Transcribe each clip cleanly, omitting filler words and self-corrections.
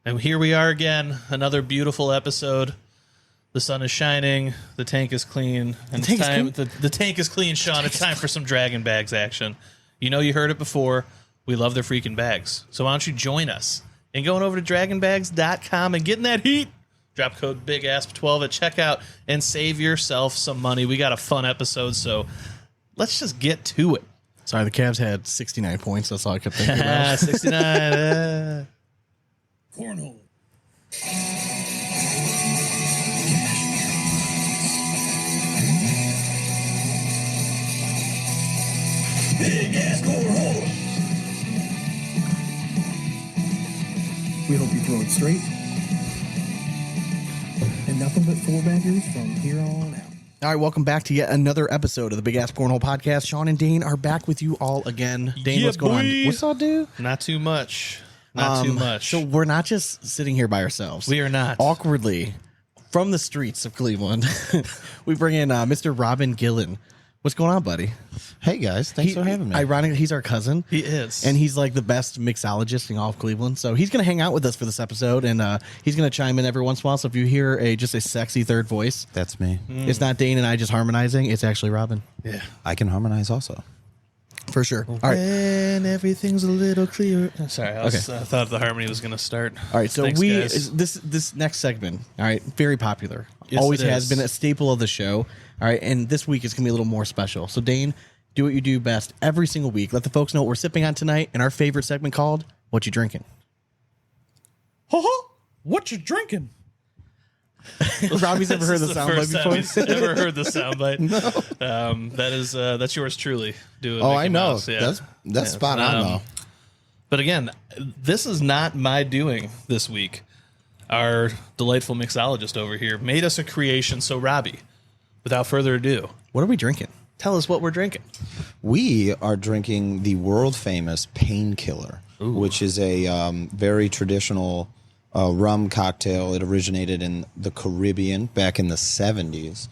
And here we are again, another beautiful episode. The sun is shining, the tank is clean, and the tank is clean, Sean. It's time for some Draggin Bags action. You know you heard it before. We love their freaking bags. So why don't you join us and going over to dragginbags.com and getting that heat. Drop code Big Asp 12 at checkout and save yourself some money. We got a fun episode, so let's just get to it. Sorry, the Cavs had 69 points. That's all I kept thinking about. 69. Cornhole. Big ass cornhole. We hope you throw it straight. And nothing but four baggers from here on out. All right, welcome back to yet another episode of the Big Asp Cornhole Podcast. Sean and Dane are back with you all again. Dane, Yeah, what's going boy. on? What's up, dude? Not too much. Not too much. So we're not just sitting here by ourselves. We are not. Awkwardly, from the streets of Cleveland, we bring in Mr. Robyn Gillan. What's going on, buddy? Hey, guys. Thanks for having me. Ironically, he's our cousin. He is. And he's like the best mixologist in all of Cleveland. So he's going to hang out with us for this episode, and he's going to chime in every once in a while. So if you hear just a sexy third voice, That's me. it's not Dane and I just harmonizing. It's actually Robyn. Yeah. I can harmonize also. For sure. All right. And everything's a little clearer. Sorry, I thought the harmony was going to start. All right, so Thanks, guys. this next segment, all right, very popular. Yes, Always it has is. been a staple of the show. All right, and this week is going to be a little more special. So Dane, do what you do best every single week. Let the folks know what we're sipping on tonight in our favorite segment called What You Drinking. What you drinking? Robbie's ever heard the soundbite before? He's ever heard the soundbite? No. That's yours truly. Doing Oh, Mickey I know. Mouse, yeah. That's spot on, though. But again, this is not my doing this week. Our delightful mixologist over here made us a creation. So, Robbie, without further ado, What are we drinking? tell us what we're drinking. We are drinking the world-famous PainKiller, which is a very traditional rum cocktail. It originated in the Caribbean back in the 70s.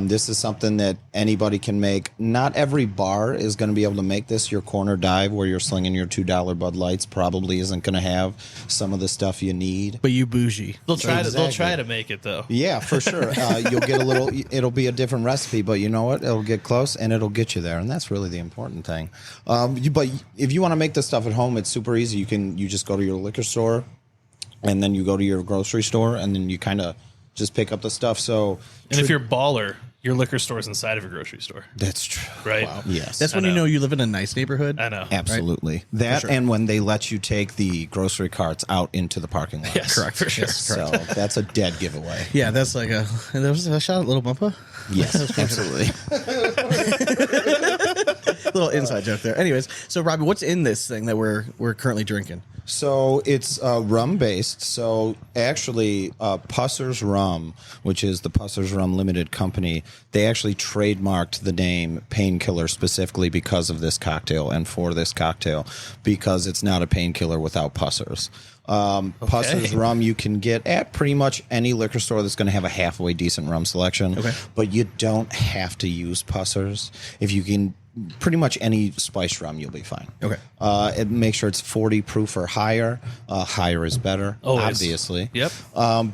This is something that anybody can make. Not every bar is going to be able to make this. Your corner dive where you're slinging your $2 Bud Lights probably isn't going to have some of the stuff you need. But you bougie. They'll try Exactly. to make it though. Yeah, for sure. You'll get a little. It'll be a different recipe, but you know what? It'll get close and it'll get you there, and that's really the important thing. But if you want to make this stuff at home, it's super easy. You just go to your liquor store, and then you go to your grocery store, and then you kind of just pick up the stuff. So, And if you're baller, your liquor store's inside of a grocery store, that's true, right? Wow. Yes, That's when I you know. know you live in a nice neighborhood. I know. absolutely that. sure. And when they let you take the grocery carts out into the parking lot, Yes, Correct. for sure. Yes, So that's a dead giveaway. Yeah, that's like a shot at Little Bumpa. Yes, absolutely. Little inside joke there. Anyways, so Robbie, what's in this thing that we're currently drinking? So it's rum based. So actually, Pusser's Rum, which is the Pusser's Rum Limited Company, they actually trademarked the name PainKiller specifically because of this cocktail and for this cocktail, because it's not a painkiller without Pusser's. Pusser's Rum you can get at pretty much any liquor store that's going to have a halfway decent rum selection. Okay. But you don't have to use Pusser's. If you can, pretty much any spiced rum, you'll be fine. Okay. Make sure it's 40 proof or higher. Higher is better, Always. obviously. Yep. And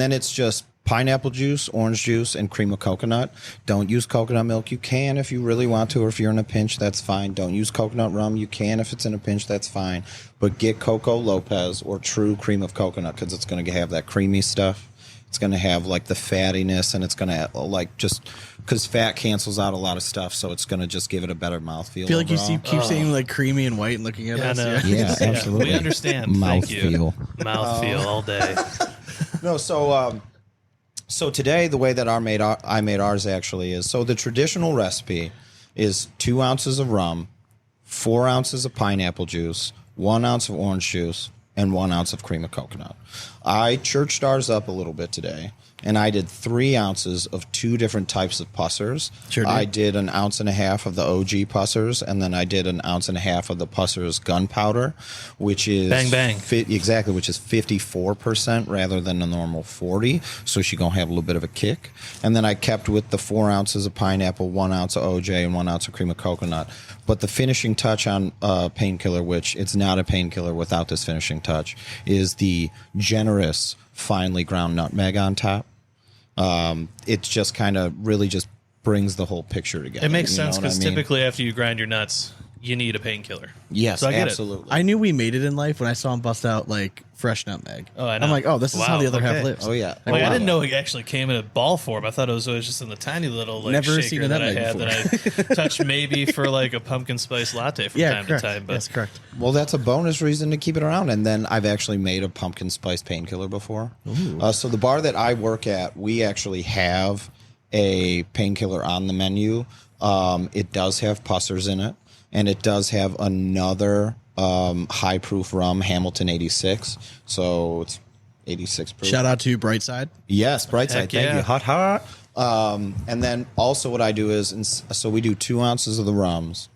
then it's just pineapple juice, orange juice, and cream of coconut. Don't use coconut milk. You can if you really want to, or if you're in a pinch, that's fine. Don't use coconut rum. You can if it's in a pinch, that's fine. But get Coco Lopez or true cream of coconut, because it's going to have that creamy stuff. It's going to have like the fattiness, and it's going to like just because fat cancels out a lot of stuff, so it's going to just give it a better mouthfeel. I feel like you overall. keep saying like creamy and white and looking at us. I know. Yeah, absolutely. We understand. Thank you. Mouthfeel. Mouthfeel all day. No, so today the way that I made ours actually is, so the traditional recipe is 2 ounces of rum, 4 ounces of pineapple juice, 1 ounce of orange juice, and 1 ounce of cream of coconut. I churched ours up a little bit today and I did 3 ounces of 2 different types of pussers. Sure did. I did 1.5 ounces of the OG pussers, and then I did 1.5 ounces of the pussers gunpowder, which is Bang, bang. Exactly, which is 54% rather than the normal 40. So she gonna have a little bit of a kick. And then I kept with the 4 ounces of pineapple, 1 ounce of OJ, and 1 ounce of cream of coconut. But the finishing touch on PainKiller, which it's not a PainKiller without this finishing touch, is the generous, finely ground nutmeg on top. It just kind of really just brings the whole picture together. It makes You know sense what I because mean? typically after you grind your nuts, you need a painkiller. Yes, So I get it. absolutely. I knew we made it in life when I saw him bust out like fresh nutmeg. Oh, I know. I'm like, oh, this is how Wow, the other half okay. lives. Oh, yeah. Like, wow. I didn't know it actually came in a ball form. I thought it was always just in the tiny little like Never shaker seen a that I nutmeg had that I touched maybe for like a pumpkin spice latte from Yeah, time correct. to time. But That's correct. Well, that's a bonus reason to keep it around. And then I've actually made a pumpkin spice painkiller before. So the bar that I work at, we actually have a painkiller on the menu. It does have pussers in it, and it does have another high proof rum, Hamilton 86. So it's 86 proof. Shout out to Brightside. Yes, Brightside. Heck Thank yeah. you. Hot, hot. And then also what I do is, so we do 2 ounces of the rums,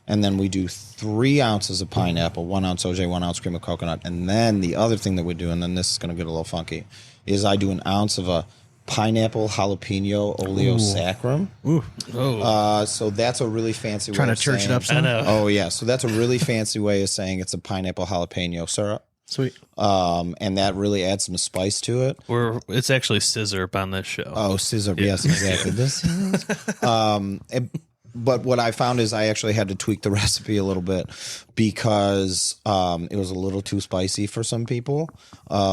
and then we do 3 ounces of pineapple, 1 ounce OJ, 1 ounce cream of coconut. And then the other thing that we do, and then this is going to get a little funky, is I do 1 ounce of a pineapple jalapeno oleo saccharum. So that's a really fancy Trying way to of church it saying- up some. I know. Oh, yeah. So that's a really fancy way of saying it's a pineapple jalapeno syrup. Sweet. And that really adds some spice to it. it's actually scissor on this show. Oh, scissor. Yes, exactly. This is. But what I found is I actually had to tweak the recipe a little bit because it was a little too spicy for some people,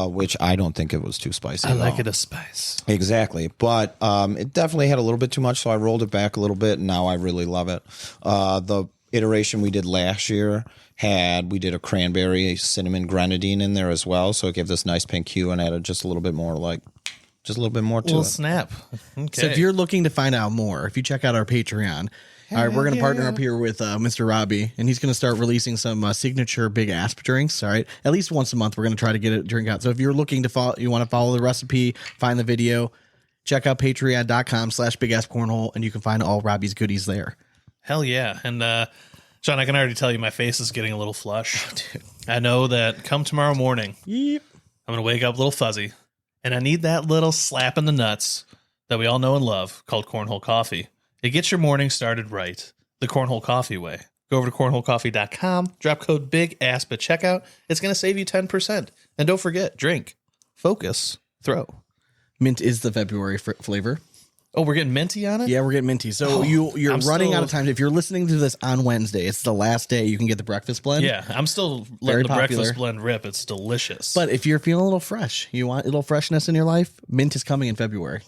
which I don't think it was too spicy. I at like all. it a spice. Exactly. But it definitely had a little bit too much, so I rolled it back a little bit, and now I really love it. The iteration we did last year we did a cranberry cinnamon grenadine in there as well, so it gave this nice pink hue and added just a little bit more to Little it. snap. Okay. So if you're looking to find out more, if you check out our Patreon, all right, we're going to partner up here with Mr. Robbie, and he's going to start releasing some signature Big Asp drinks. All right, at least once a month, we're going to try to get a drink out. So if you're looking to follow, you want to follow the recipe, find the video, check out patreon.com/Big Asp Cornhole, and you can find all Robbie's goodies there. Hell yeah. And John, I can already tell you my face is getting a little flush. I know that come tomorrow morning, Yep. I'm going to wake up a little fuzzy, and I need that little slap in the nuts that we all know and love called Cornhole Coffee. It gets your morning started right, the Cornhole Coffee way. Go over to cornholecoffee.com, drop code BIG ASP at checkout. It's going to save you 10%. And don't forget, drink, focus, throw. Mint is the February flavor. Oh, we're getting minty on it? Yeah, we're getting minty. So you're I'm running still- out of time. If you're listening to this on Wednesday, it's the last day you can get the breakfast blend. Yeah, I'm still Very letting the popular. breakfast blend rip. It's delicious. But if you're feeling a little fresh, you want a little freshness in your life, mint is coming in February.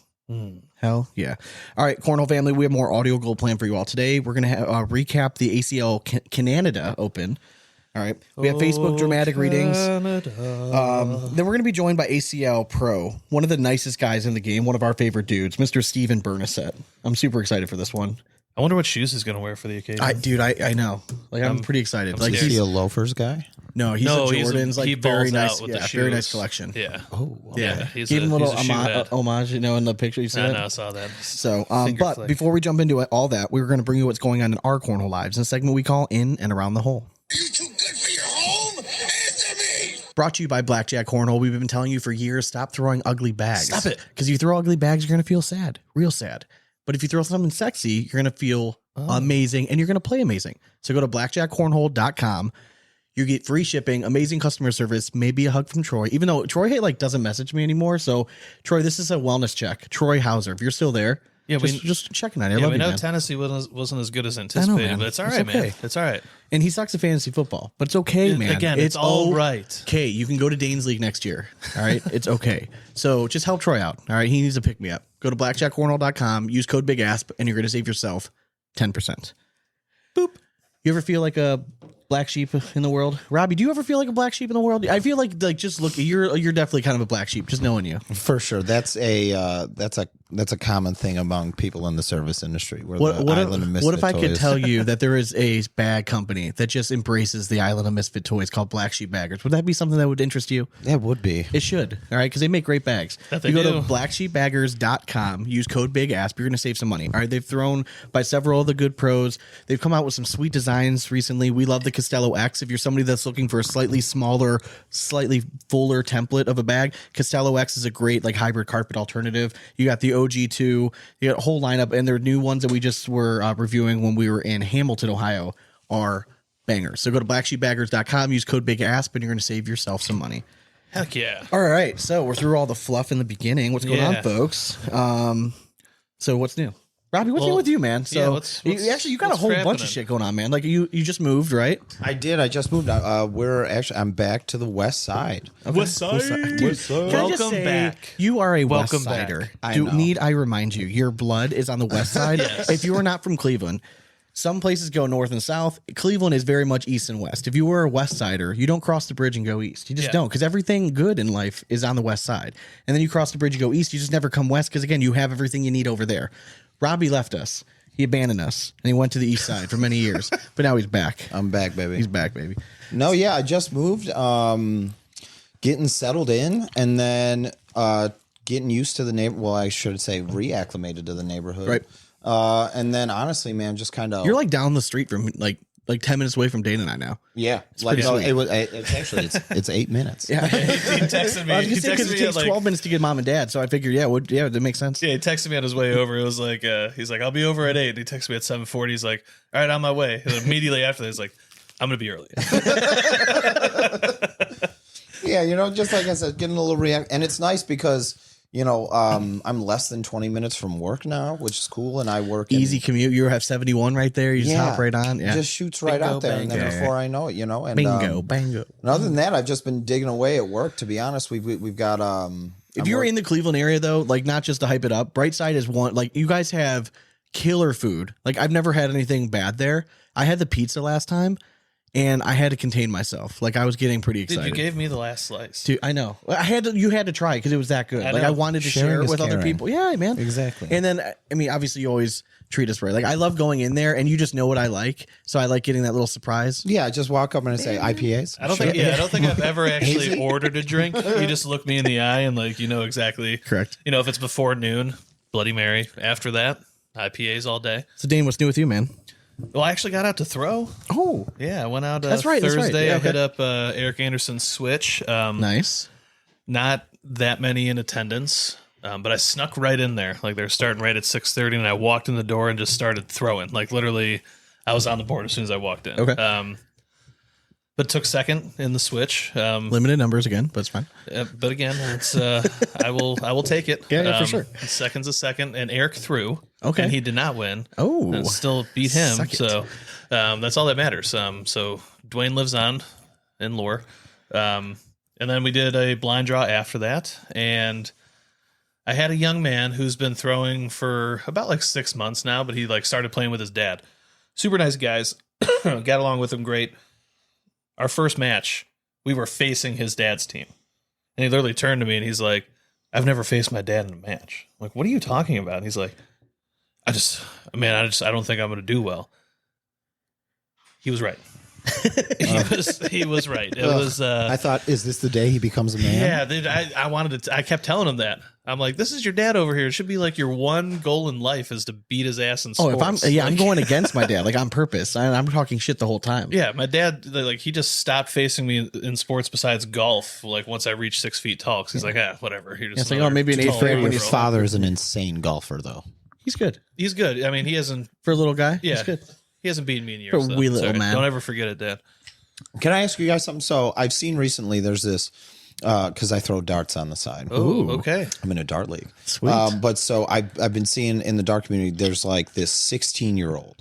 Hell yeah. All right, Cornhole family, we have more audio gold planned for you all today. We're going to recap the ACL Canada Open. All right. We have Facebook dramatic readings. Then we're going to be joined by ACL Pro, one of the nicest guys in the game, one of our favorite dudes, Mr. Steven Bernacet. I'm super excited for this one. I wonder what shoes he's going to wear for the occasion. I know. Like, I'm pretty excited. Like, Is he a loafers guy? no, he's a Jordans, he like, very balls nice. out with Yeah, the very nice shoes. collection. Yeah. Oh, Yeah. He's Give him a little he's a shoe head. homage, you know, in the picture you see I that? know, I saw that. So, Finger but flick. before we jump into it, all that, we're going to bring you what's going on in our Cornhole lives in a segment we call In and Around the Hole. Are you too good for your home? Answer me! Brought to you by Blackjack Cornhole. We've been telling you for years, stop throwing ugly bags. Stop it. Because you throw ugly bags, you're going to feel sad, real sad. But if you throw something sexy, you're going to feel amazing and you're going to play amazing. So go to blackjackcornhole.com. You get free shipping, amazing customer service, maybe a hug from Troy, even though Troy doesn't message me anymore. So Troy, this is a wellness check. Troy Hauser, if you're still there, Yeah, just checking on you. I Yeah, love we you, know man. Tennessee wasn't as good as anticipated, man. but it's all It's right, okay. man. It's all right. And he sucks at fantasy football, but it's okay, man. Again, it's all right. Okay, you can go to Dane's League next year. All right, it's okay. So just help Troy out. All right, he needs to pick me up. Go to blackjackcornhole.com, use code BIGASP, and you're going to save yourself 10%. Boop. You ever feel like a black sheep in the world. Robbie, do you ever feel like a black sheep in the world? I feel like just look, you're definitely kind of a black sheep, just knowing you. For sure. That's a common thing among people in the service industry. Where What What if I could tell you that there is a bag company that just embraces the Island of Misfit toys called Black Sheep Baggers? Would that be something that would interest you? That would be. It should. All right, because they make great bags. That You they go do. to blacksheepbaggers.com, use code Big Asp, you're going to save some money. All right, they've thrown by several of the good pros. They've come out with some sweet designs recently. We love the Costello X. If you're somebody that's looking for a slightly smaller, slightly fuller template of a bag, Costello X is a great like hybrid carpet alternative. You got the OG2, you got a whole lineup, and their new ones that we just were reviewing when we were in Hamilton, Ohio, are bangers. So go to blacksheepbaggers.com, use code Big Asp, and you're going to save yourself some money. Heck yeah. All right, so we're through all the fluff in the beginning. What's going on, Yeah. folks? So what's new? Robbie, what's new with you, man? So you got a whole bunch of shit going on, man. Like you just moved, right? I did. I just moved. I'm back to the west side. West Side. Dude, can I just Welcome say, back. you are a Welcome West Sider. back. I Do know. need I remind you, your blood is on the West Side. If you are not from Cleveland, some places go north and south. Cleveland is very much east and west. If you were a West Sider, you don't cross the bridge and go east. You just don't, because everything good in life is on the West Side. And then you cross the bridge and go east. You just never come west because, again, you have everything you need over there. Robbie left us. He abandoned us, and he went to the east side for many years. But now he's back. I'm back, baby. He's back, baby. No, yeah, I just moved. Getting settled in, and then getting used to the neighbor. Well, I should say reacclimated to the neighborhood. Right. And then honestly, man, just kind of You're like down the street from like 10 minutes away from Dane and I now. yeah. pretty sweet. It's actually it's 8 minutes. Yeah. He texted me. I was He gonna say, 'cause texted it me takes at 12 minutes to get mom and dad, so I figured, that makes sense. Yeah, he texted me on his way over. It was like, he's like, I'll be over at 8. He texted me at 7:40. He's like, all right, on my way. And immediately after that, he's like, I'm going to be early. Yeah, just like I said, getting a little react, and it's nice because I'm less than 20 minutes from work now, which is cool, and I work Easy commute. You have 71 right there. You just hop right on. Yeah. just shoots right Bingo, out there, and then bango. before I know it, and Bingo. And other than that, I've just been digging away at work. To be honest, we've got If you're in the Cleveland area, though, like not just to hype it up, Brightside is one. Like you guys have killer food. Like I've never had anything bad there. I had the pizza last time, and I had to contain myself. Like I was getting pretty Dude, excited. you gave me the last slice. Dude, I know. You had to try it because it was that good. I Like know. I wanted to Sharing share it is with other caring. people. Yeah, man. Exactly. And then, I mean, obviously you always treat us right. Like I love going in there and you just know what I like. So I like getting that little surprise. Yeah, I just walk up and I say IPAs. I don't think I've ever actually ordered a drink. You just look me in the eye and like you know exactly. Correct. If it's before noon, Bloody Mary. After that, IPAs all day. So Dane, what's new with you, man? Well, I actually got out to throw. Oh, Yeah, I went out That's right, that's Thursday. right. Yeah, I hit okay. up Eric Anderson's Switch. nice. Not that many in attendance, but I snuck right in there. Like they were starting right at 6:30, and I walked in the door and just started throwing. Like literally, I was on the board as soon as I walked in. Okay. But took second in the Switch. Limited numbers again, but it's fine. But again, it's I will take it. Yeah, for sure. Second's a second, and Eric threw. Okay. and he did not win. Oh. and still beat him. Suck it. So that's all that matters. So Dwayne lives on in lore. And then we did a blind draw after that, and I had a young man who's been throwing for about like 6 months now, but he like started playing with his dad. Super nice guys. Got along with him great. Our first match, we were facing his dad's team. And he literally turned to me and he's like, I've never faced my dad in a match. I'm like, what are you talking about? And he's like, I don't think I'm going to do well. He was right. he was right. It was. I thought, is this the day he becomes a man? Yeah, dude, I wanted to. I kept telling him that. I'm like, this is your dad over here. It should be like your one goal in life is to beat his ass in Oh, sports. if I'm Like, going against my dad, like on purpose. I'm talking shit the whole time. Yeah, my dad, like, he just stopped facing me in sports besides golf. Like once I reached 6 feet tall, because he's like, whatever. You're just It's like, another maybe an eighth tall grade when girl. His father is an insane golfer, though. He's good He's good. I mean, he hasn't. for a little guy. Yeah, He's good. he hasn't beaten me in years. For a though. wee It's little all right. man. Don't ever forget it, Dad. Can I ask you guys something? So I've seen recently there's this, because I throw darts on the side. Oh, okay. I'm in a dart league. Sweet. But so I've been seeing in the dart community, there's like this 16-year-old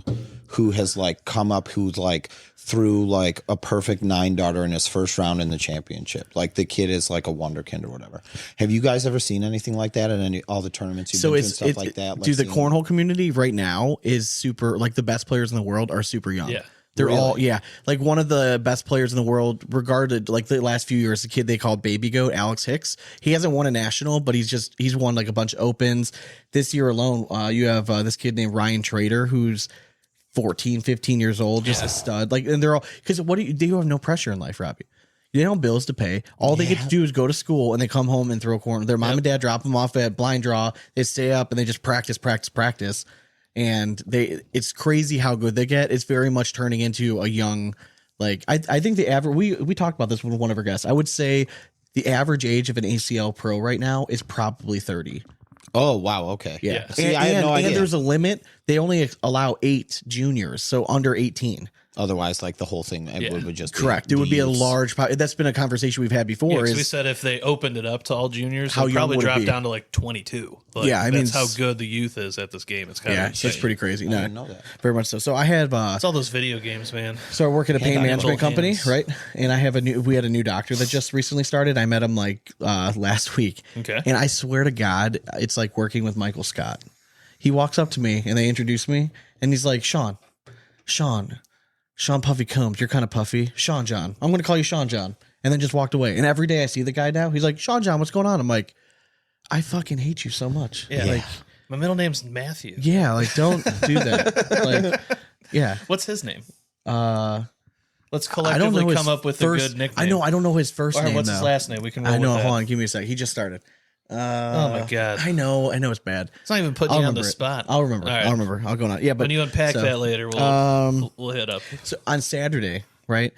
who has like come up, who's like threw like a perfect 9 darter in his first round in the championship. Like the kid is like a wonderkind or whatever. Have you guys ever seen anything like that at all the tournaments you've been to and stuff like that? Like dude, the seeing- cornhole community right now is super. Like the best players in the world are super young. Yeah. They're all, yeah. Like one of the best players in the world, regarded like the last few years, the kid they called Baby Goat, Alex Hicks. He hasn't won a national, but he's won like a bunch of opens. This year alone, you have this kid named Ryan Trader, who's 14, 15 years old, just a stud. Like, and they're all, because they have no pressure in life, Robbie. They don't have bills to pay. All they get to do is go to school and they come home and throw corn. Their mom and dad drop them off at blind draw. They stay up and they just practice. And it's crazy how good they get. It's very much turning into a young, like, I think the average, we talked about this with one of our guests. I would say the average age of an ACL pro right now is probably 30. Oh, wow. Okay. Yeah. See, I had no idea. And there's a limit. They only allow 8 juniors, so under 18. Otherwise, like the whole thing would just correct. It would be a large. That's been a conversation we've had before. We said if they opened it up to all juniors, how it'd probably young would it drop be? down to like 22. Like, Yeah, I mean, that's how good the youth is at this game. It's kind of insane. it's pretty crazy. No, didn't know that. very much so. So I have It's all those video games, man. so I work at a pain on management both company, hands. right? And we had a new doctor that just recently started. I met him like last week. Okay. And I swear to God, it's like working with Michael Scott. He walks up to me and they introduce me and he's like, Sean Puffy Combs, you're kind of puffy. Sean John. I'm going to call you Sean John. And then just walked away. And every day I see the guy now, he's like, Sean John, what's going on? I'm like, I fucking hate you so much. Yeah. Like, My middle name's Matthew. yeah, like don't do that. Like, yeah. What's his name? Let's I don't know collectively his come up with first, a good nickname. I don't know his first Or name. what's his though. last name? We can roll I know. with that. Hold on, give me a sec. He just started. Oh my God. I know it's bad. It's not even putting I'll you on the remember it. spot. I'll remember. All right. I'll remember. I'll go on. Yeah, but When you unpack so, that later, we'll hit up. So on Saturday, right?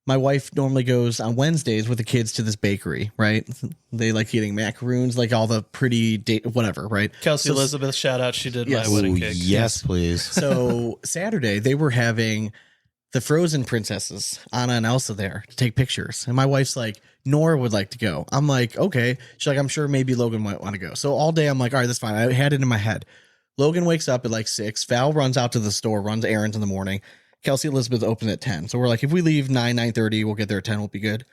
My wife normally goes on Wednesdays with the kids to this bakery, right? They like eating macaroons, like all the pretty whatever, right? Kelsey So- Elizabeth, shout out. She did Yes. my wedding Oh, cake. yes, please. So Saturday they were having the Frozen princesses, Anna and Elsa, there to take pictures. And my wife's like, Nora would like to go. I'm like, okay. She's like, I'm sure maybe Logan might want to go. So all day I'm like, all right, that's fine. I had it in my head. Logan wakes up at like 6. Val runs out to the store, runs errands in the morning. Kelsey Elizabeth opened at 10. So we're like, if we leave 9:30, we'll get there at 10. We'll be good.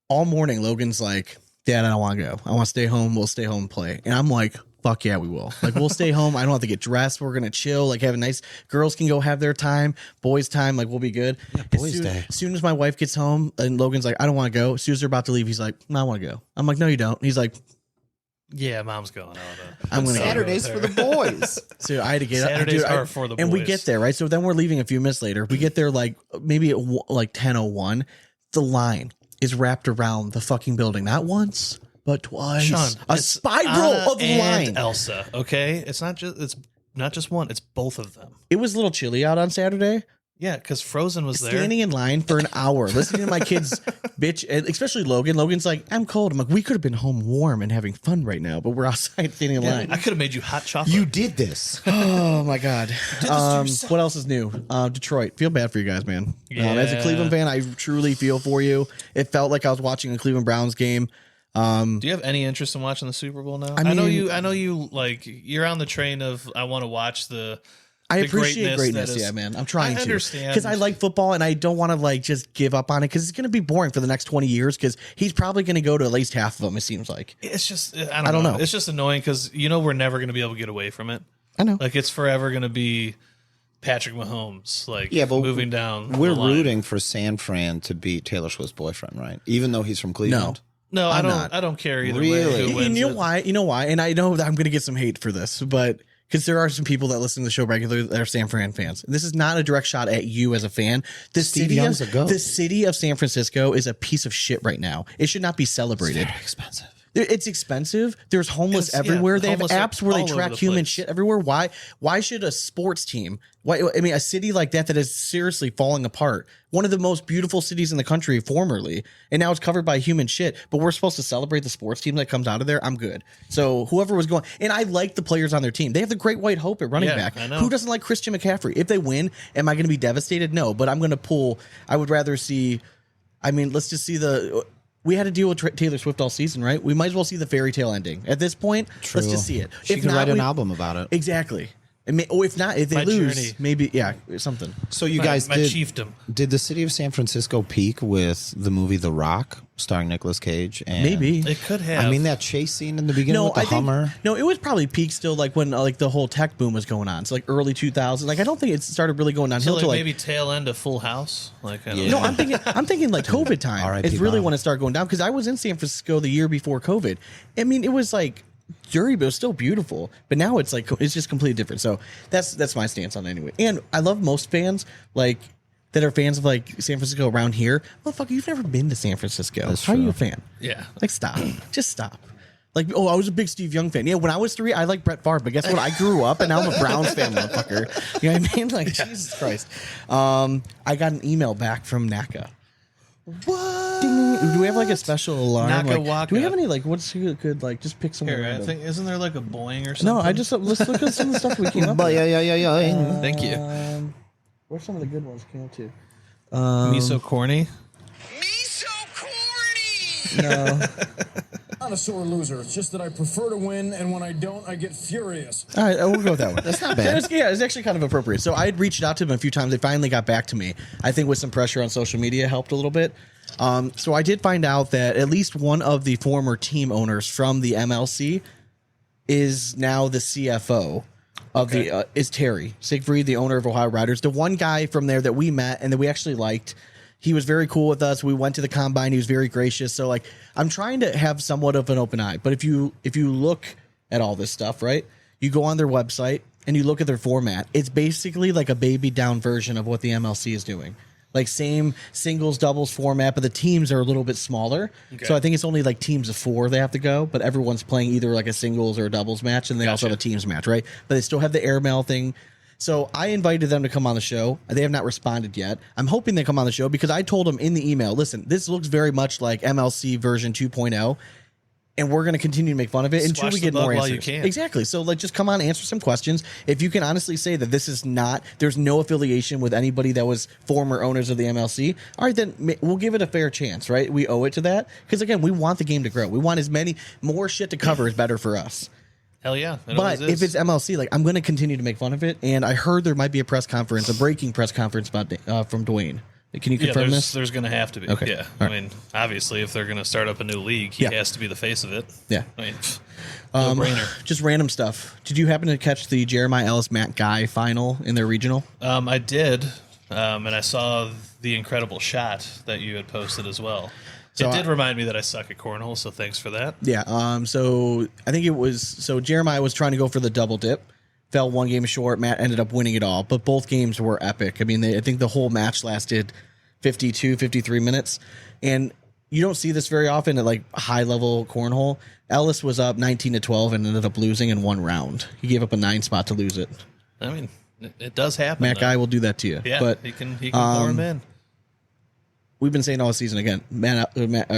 All morning, Logan's like, Dad, I don't want to go. I want to stay home. We'll stay home and play. And I'm like, fuck yeah, we will. Like, we'll stay home. I don't have to get dressed. We're going to chill, like have a nice, girls can go have their time, boys time. Like, we'll be good. Yeah, boys' day. As soon as my wife gets home and Logan's like, I don't want to go. As soon as they're about to leave, he's like, no, I want to go. I'm like, no, you don't. He's like, Yeah, mom's going. I'm going to go. Saturdays for the boys. So I had to get up. Saturdays Dude, are for the And we boys. get there, right? So then we're leaving a few minutes later. We get there like maybe at like 10:01. The line is wrapped around the fucking building. Not once, but twice. Sean, a it's spiral Anna of and line. Elsa, okay? It's not just one, it's both of them. It was a little chilly out on Saturday. Yeah, because Frozen was there. Standing in line for an hour, listening to my kids bitch, and especially Logan. Logan's like, I'm cold. I'm like, we could have been home warm and having fun right now, but we're outside standing in line. I could have made you hot chocolate. You did this. Oh my god. What else is new? Detroit. Feel bad for you guys, man. As a Yeah. Cleveland fan, I truly feel for you. It felt like I was watching a Cleveland Browns game. Do you have any interest in watching the Super Bowl now? I I know mean- you like you're on the train of I want to watch the I the appreciate greatness. that is- Yeah, man. I'm trying I to. understand. Because I like football and I don't want to like just give up on it because it's going to be boring for the next 20 years because he's probably going to go to at least half of them, it seems like. It's just I don't know. know. It's just annoying because we're never going to be able to get away from it. I know. Like it's forever going to be Patrick Mahomes, like Yeah, but moving down. We're the line. rooting for San Fran to beat Taylor Swift's boyfriend, right? Even though he's from Cleveland. No, I'm I don't. not. I don't care either Really? way. Who You wins know it. why? You know why? And I know that I'm going to get some hate for this, but because there are some people that listen to the show regularly that are San Fran fans. This is not a direct shot at you as a fan. Steve Young's a goat. The city of San Francisco is a piece of shit right now. It should not be celebrated. Very expensive. It's expensive. There's homeless It's- yeah, everywhere. They have homeless apps where they all over track the human place. shit everywhere. Why should a sports team? I mean, a city like that is seriously falling apart. One of the most beautiful cities in the country formerly, and now it's covered by human shit. But we're supposed to celebrate the sports team that comes out of there. I'm good. So whoever was going, and I like the players on their team. They have the Great White Hope at running Yeah, back. I know. Who doesn't like Christian McCaffrey? If they win, am I going to be devastated? No, but I'm going to pull. I would rather see. I mean, let's just see the. We had to deal with Taylor Swift all season, right? We might as well see the fairy tale ending. At this point, let's just see it. She can write an album about it. Exactly. If not, if they My lose, journey. maybe something. So you guys my chiefdom. did the city of San Francisco peak with the movie The Rock starring Nicolas Cage? And Maybe. It could have. I mean that chase scene in the beginning with the I think Hummer. no. It was probably peak still, like when like the whole tech boom was going on. So like early 2000s. Like I don't think it started really going so downhill like till like maybe tail end of Full House. Like I don't Yeah. no. know. I'm thinking like COVID time. R.I.P. It's really Bob. when it started going down because I was in San Francisco the year before COVID. I mean, it was like dirty, but it was still beautiful. But now it's like it's just completely different. So that's my stance on it anyway. And I love most fans like that are fans of like San Francisco around here. Motherfucker, you've never been to San Francisco. That's How are you true. a fan? Yeah. Like stop. Just stop. Like, oh, I was a big Steve Young fan. Yeah, when I was 3, I liked Brett Favre, but guess what? I grew up and now I'm a Browns fan, motherfucker. You know what I mean? Like, Jesus Christ. I got an email back from NACA. What? Ding, ding. Do we have like a special alarm? Naka Like, Waka. do we have any like what's good like just pick somewhere? Here, I random. think isn't there like a Boeing or something? No, I just let's look at some of the stuff we came up with. Thank you. Where's some of the good ones came up to? Me so corny. Me so corny! No. Not a sore loser. It's just that I prefer to win, and when I don't, I get furious. All right, we'll go with that one. That's not bad. It's actually kind of appropriate. So I had reached out to them a few times. They finally got back to me. I think with some pressure on social media helped a little bit. So I did find out that at least one of the former team owners from the MLC is now the CFO of the is Terry Siegfried, the owner of Ohio Riders. The one guy from there that we met and that we actually liked. He was very cool with us. We went to the combine. He was very gracious. So like I'm trying to have somewhat of an open eye. But if you look at all this stuff, right? You go on their website and you look at their format. It's basically like a baby down version of what the MLC is doing. Like same singles, doubles format, but the teams are a little bit smaller. Okay. So I think it's only like teams of 4 they have to go, but everyone's playing either like a singles or a doubles match, and they also have a teams match, right? But they still have the airmail thing. So I invited them to come on the show. They have not responded yet. I'm hoping they come on the show because I told them in the email, listen, this looks very much like MLC version 2.0. And we're going to continue to make fun of it until Squash we the get bug more while answers. you can. Exactly. So like, just come on, answer some questions. If you can honestly say that this is not, there's no affiliation with anybody that was former owners of the MLC. All right, then we'll give it a fair chance, right? We owe it to that because again, we want the game to grow. We want as many more shit to cover is better for us. Hell yeah. It But always if is. it's MLC, like I'm going to continue to make fun of it. And I heard there might be a press conference, a breaking press conference about from Dwayne. Can you confirm this? there's going to have to be. Okay. Yeah. All I mean, obviously, if they're going to start up a new league, he Yeah. has to be the face of it. Yeah. I mean, no brainer. Just random stuff. Did you happen to catch the Jeremiah Ellis Matt Guy final in their regional? I did, and I saw the incredible shot that you had posted as well. So it did remind me that I suck at cornhole, so thanks for that. Yeah. So I think it was. So Jeremiah was trying to go for the double dip, fell one game short. Matt ended up winning it all, but both games were epic. I mean, I think the whole match lasted 52, 53 minutes, and you don't see this very often at like high level cornhole. Ellis was up 19-12 and ended up losing in one round. He gave up a 9 spot to lose it. I mean, it does happen. Matt though. Guy will do that to you. Yeah, but he can pour him in. we've been saying all season again,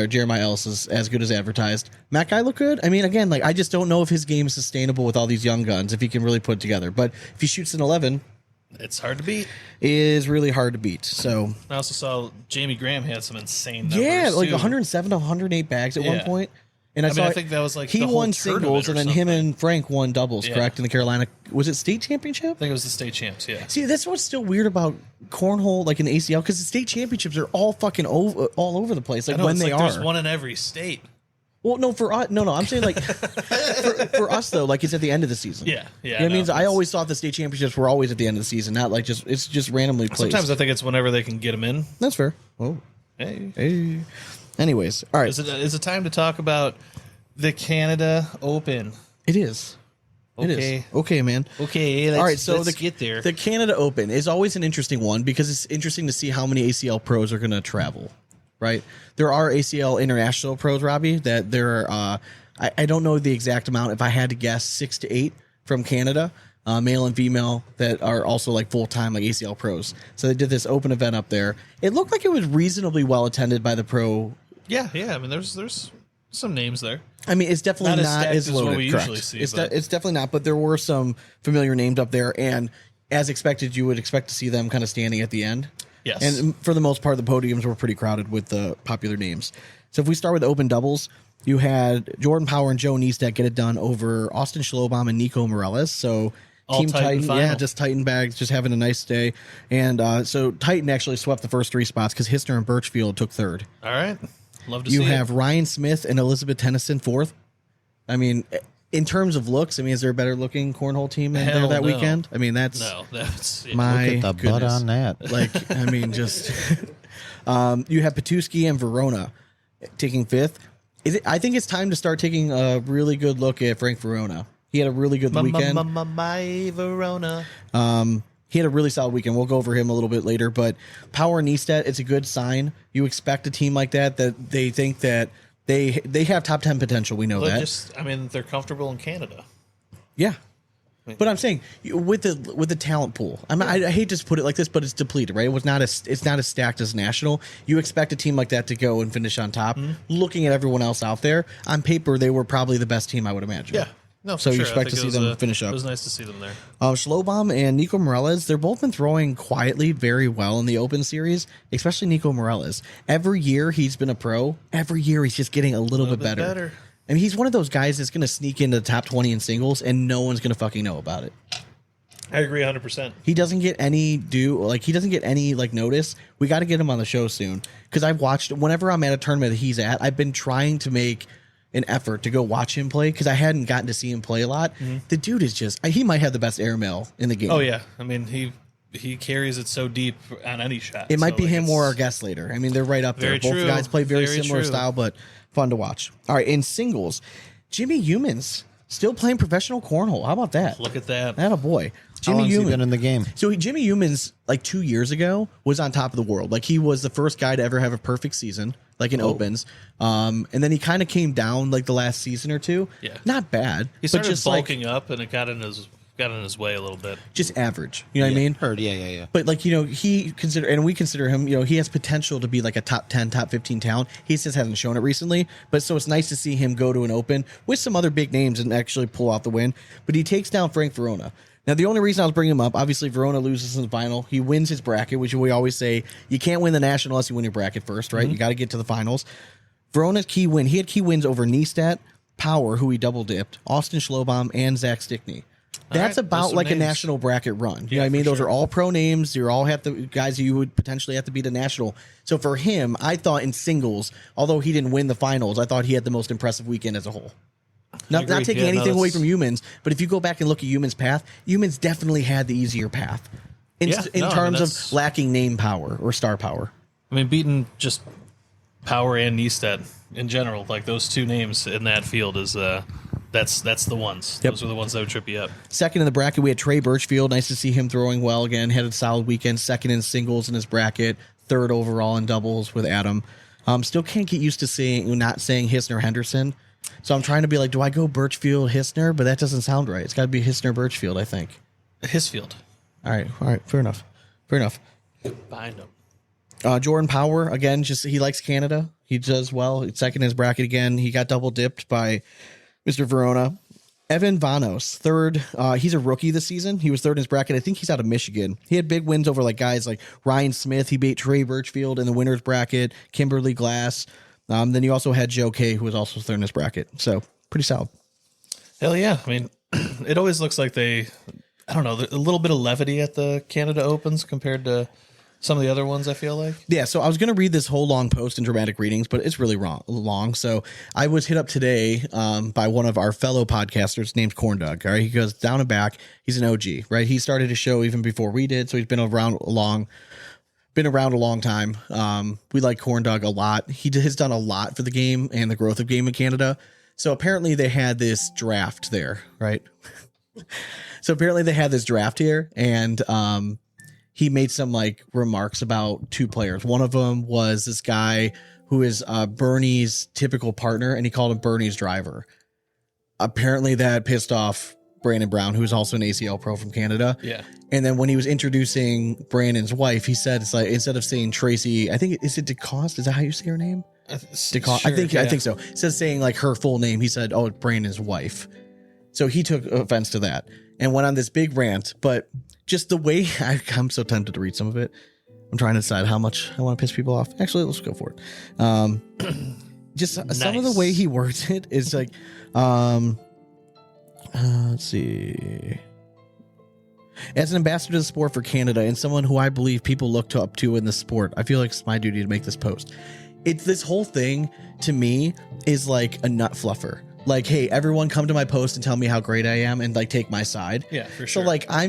Jeremiah Ellis is as good as advertised. Matt Guy look good. I mean, again, like I just don't know if his game is sustainable with all these young guns, if he can really put it together. But if he shoots an 11, It's hard to beat. it is really hard to beat. So I also saw Jamie Graham had some insane numbers. yeah, like too. 107 to 108 bags at one Yeah. point. And I mean, saw I think that was like he the whole won tournament singles, or and then him something. and Frank won doubles. Yeah. Correct in the Carolina, was it state championship? I think it was the state champs. Yeah. See, that's what's still weird about cornhole, like in ACL, because the state championships are all fucking all over the place. Like I know, when it's they like are. There's one in every state. Well, no, for us, no. I'm saying like for us though, like it's at the end of the season. Yeah, yeah, You know what I mean, no, I it's- always thought the state championships were always at the end of the season, not like it's just randomly placed. Sometimes I think it's whenever they can get them in. That's fair. Oh, Hey. hey. Anyways, all right. Is it time to talk about the Canada Open? It is. It Okay. is. Okay, man. Okay, All right, so let's get there. The Canada Open is always an interesting one because it's interesting to see how many ACL pros are going to travel, right? There are ACL international pros, Robbie, that there are, I don't know the exact amount. If I had to guess, 6 to 8 from Canada, male and female, that are also like full-time like ACL pros. So they did this open event up there. It looked like it was reasonably well attended by the pro. yeah. I mean, there's some names there. I mean, it's definitely Not as not stacked as as what loaded. we correct. usually see, It's, but- it's definitely not, but there were some familiar names up there, and as expected, you would expect to see them kind of standing at the end. Yes. And for the most part, the podiums were pretty crowded with the popular names. So if we start with the open doubles, you had Jordan Power and Joe Niestadt get it done over Austin Schlobaum and Nico Morales. So All Team Titan Titan, final. yeah, just Titan Bags, just having a nice day. And so Titan actually swept the first 3 spots because Hissner and Birchfield took 3rd. All right. Love to see You it. have Ryan Smith and Elizabeth Tennyson 4th. I mean, in terms of looks, I mean, is there a better looking cornhole team in there Hell that no. weekend? I mean, that's yeah. my Look at the butt goodness. on that. Like, I mean, just you have Patuski and Verona taking 5th. I think it's time to start taking a really good look at Frank Verona. He had a really good weekend. My Verona. He had a really solid weekend. We'll go over him a little bit later, but Power Niestedt, it's a good sign. You expect a team like that they think that they have top 10 potential. We know that. They're comfortable in Canada. Yeah. But I'm saying with the talent pool, I hate to put it like this, but it's depleted, right? It's not as stacked as national. You expect a team like that to go and finish on top. Looking at everyone else out there, on paper, they were probably the best team, I would imagine. Yeah. No, So for you sure. expect to see them finish up. It was nice to see them there. Schlobam and Nico Morales, they're both been throwing quietly very well in the Open Series, especially Nico Morales. Every year he's been a pro. Every year he's just getting a little bit better. I mean, he's one of those guys that's going to sneak into the top 20 in singles, and no one's going to fucking know about it. I agree 100%. He doesn't get any notice. We got to get him on the show soon because I've watched whenever I'm at a tournament that he's at. I've been trying to make an effort to go watch him play because I hadn't gotten to see him play a lot. The dude is he might have the best airmail in the game. Oh yeah, I mean he carries it so deep on any shot. It might be him or our guest later. I mean, they're right up there. Very Both true. guys play very similar true. style, but fun to watch. All right, in singles, Jimmy Humans still playing professional cornhole. How about that? Look at that. That a boy. How long has he been in the game? So Jimmy Humans, like 2 years ago, was on top of the world. Like he was the first guy to ever have a perfect season, like in opens. And then he kind of came down like the last season or two. Yeah. Not bad. He started but just bulking up, and it got in his way a little bit. just average. You know what I mean? Heard, yeah. But like, we consider him, he has potential to be like a top 10, top 15 talent. He just hasn't shown it recently. But so it's nice to see him go to an open with some other big names and actually pull out the win. But he takes down Frank Verona. Now, the only reason I was bringing him up, obviously Verona loses in the final. He wins his bracket, which we always say, you can't win the national unless you win your bracket first, right? You got to get to the finals. Verona's key win, he had key wins over Niestedt, Power, who he double dipped, Austin Schlobam, and Zach Stickney. That's right, about those are like a names. national bracket run. You know what I mean? for Those sure. are all pro names. You're all guys you would potentially have to beat a national. So for him, I thought in singles, although he didn't win the finals, I thought he had the most impressive weekend as a whole. Not agree. taking Yeah, no, anything away that's- from Humans, but if you go back and look at Humans' path, Humans definitely had the easier path in terms of lacking name power or star power. I mean, beating just Power and Niestedt in general, like those two names in that field is that's the ones. Yep. Those are the ones that would trip you up. Second in the bracket, we had Trey Birchfield. Nice to see him throwing well again. Had a solid weekend. Second in singles in his bracket. Third overall in doubles with Adam. Still can't get used to not saying Hissner Henderson. So I'm trying to be like, do I go Birchfield Hissner? But that doesn't sound right. It's got to be Hissner Birchfield, I think. His field. All right. Fair enough. Behind him. Jordan Power, again, just he likes Canada. He does well. He's second in his bracket again. He got double dipped by Mr. Verona. Evan Vanos, third. He's a rookie this season. He was third in his bracket. I think he's out of Michigan. He had big wins over like guys like Ryan Smith. He beat Trey Birchfield in the winner's bracket. Kimberly Glass. Then you also had Joe Kay, who was also third in his bracket. So pretty solid. Hell yeah. I mean, it always looks like a little bit of levity at the Canada Opens compared to some of the other ones, I feel like. Yeah, so I was going to read this whole long post in dramatic readings, but it's really long. So I was hit up today by one of our fellow podcasters named Corn Dog. All right, he goes down and back. He's an OG, right? He started his show even before we did, so he's been around a long time. We like Corn Dog a lot. He has done a lot for the game and the growth of game in Canada. So apparently they had this draft there, right? So apparently they had this draft here, and he made some like remarks about two players. One of them was this guy who is Bernie's typical partner, and he called him Bernie's driver. Apparently that pissed off Brandon Brown, who's also an ACL pro from Canada. Yeah. And then when he was introducing Brandon's wife, he said, it's like, instead of saying Tracy, I think, is it DeCoste? Is that how you say her name? DeCoste. I think so. Instead of saying like her full name, he said, oh, Brandon's wife. So he took offense to that and went on this big rant, but just the way I'm so tempted to read some of it. I'm trying to decide how much I want to piss people off. Actually, let's go for it. Just some of the way he words it is like, let's see. As an ambassador to the sport for Canada and someone who I believe people look up to in the sport, I feel like it's my duty to make this post. It's this whole thing to me is like a nut fluffer. Like, hey, everyone come to my post and tell me how great I am and like take my side. Yeah, for sure. So like, I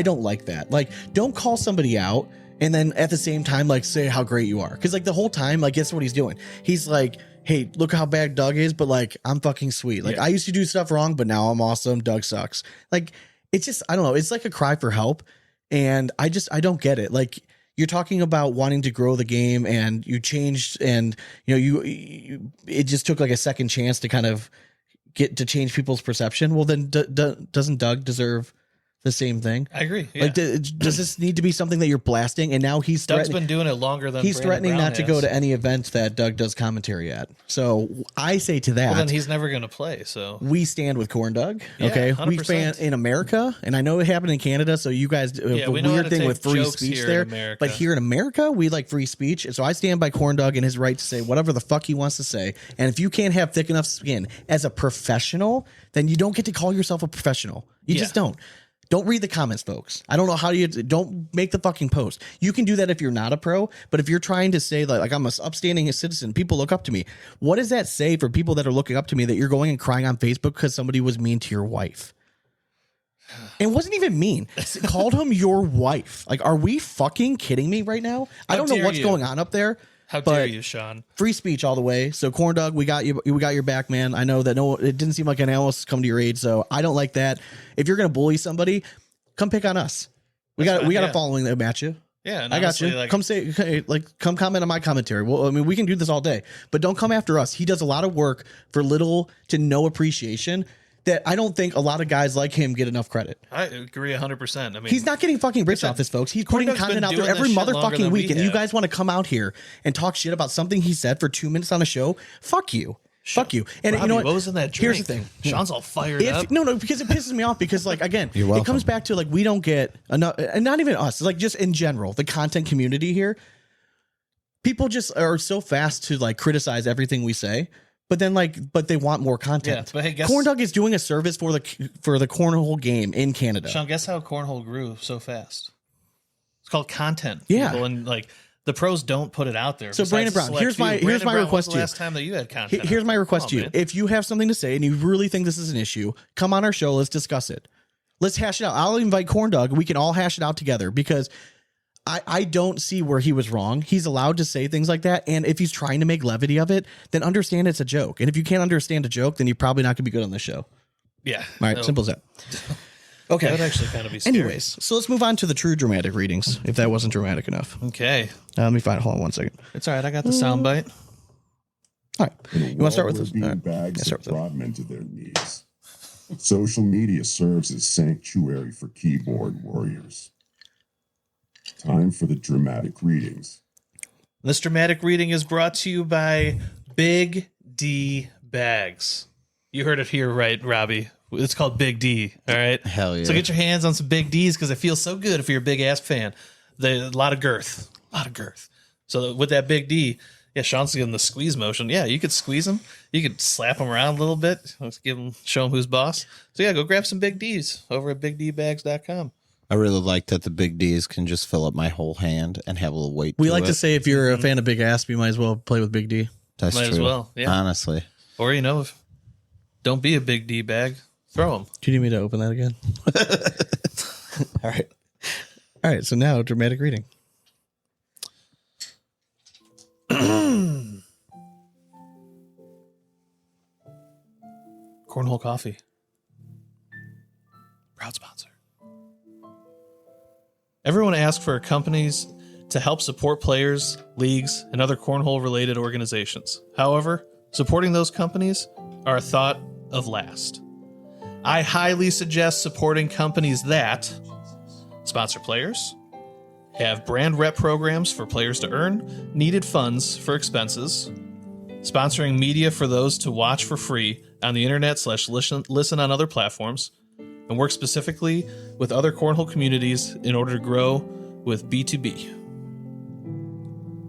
don't like that. Like, don't call somebody out and then at the same time, like say how great you are. Cause like the whole time, like guess what he's doing? He's like, hey, look how bad Doug is, but like, I'm fucking sweet. Like I used to do stuff wrong, but now I'm awesome. Doug sucks. Like, it's just, I don't know. It's like a cry for help. And I don't get it. Like, you're talking about wanting to grow the game and you changed and, you know, it just took like a second chance to kind of get to change people's perception. Well, then doesn't Doug deserve the same thing? I agree. Yeah. Like, does this need to be something that you're blasting? And now Doug's been doing it longer than he's Brandon threatening Brown not to has. go to any events that Doug does commentary at. So I say to that, Well, then he's never going to play. So we stand with Corn Doug. Yeah, Okay, 100%. we stand in America, and I know it happened in Canada. So you guys have a we know how weird to thing take with free jokes speech here there, in America. but here in America, we like free speech. And so I stand by Corn Doug and his right to say whatever the fuck he wants to say. And if you can't have thick enough skin as a professional, then you don't get to call yourself a professional. You just don't. Don't read the comments, folks. I don't know how don't make the fucking post. You can do that if you're not a pro, but if you're trying to say like I'm an upstanding citizen, people look up to me. What does that say for people that are looking up to me that you're going and crying on Facebook because somebody was mean to your wife? It wasn't even mean. It called him your wife. Like, are we fucking kidding me right now? I don't know dare what's you. going on up there. how but dare you, Sean? Free speech all the way. So Corn Dog, we got you. We got your back, man. I know that it didn't seem like anyone else come to your aid. So I don't like that. If you're gonna bully somebody, come pick on us. We got a following that match you. Yeah, and I got you. honestly, Come say, come comment on my commentary. Well, I mean, we can do this all day, but don't come after us. He does a lot of work for little to no appreciation that I don't think a lot of guys like him get enough credit. I agree 100%. I mean, He's not getting fucking rich off this, folks. He's putting Dog's content been out there doing every this shit longer motherfucking than week, we and you have. guys want to come out here and talk shit about something he said for 2 minutes on a show? Fuck you. Fuck you. And Robbie, you know what? what was in that drink? Here's the thing. Sean's all fired up. No, because it pisses me off because, like, again, You're it welcome. comes back to, like, we don't get enough, and not even us, like, just in general, the content community here. People just are so fast to, like, criticize everything we say, but then, like, but they want more content. Yeah, but hey, guess- Corn Dog is doing a service for the cornhole game in Canada. Sean, guess how cornhole grew so fast? It's called content. Yeah. people, and like the pros don't put it out there. So, besides Brandon the Brown, select here's few. my Brandon Brown, request when's to the you. last time that you had content? Here's out my there? request Come to on, you. man. If you have something to say and you really think this is an issue, come on our show. Let's discuss it. Let's hash it out. I'll invite Corn Dog. We can all hash it out together because I don't see where he was wrong. He's allowed to say things like that. And if he's trying to make levity of it, then understand it's a joke. And if you can't understand a joke, then you're probably not going to be good on the show. Yeah. All right. no, Simple as that. Okay. That would actually kind of be scary. Anyways, so let's move on to the true dramatic readings, if that wasn't dramatic enough. Okay. Let me find. Hold on one second. It's all right. I got the soundbite. All right. You want to start with this? Bean All right. bags start have with brought men to their knees. Social media serves as sanctuary for keyboard warriors. Time for the dramatic readings. This dramatic reading is brought to you by Big D Bags. You heard it here, right, Robbie? It's called Big D. All right. Hell yeah. So get your hands on some Big D's because it feels so good if you're a Big Asp fan. A lot of girth. So with that Big D, yeah, Sean's giving the squeeze motion. Yeah, you could squeeze them. You could slap them around a little bit. Let's show them who's boss. So yeah, go grab some Big D's over at bigdbags.com. I really like that the big D's can just fill up my whole hand and have a little weight. We to like it. to say if you're a fan of Big Asp, you might as well play with Big D. That's Might true. as well, yeah. Honestly. Or, don't be a Big D bag. Throw them. Do you need me to open that again? All right. All right. So now dramatic reading. Cornhole Coffee. Proud sponsor. Everyone asks for companies to help support players, leagues, and other cornhole related organizations. However, supporting those companies are a thought of last. I highly suggest supporting companies that sponsor players, have brand rep programs for players to earn needed funds for expenses, sponsoring media for those to watch for free on the internet / listen on other platforms, and work specifically with other cornhole communities in order to grow with B2B.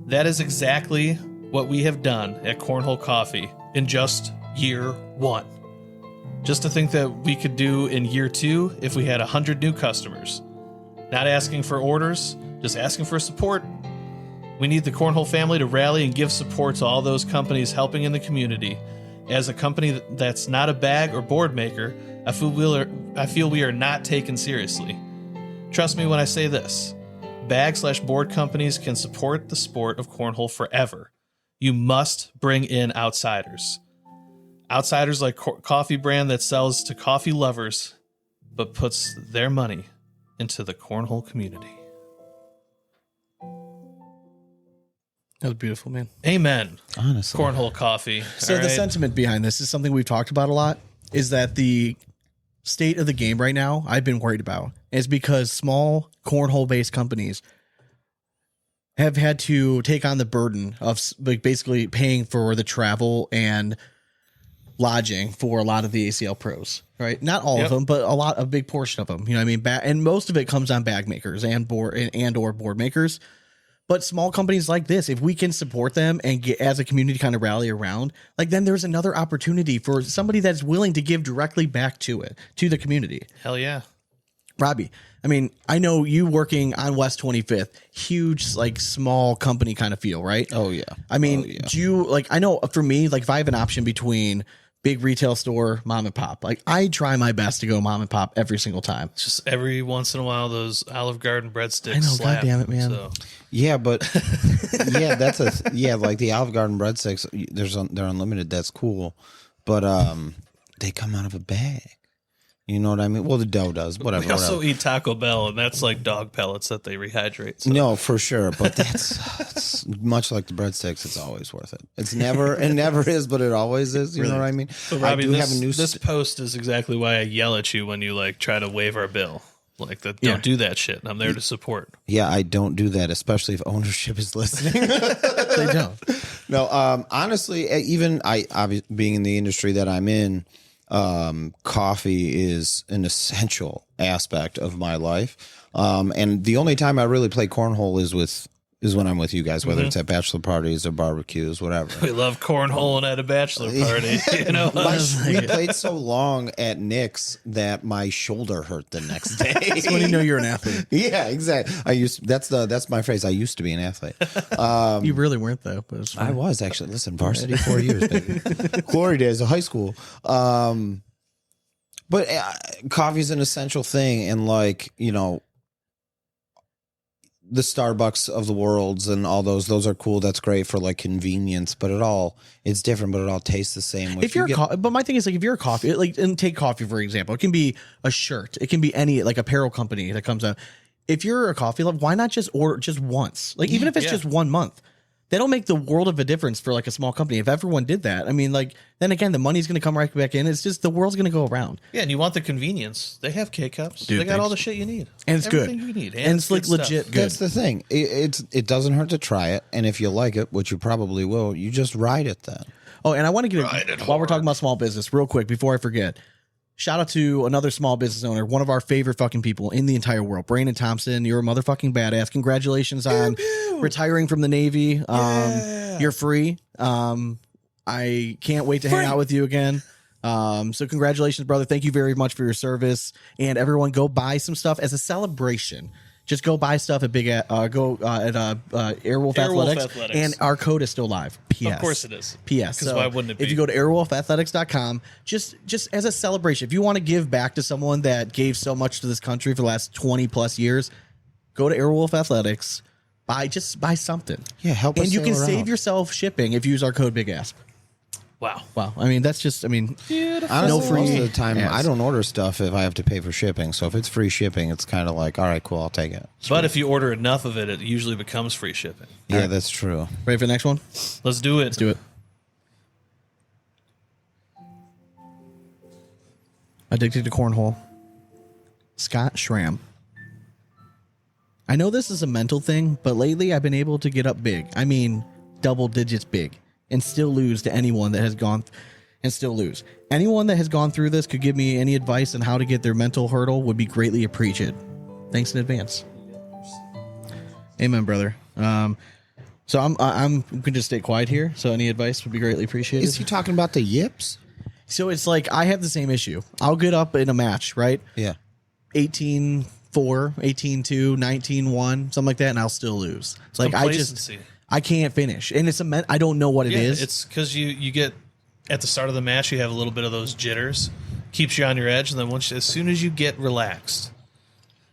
That is exactly what we have done at Cornhole Coffee in just year 1. Just to think that we could do in year 2 if we had 100 new customers. Not asking for orders, just asking for support. We need the Cornhole family to rally and give support to all those companies helping in the community. As a company that's not a bag or board maker, I feel we are not taken seriously. Trust me when I say this. Bag/board companies can support the sport of cornhole forever. You must bring in outsiders. Outsiders like coffee brand that sells to coffee lovers, but puts their money into the cornhole community. That was beautiful, man. Amen. Honestly. Cornhole coffee. So All the right. sentiment behind this is something we've talked about a lot, is that the state of the game right now I've been worried about is because small cornhole-based companies have had to take on the burden of like basically paying for the travel and lodging for a lot of the ACL pros, right? Not all of them, but a big portion of them. You know what I mean? And most of it comes on bag makers and or board makers. But small companies like this, if we can support them and get as a community kind of rally around, like then there's another opportunity for somebody that's willing to give directly back to the community. Hell yeah. Robbie, I mean, I know you working on West 25th, huge, like small company kind of feel, right? Oh, yeah. I mean, do you like, I know for me, like if I have an option between big retail store, mom and pop, like I try my best to go mom and pop every single time. Just every once in a while, those Olive Garden breadsticks. I know, slap, goddamn it, man. So. Yeah, but like the Olive Garden breadsticks, they're unlimited. That's cool, but they come out of a bag. You know what I mean? Well, the dough does. Whatever. We also whatever. eat Taco Bell, and that's like dog pellets that they rehydrate. So. No, for sure. But it's much like the breadsticks. It's always worth it. It never is, but it always is. You know what I mean? So, Robbie, I do have a new. This post is exactly why I yell at you when you like try to waive our bill. Like that, don't do that shit. I'm there to support. Yeah, I don't do that, especially if ownership is listening. They don't. No, honestly, even being in the industry that I'm in, coffee is an essential aspect of my life. And the only time I really play cornhole is when I'm with you guys, whether it's at bachelor parties or barbecues, whatever. We love cornholing at a bachelor party. You know, We played so long at Nick's that my shoulder hurt the next day. That's when you know you're an athlete. Yeah, exactly. That's my phrase. I used to be an athlete. You really weren't though, but it's I fine. was actually. Listen, varsity 4 years, baby. Glory days of high school. But coffee's an essential thing, and like, you know, the Starbucks of the worlds and all those are cool. That's great for like convenience, but it's different, but it all tastes the same. If you're but my thing is like if you're a coffee, like, and take coffee for example, it can be a shirt, it can be any like apparel company that comes out. If you're a coffee lover, why not just order just once? Like even if it's just 1 month, that'll make the world of a difference for like a small company. If everyone did that, I mean, like then again, the money's going to come right back in. It's just the world's going to go around. yeah, and you want the convenience. They have K cups. They got all the shit you need, And it's Everything good. You need, And it's like good legit stuff. good. That's the thing. It doesn't hurt to try it, and if you like it, which you probably will, you just ride it then. Oh, and I want to get while we're talking about small business, real quick before I forget. Shout out to another small business owner, one of our favorite fucking people in the entire world, Brandon Thompson. You're a motherfucking badass. Congratulations on retiring from the Navy. You're free. I can't wait to hang out with you again. So congratulations, brother. Thank you very much for your service. And everyone, go buy some stuff as a celebration. Just go buy stuff at Airwolf Athletics, and our code is still live. PS. Of course it is. PS. Because why wouldn't it be? If you go to airwolfathletics.com, just as a celebration, if you want to give back to someone that gave so much to this country for the last 20 plus years, go to Airwolf Athletics, buy something. Yeah, help us and you can sail save around. yourself shipping if you use our code Big Asp. Wow. Wow. I mean, that's just, I mean, Honestly, free most of the time, ads. I don't order stuff if I have to pay for shipping. So if it's free shipping, it's kind of like, all right, cool, I'll take it. But if you order enough of it, it usually becomes free shipping. Yeah, that's true. ready for the next one? Let's do it. Let's do it. Addicted to cornhole. Scott Schramm. I know this is a mental thing, but lately I've been able to get up big. I mean, double digits big, and still lose to anyone that has gone and still lose. Anyone that has gone through this could give me any advice on how to get their mental hurdle would be greatly appreciated. Thanks in advance. Amen, brother. So I'm going to just stay quiet here. So any advice would be greatly appreciated. Is he talking about the yips? So it's like I have the same issue. I'll get up in a match, right? Yeah. 18, 18-4, 18-2, 19-1, something like that, and I'll still lose. It's like complacency. I can't finish, and it's I don't know what it is. It's because you get at the start of the match, you have a little bit of those jitters, keeps you on your edge, and then as soon as you get relaxed,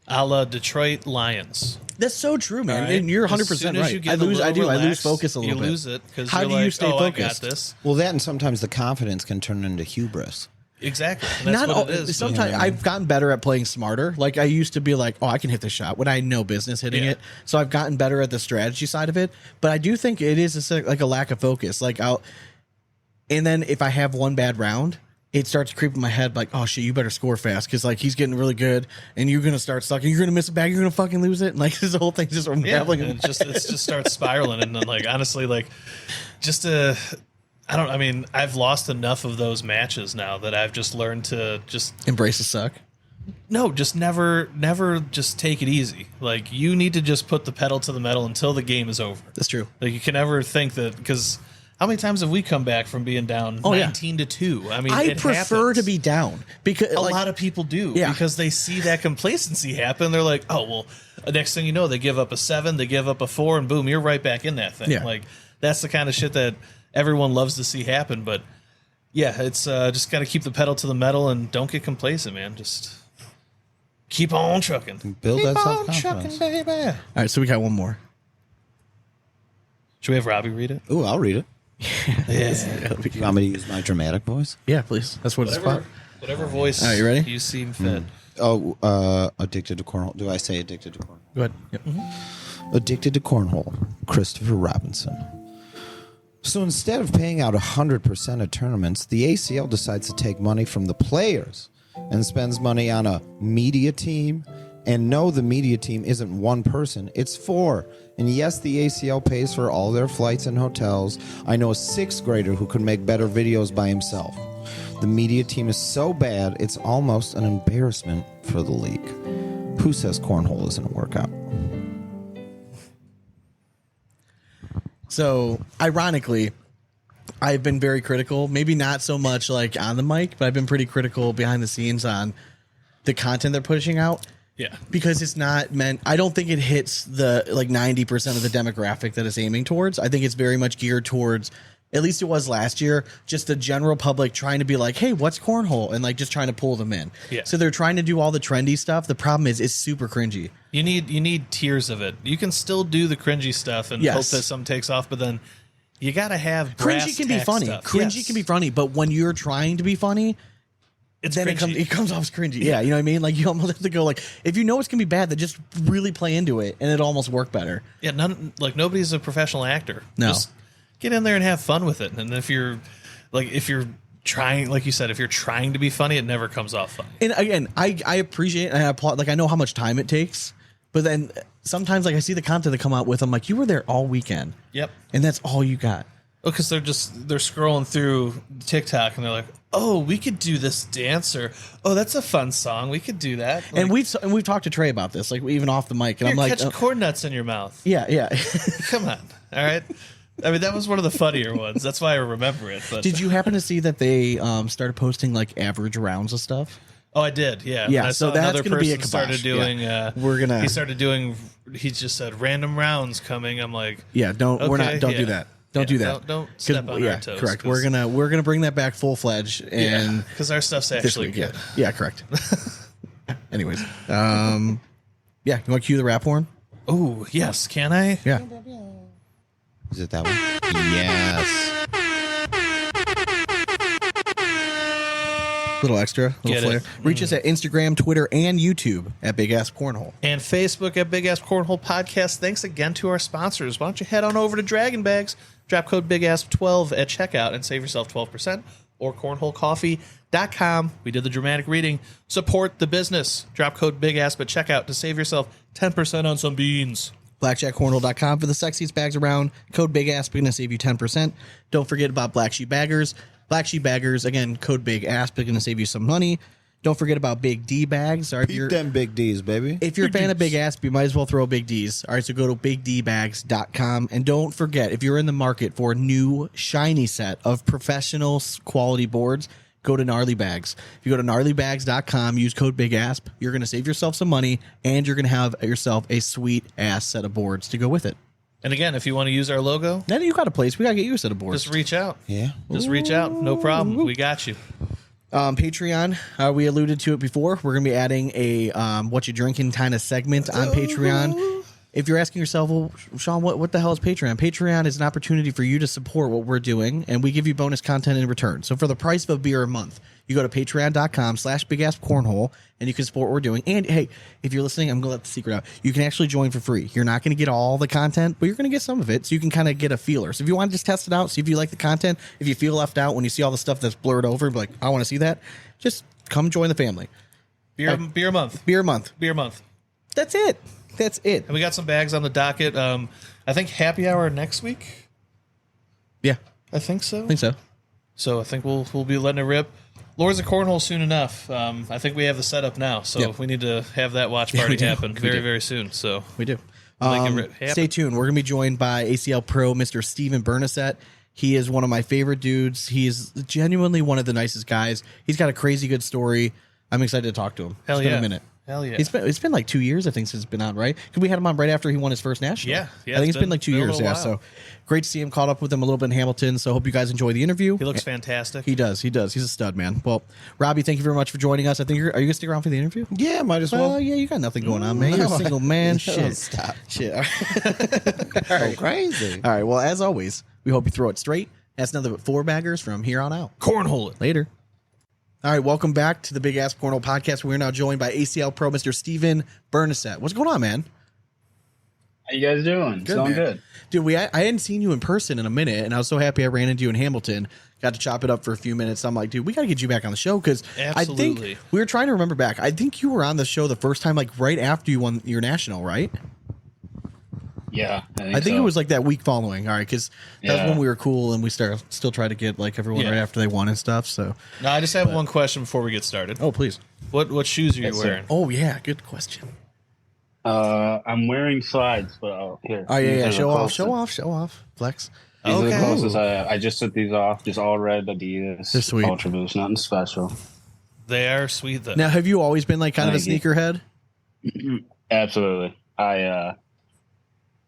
a la Detroit Lions. That's so true, man. Right? And you're 100% As soon as right. you get I lose relaxed, focus a little bit. You lose it because How do you stay focused? I got this. Well, that and sometimes the confidence can turn into hubris. Exactly. And that's what it is. Sometimes I've gotten better at playing smarter. Like I used to be like, oh, I can hit the shot when I had no business hitting it. So I've gotten better at the strategy side of it. But I do think it is like a lack of focus. Like and then if I have one bad round, it starts to creep in my head like, oh shit, you better score fast because like he's getting really good and you're gonna start sucking. You're gonna miss a bag. You're gonna fucking lose it. And like this whole thing just unraveling. And it just starts spiraling. And then like honestly, like I've lost enough of those matches now that I've just learned to just embrace the suck. No, just never just take it easy. Like you need to just put the pedal to the metal until the game is over. That's true. Like you can never think that because how many times have we come back from being down 19-2? I mean, I it prefer happens. to be down because A lot of people do because they see that complacency happen. They're like, oh well, the next thing you know, they give up a 7, they give up a 4, and boom, you're right back in that thing. Yeah. Like that's the kind of shit that everyone loves to see happen. But yeah, it's just got to keep the pedal to the metal and don't get complacent, man. Just keep on trucking. Build keep that on self-confidence. trucking, baby. All right, so we got one more. Should we have Robbie read it? Ooh, I'll read it. Yeah. You want me to use my dramatic voice? Yeah, please. That's what it's about. Whatever voice All right, you ready? you seem fit. Addicted to cornhole. Do I say addicted to cornhole? Go ahead. Yep. Addicted to cornhole, Christopher Robinson. So instead of paying out 100% of tournaments, the ACL decides to take money from the players and spends money on a media team. And no, the media team isn't one person, it's 4. And yes, the ACL pays for all their flights and hotels. I know a 6th grader who could make better videos by himself. The media team is so bad, it's almost an embarrassment for the league. Who says cornhole isn't a workout? So, ironically, I've been very critical, maybe not so much like on the mic, but I've been pretty critical behind the scenes on the content they're pushing out. Yeah. Because it's not meant, I don't think it hits the like 90% of the demographic that it's aiming towards. I think it's very much geared towards, at least it was last year, just the general public trying to be like, hey, what's cornhole? And like just trying to pull them in. Yeah. So they're trying to do all the trendy stuff. The problem is it's super cringy. You need tiers of it. You can still do the cringy stuff and hope that some takes off, but then you got to have cringy can be funny. Stuff. Cringy can be funny, but when you're trying to be funny, then it comes off as cringy. Yeah, you know what I mean? Like you almost have to go like, if you know it's gonna be bad, then just really play into it, and it'll almost work better. Yeah, nobody's a professional actor. No, just get in there and have fun with it. And if you're trying, like you said, if you're trying to be funny, it never comes off funny. And again, I appreciate and I applaud. Like I know how much time it takes, but then sometimes like I see the content they come out with, I'm like, you were there all weekend. Yep. And that's all you got. Well, because they're scrolling through TikTok and they're like, oh, we could do this dance, or oh, that's a fun song, we could do that. Like, and we've talked to Trey about this, like even off the mic, and I'm like, catch corn nuts in your mouth. Yeah. Come on, all right. I mean, that was one of the funnier ones. That's why I remember it. But did you happen to see that they started posting like average rounds of stuff? Oh, I did. Yeah. Yeah. And I so saw that's another going to be a person kibosh. started doing. Yeah. He started doing. He just said random rounds coming. I'm like, yeah. Don't do that. Don't do that. Don't step on our toes. Correct. We're gonna bring that back full fledged, and because our stuff's actually good. Yeah. Correct. Anyways, yeah. You want to cue the rap horn? Oh yes, can I? Yeah. Is it that one? Yes. Little extra, little flair. Reach us at Instagram, Twitter, and YouTube at Big Asp Cornhole. And Facebook at Big Asp Cornhole Podcast. Thanks again to our sponsors. Why don't you head on over to Draggin Bags, drop code BIGASP12 at checkout and save yourself 12%, or cornholecoffee.com. We did the dramatic reading. Support the business. Drop code BIGASP at checkout to save yourself 10% on some beans. BlackjackCornhole.com for the sexiest bags around. Code Big Asp going to save you 10%. Don't forget about Black Sheep Baggers. Black Sheep Baggers, again, code Big Asp, going to save you some money. Don't forget about Big D Bags. All right, Beat them Big D's, baby. If you're a fan of Big Asp, you might as well throw Big D's. All right, so go to BigDBags.com. And don't forget, if you're in the market for a new shiny set of professional quality boards, go to Gnarly Bags. If you go to gnarlybags.com, use code Big Asp, you're going to save yourself some money, and you're going to have yourself a sweet ass set of boards to go with it. And again, if you want to use our logo, Now that you got a place, we got to get you a set of boards. just reach out. Yeah. Just reach out. No problem. We got you. Patreon, we alluded to it before. We're going to be adding a what you drinking kind of segment on Patreon. If you're asking yourself, well, Sean, what the hell is Patreon? Patreon is an opportunity for you to support what we're doing, and we give you bonus content in return. So for the price of a beer a month, you go to patreon.com/bigaspcornhole, and you can support what we're doing. And hey, if you're listening, I'm going to let the secret out. You can actually join for free. You're not going to get all the content, but you're going to get some of it, so you can kind of get a feeler. So if you want to just test it out, see if you like the content, if you feel left out when you see all the stuff that's blurred over, be like, I want to see that, just come join the family. Beer a month. Beer a month. Beer a month. That's it. That's it. And we got some bags on the docket. I think happy hour next week. Yeah, I think so. I think so. So I think we'll be letting it rip. Lords of Cornhole soon enough. I think we have the setup now, so Yep. we need to have that watch Yeah, party we do. happen We very, do. very soon. So We do. Make it happen. Stay tuned. We're going to be joined by ACL Pro, Mr. Steven Bernacet. He is one of my favorite dudes. He is genuinely one of the nicest guys. He's got a crazy good story. I'm excited to talk to him. Hell It's been yeah. a minute. Hell yeah. It's been like 2 years, I think, since it's been on, right? Because we had him on right after he won his first national. Yeah, I think it's been like 2 been a years. little Yeah, while. so great to see him. Caught up with him a little bit in Hamilton. So hope you guys enjoy the interview. He looks fantastic. He does. He does. He's a stud, man. Well, Robbie, thank you very much for joining us. I think are you going to stick around for the interview? Yeah, might as well. Well, yeah, you got nothing going on, man. You're a single man. No, Shit. stop. Shit. All right. So crazy. All right. Well, as always, we hope you throw it straight. That's nothing but 4 baggers from here on out. Cornhole it. Later. All right. Welcome back to the Big Asp Cornhole Podcast. We're now joined by ACL Pro, Mr. Steven Bernacet. What's going on, man? How you guys doing? man. Doing good. Dude, I hadn't seen you in person in a minute, and I was so happy I ran into you in Hamilton. Got to chop it up for a few minutes. I'm like, dude, we got to get you back on the show because I think Absolutely. we were trying to remember back. I think you were on the show the first time, like right after you won your national, right? Yeah, I think so. it was like that week following. All right, because that's Yeah. when we were cool and we still try to get like everyone Yeah. right after they won and stuff. So, Now I just have one question before we get started. oh please, What shoes are you Yes, sir. wearing? oh yeah, good question. I'm wearing slides, but here. Oh yeah, these yeah, are the show closest. off, flex. These are the Okay. closest. I just took these off. Just all red Adidas. They're sweet. Ultra Boost, nothing special. They are sweet though. Now, have you always been like kind of a Thank you. sneakerhead? Absolutely.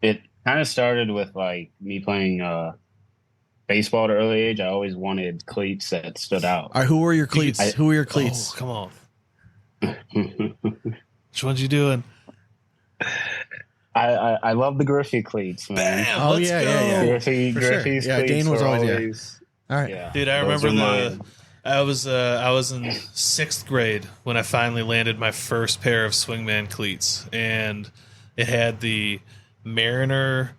It kind of started with like me playing baseball at an early age. I always wanted cleats that stood out. All right, who were your cleats? Who were your Oh, cleats? come on. Which ones you doing? I love the Griffey cleats, man. Bam! Oh, Let's yeah, go. yeah, yeah. For sure. Griffey's Yeah, cleats Dane was were always- All right. yeah. Dude, I Those remember are mine. I was in 6th grade when I finally landed my first pair of swingman cleats, and it had the Mariner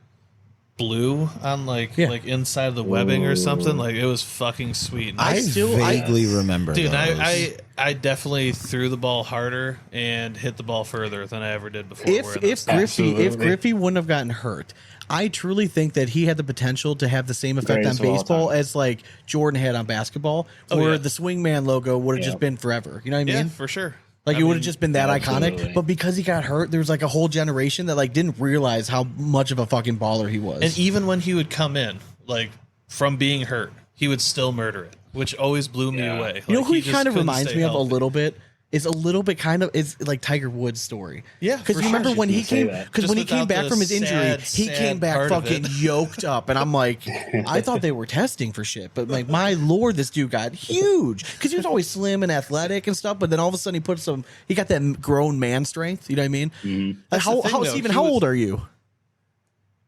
blue on like inside of the webbing or something. Like it was fucking sweet. And I vaguely remember dude, those. I definitely threw the ball harder and hit the ball further than I ever did before. wearing If those. Griffey Griffey wouldn't have gotten hurt, I truly think that he had the potential to have the same effect on Greatest of all baseball time. as like Jordan had on basketball, Oh, where yeah. the swingman logo would have Yeah. just been forever. You know what I yeah, mean? for sure. Like I it would mean, have just been that iconic. absolutely. But because he got hurt, there was like a whole generation that like didn't realize how much of a fucking baller he was. And even when he would come in, like from being hurt, he would still murder it, which always blew me Yeah. away. you know Like, who he just kind of couldn't reminds stay me of a healthy. little bit? Is a little bit kind of is like Tiger Woods' story. Yeah, because for you remember sure. when he Just gonna came say that. because Just when he came without back the from his injury, he sad came back part of fucking it. yoked up, and I'm like, I thought they were testing for shit, but like my lord, this dude got huge because he was always slim and athletic and stuff, but then all of a sudden he got that grown man strength. You know what I mean? Like That's the thing, how though. Steven, He how was- old are you?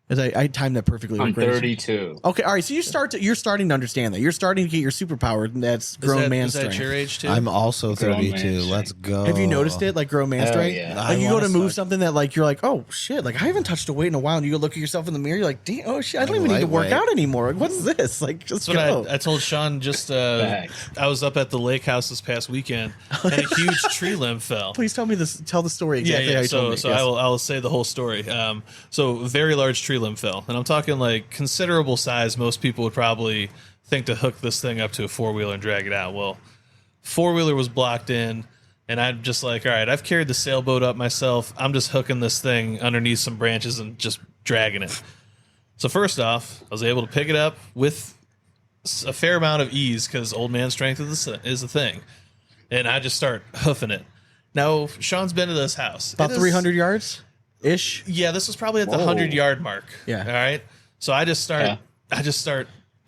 As I timed that perfectly. I'm with Grace. 32. Okay, all right. So you're starting to understand that. You're starting to get your superpower. And that's grown man Is that strength. your age too? I'm also Grown man 32. strength. Let's go. Have you noticed it, like grown man Hell strength? yeah. Like I you go wanna to move start- something that like you're like, oh shit, like I haven't touched a weight in a while, and you go look at yourself in the mirror, you're like, damn, oh shit, I don't even need to work Lightweight. out anymore. Like, what's this? Like, just That's go. what I told Sean just Facts. I was up at the lake house this past weekend and a huge tree limb fell. Please tell the story exactly how you told me. So Yes. I will say the whole story. So very large tree limb fell, and I'm talking like considerable size. Most people would probably think to hook this thing up to a 4-wheeler and drag it out. Well, 4-wheeler was blocked in, and I'm just like, all right, I've carried the sailboat up myself. I'm just hooking this thing underneath some branches and just dragging it. So first off, I was able to pick it up with a fair amount of ease because old man strength is a thing. And I just start hoofing it. Now, Sean's been to this house. About 300 yards ish. Yeah, this was probably at the 100-yard mark. Yeah. All right. So I just start.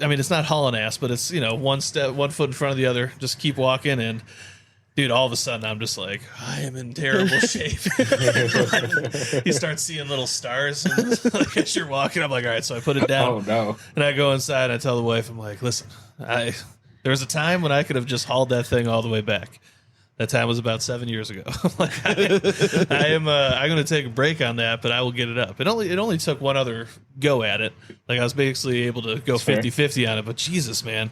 I mean, it's not hauling ass, but it's, one foot in front of the other. Just keep walking, and dude, all of a sudden I'm just like, I am in terrible shape. You start seeing little stars, and like as you're walking, I'm like, all right. So I put it down. Oh no! And I go inside. And I tell the wife, I'm like, listen, there was a time when I could have just hauled that thing all the way back. That time was about 7 years ago. I'm going to take a break on that, but I will get it up. It only took one other go at it. Like I was basically able to go 50-50 on it, but Jesus, man.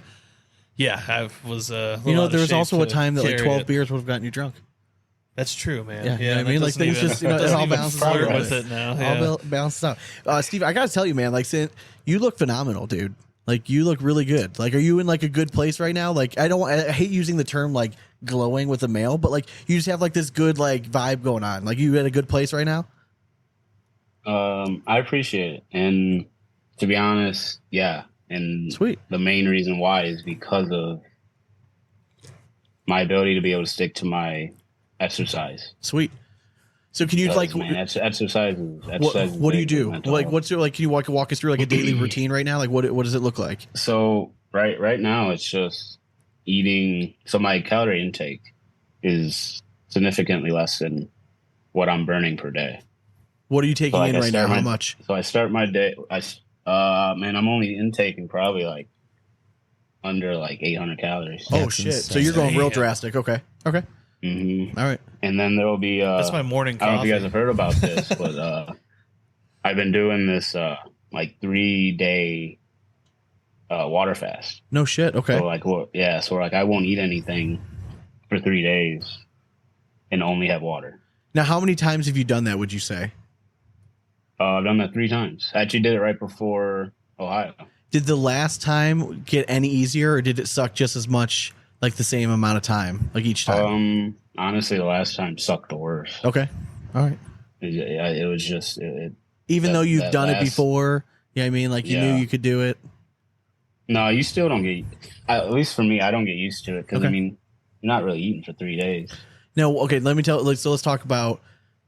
Yeah, I was there was also a time that like 12 beers would have gotten you drunk. That's true, man. Yeah, you know what I mean? Like things just, it all balances out with it now. Yeah. All balances out. Steve, I got to tell you, man, like you look phenomenal, dude. Like you look really good. Like, are you in like a good place right now? Like, I hate using the term like glowing with a male, but like you just have like this good like vibe going on. Like you in a good place right now? I appreciate it. And to be honest, yeah. And sweet. The main reason why is because of my ability to be able to stick to my exercise. Sweet. So can you like exercise? What do you do? Like what's your like? Can you walk us through like a daily routine right now? Like what does it look like? So right now it's just eating. So my calorie intake is significantly less than what I'm burning per day. What are you taking in right now? How much? So I start my day. I'm only intaking probably like under like 800 calories. Oh shit! Insane. So you're going real drastic. Okay. Mm-hmm. All right. And then there will be that's my morning coffee. I don't know if you guys have heard about this, but I've been doing this like 3-day water fast. No shit. Okay. So I won't eat anything for 3 days and only have water. Now, how many times have you done that, would you say? I've done that 3 times. I actually did it right before Ohio. Did the last time get any easier, or did it suck just as much, like the same amount of time, like each time? Honestly, the last time sucked the worst. Okay. All right. It was just... Even though you've done it before, I mean, like you knew you could do it? No, you still don't get... At least for me, I don't get used to it, because, I mean, you're not really eating for 3 days. No, okay, let me tell... So let's talk about...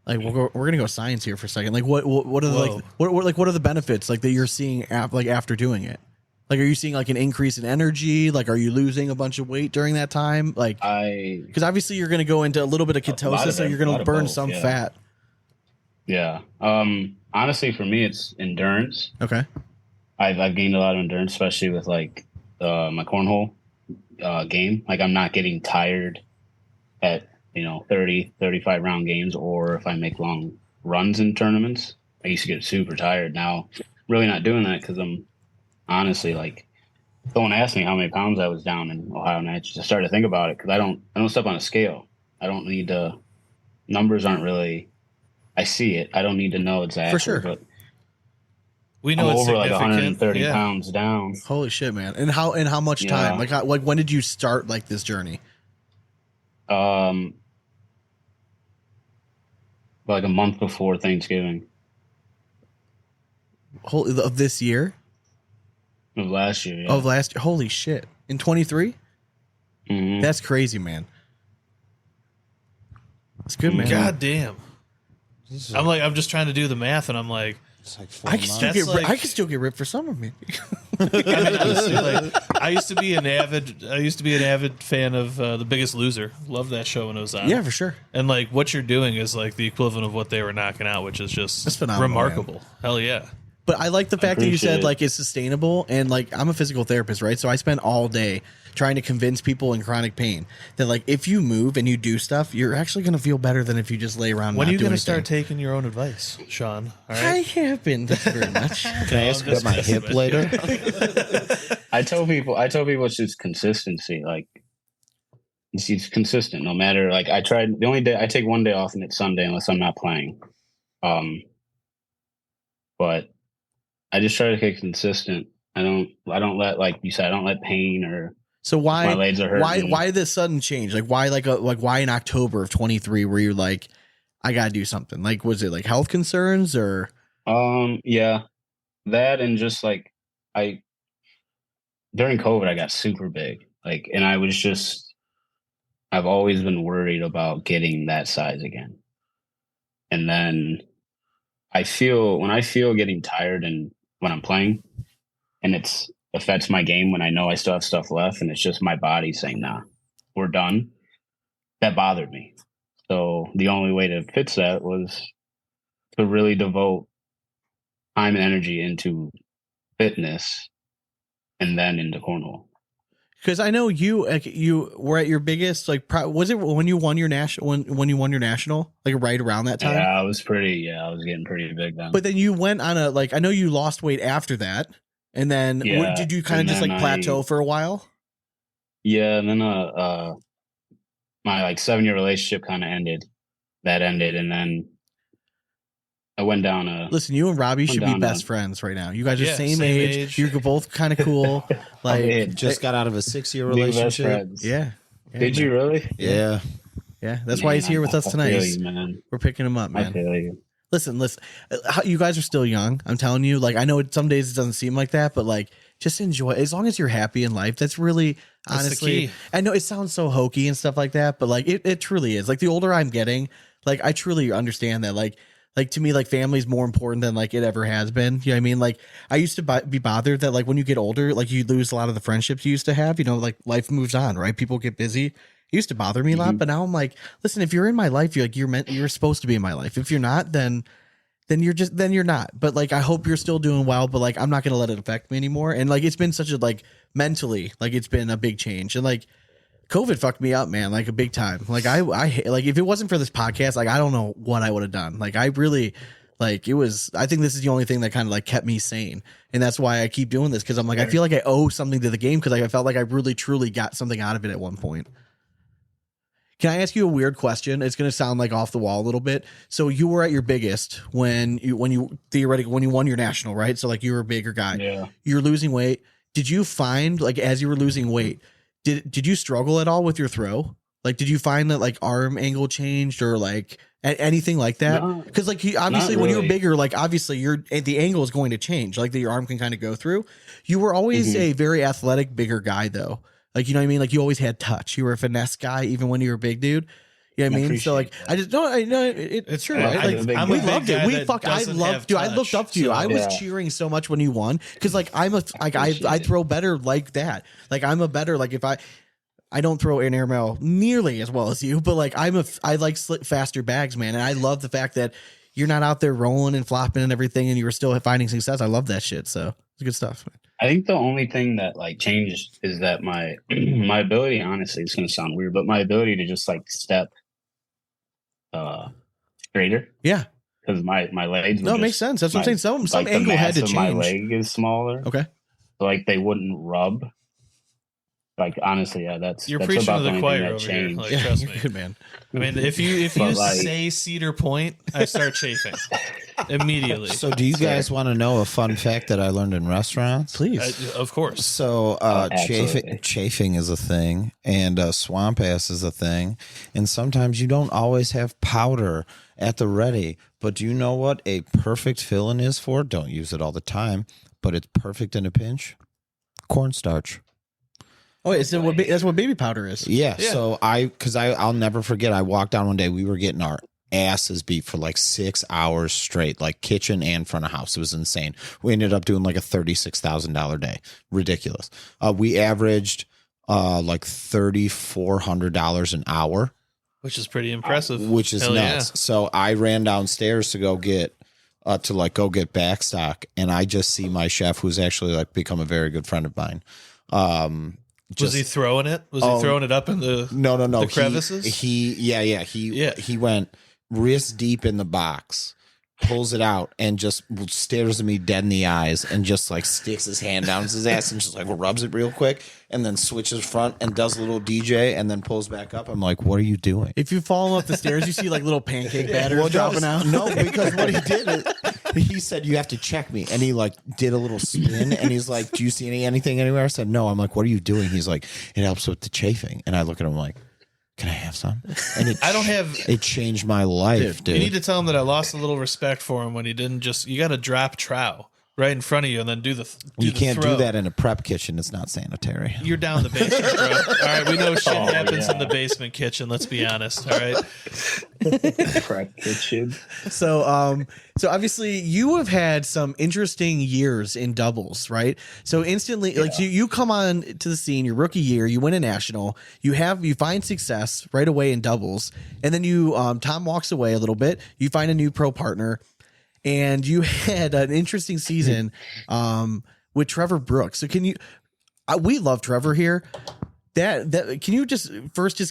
Like we're gonna go science here for a second. Like what are the, what are the benefits like that you're seeing after doing it? Like, are you seeing like an increase in energy? Like, are you losing a bunch of weight during that time? Like, because obviously you're gonna go into a little bit of ketosis, so you're gonna burn some fat. Yeah. Honestly, for me, it's endurance. Okay. I've gained a lot of endurance, especially with like my cornhole game. Like, I'm not getting tired at 30, 35 round games, or if I make long runs in tournaments. I used to get super tired. Now, really not doing that because I'm honestly like, someone asked me how many pounds I was down in Ohio, and I just started to think about it because I don't step on a scale. I don't need to. Numbers aren't really. I see it. I don't need to know exactly. For sure. But we know I'm it's over like 130 pounds down. Holy shit, man! And how much time? Like when did you start like this journey? Like a month before Thanksgiving. Of this year? Of last year, yeah. Of last year. Holy shit. In 23? Mm-hmm. That's crazy, man. That's good, man. God damn. I'm just trying to do the math, and I'm like, I can still get ripped for summer, man. I used to be an avid fan of The Biggest Loser. Loved that show when it was on. Yeah, for sure. And like what you're doing is like the equivalent of what they were knocking out, which is just remarkable. Man. Hell yeah. But I like the fact that you said like it's sustainable, and like I'm a physical therapist, right? So I spend all day trying to convince people in chronic pain that like if you move and you do stuff, you're actually going to feel better than if you just lay around. When are you going to start taking your own advice, Sean? All right? I have been. Thank you very much. Can I ask about my hip later? I tell people it's just consistency. Like it's consistent, no matter. Like I tried the only day I take one day off, and it's Sunday unless I'm not playing. But I just try to get consistent. I don't let, like you said, I don't let pain or so why my legs are hurting. Why this sudden change? Like why why in October of 23 were you like, I gotta do something? Like was it like health concerns or yeah, that and just like during COVID, I got super big. Like, and I've always been worried about getting that size again. And then when I feel getting tired and when I'm playing and it's affects my game when I know I still have stuff left and it's just my body saying, nah, we're done. That bothered me. So the only way to fix that was to really devote time and energy into fitness and then into cornhole. Because I know you were at your biggest, like, was it when you won your national, when you won your national, like right around that time? Yeah, I was getting pretty big then. But then you went on I know you lost weight after that. And then did you kind of just like plateau for a while? Yeah. And then, my like 7-year relationship kind of ended. That ended. And then I went down listen, you and Robbie should be best friends right now. You guys are same age. You're both kind of cool. Like, just got out of a 6-year relationship. Yeah. Did you really? Yeah. That's why he's here with us tonight. I feel you, man. We're picking him up, man. I feel you. Listen. You guys are still young. I'm telling you. Like, I know some days it doesn't seem like that, but like, just enjoy. As long as you're happy in life, that's really honestly. I know it sounds so hokey and stuff like that, but like, it truly is. Like, the older I'm getting, like, I truly understand that. Like to me, like family's more important than like it ever has been. You know what I mean? Like I used to be bothered that like when you get older, like you lose a lot of the friendships you used to have, you know, like life moves on, right? People get busy. It used to bother me a lot, but now I'm like, listen, if you're in my life, you're supposed to be in my life. If you're not, then you're not. But like, I hope you're still doing well, but like, I'm not going to let it affect me anymore. And like, it's been such a like mentally, like it's been a big change. And like, COVID fucked me up, man, like a big time. Like I like if it wasn't for this podcast, like I don't know what I would have done. Like I really like it was. I think this is the only thing that kind of like kept me sane, and that's why I keep doing this because I'm like I feel like I owe something to the game because like, I felt like I really truly got something out of it at one point. Can I ask you a weird question? It's going to sound like off the wall a little bit. So you were at your biggest when you won your national, right? So like you were a bigger guy. Yeah. You're losing weight. Did you find like as you were losing weight? Did you struggle at all with your throw? Like, did you find that like arm angle changed or like anything like that? Because like obviously when you were bigger, like obviously the angle is going to change. Like your arm can kind of go through. You were always a very athletic, bigger guy though. Like you know what I mean? Like you always had touch. You were a finesse guy even when you were a big dude. You know what I mean? So like that. I just don't. I know it's true. Right? Like we loved it. I loved you. I looked up to you. I was cheering so much when you won because like I throw better like that. Like I'm a better like if I don't throw an air mail nearly as well as you, but like I like faster bags, man, and I love the fact that you're not out there rolling and flopping and everything, and you were still finding success. I love that shit. So it's good stuff. I think the only thing that like changed is that my my ability. Honestly, it's gonna sound weird, but my ability to just like step straighter. Yeah. Because my legs it makes sense. That's what I'm saying. Some like angle had to change. My leg is smaller. Okay. So like they wouldn't rub. Like honestly, yeah, you're that's preaching about to the choir over here. Like, trust me, good man. I mean, if you like, say Cedar Point, I start chafing immediately. So, do you guys want to know a fun fact that I learned in restaurants? Please, of course. So, chafing is a thing, and swamp ass is a thing, and sometimes you don't always have powder at the ready. But do you know what a perfect fill-in is for? Don't use it all the time, but it's perfect in a pinch. Cornstarch. Oh, that's what baby powder is. Yeah. So I'll never forget. I walked down one day. We were getting our asses beat for like 6 hours straight, like kitchen and front of house. It was insane. We ended up doing like a $36,000 day. Ridiculous. We averaged like $3,400 an hour, which is pretty impressive. Which is Hell nuts. Yeah. So I ran downstairs to go get backstock, and I just see my chef, who's actually like become a very good friend of mine. Was he throwing it? Was he throwing it up in the the crevices? He went wrist deep in the box, pulls it out, and just stares at me dead in the eyes, and just like sticks his hand down his ass and just like rubs it real quick, and then switches front and does a little DJ, and then pulls back up. I'm like, what are you doing? If you fall up the stairs, you see like little pancake batters dropping out. No, because what he did is he said, you have to check me. And he like did a little spin, and he's like, do you see anything anywhere? I said, no. I'm like, what are you doing? He's like, it helps with the chafing. And I look at him like, can I have some? And it changed my life, dude. You need to tell him that I lost a little respect for him when he didn't you got to drop trow. right in front of you and then do the You can't throw. do that in a prep kitchen. It's not sanitary. You're down the basement, bro. All right, we know shit happens in the basement kitchen. Let's be honest. All right. Prep kitchen. So obviously you have had some interesting years in doubles, right? So instantly, like you come on to the scene, your rookie year, you win a national, you find success right away in doubles, and then you Tom walks away a little bit, you find a new pro partner, and you had an interesting season with Trevor Brooks. So can you? We love Trevor here. That can you just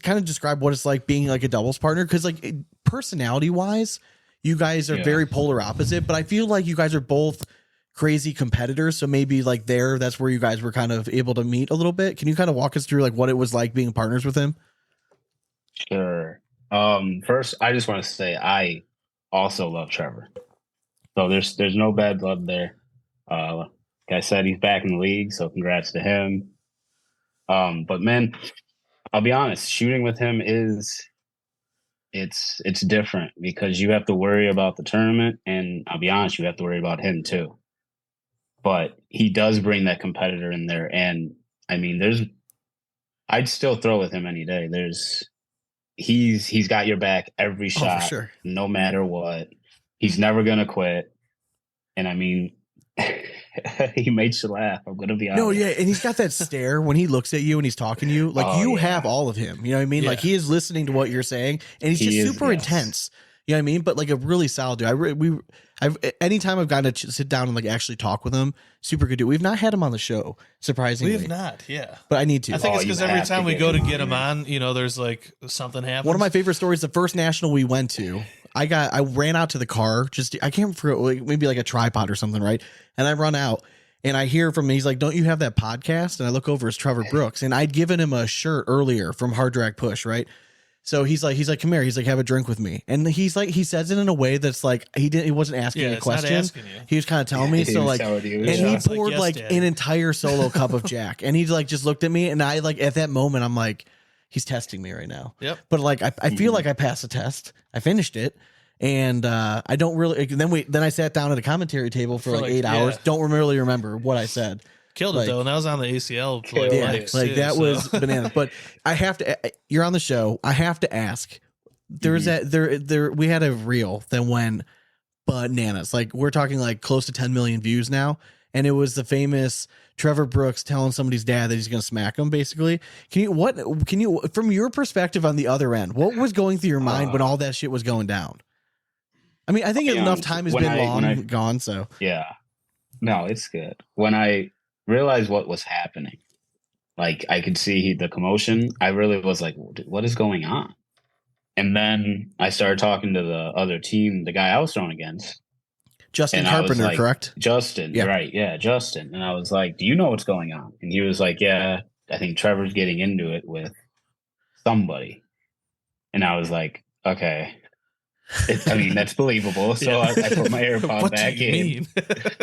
kind of describe what it's like being like a doubles partner? Because like personality wise, you guys are very polar opposite, but I feel like you guys are both crazy competitors. So maybe like that's where you guys were kind of able to meet a little bit. Can you kind of walk us through like what it was like being partners with him? Sure. First, I just want to say I also love Trevor. So there's no bad blood there. Like I said, he's back in the league, so congrats to him. But man, I'll be honest, shooting with him it's different because you have to worry about the tournament, and I'll be honest, you have to worry about him too. But he does bring that competitor in there, and I mean, I'd still throw with him any day. He's got your back every shot, for sure. No matter what. He's never gonna quit, and I mean, he makes you laugh. I'm gonna be honest. No, yeah, and he's got that stare when he looks at you and he's talking to you. Like you have all of him. You know what I mean? Yeah. Like he is listening to what you're saying, and he's just super intense. You know what I mean? But like a really solid dude. Anytime I've gotten to sit down and like actually talk with him, super good dude. We've not had him on the show, surprisingly. We have not, yeah. But I need to. I think it's because you every have to time we get go to him get him on. on, there's like something happens. One of my favorite stories, the first national we went to, I ran out to the car, I can't forget, like, maybe like a tripod or something, right? And I run out and I hear from him, he's like, "Don't you have that podcast?" And I look over, it's Trevor Brooks. And I'd given him a shirt earlier from Hard Drag Push, right? So he's like, "Come here." He's like, "Have a drink with me." And he says it in a way that's like, he wasn't asking a it's not question. asking you. He was kind of telling me. He So was like, telling you. and he It's like, poured "Yes, like Daddy." an entire solo cup of Jack. And he like just looked at me, and I like at that moment, I'm like, he's testing me right now. Yep. But like, I feel like I passed the test. I finished it. And I don't really. Then I sat down at a commentary table for like 8 hours. Don't really remember what I said. Killed like- it though, and that was on the ACL. Yeah, mics, like too, that so. was bananas. But I have to. You're on the show. I have to ask. There's that. We had a reel that went bananas. Like we're talking like close to 10 million views now, and it was the famous Trevor Brooks telling somebody's dad that he's going to smack him. Basically, can you from your perspective on the other end, what was going through your mind when all that shit was going down? I mean, I think enough time has been gone. So Yeah. No, it's good. When I realized what was happening, like I could see the commotion, I really was like, what is going on? And then I started talking to the other team, the guy I was throwing against. Justin And I was Carpenter, like, correct? Justin, Yeah. right. Yeah, Justin. And I was like, do you know what's going on? And he was like, yeah, I think Trevor's getting into it with somebody. And I was like, okay. I mean, that's believable. So I put my AirPod What back do you in mean?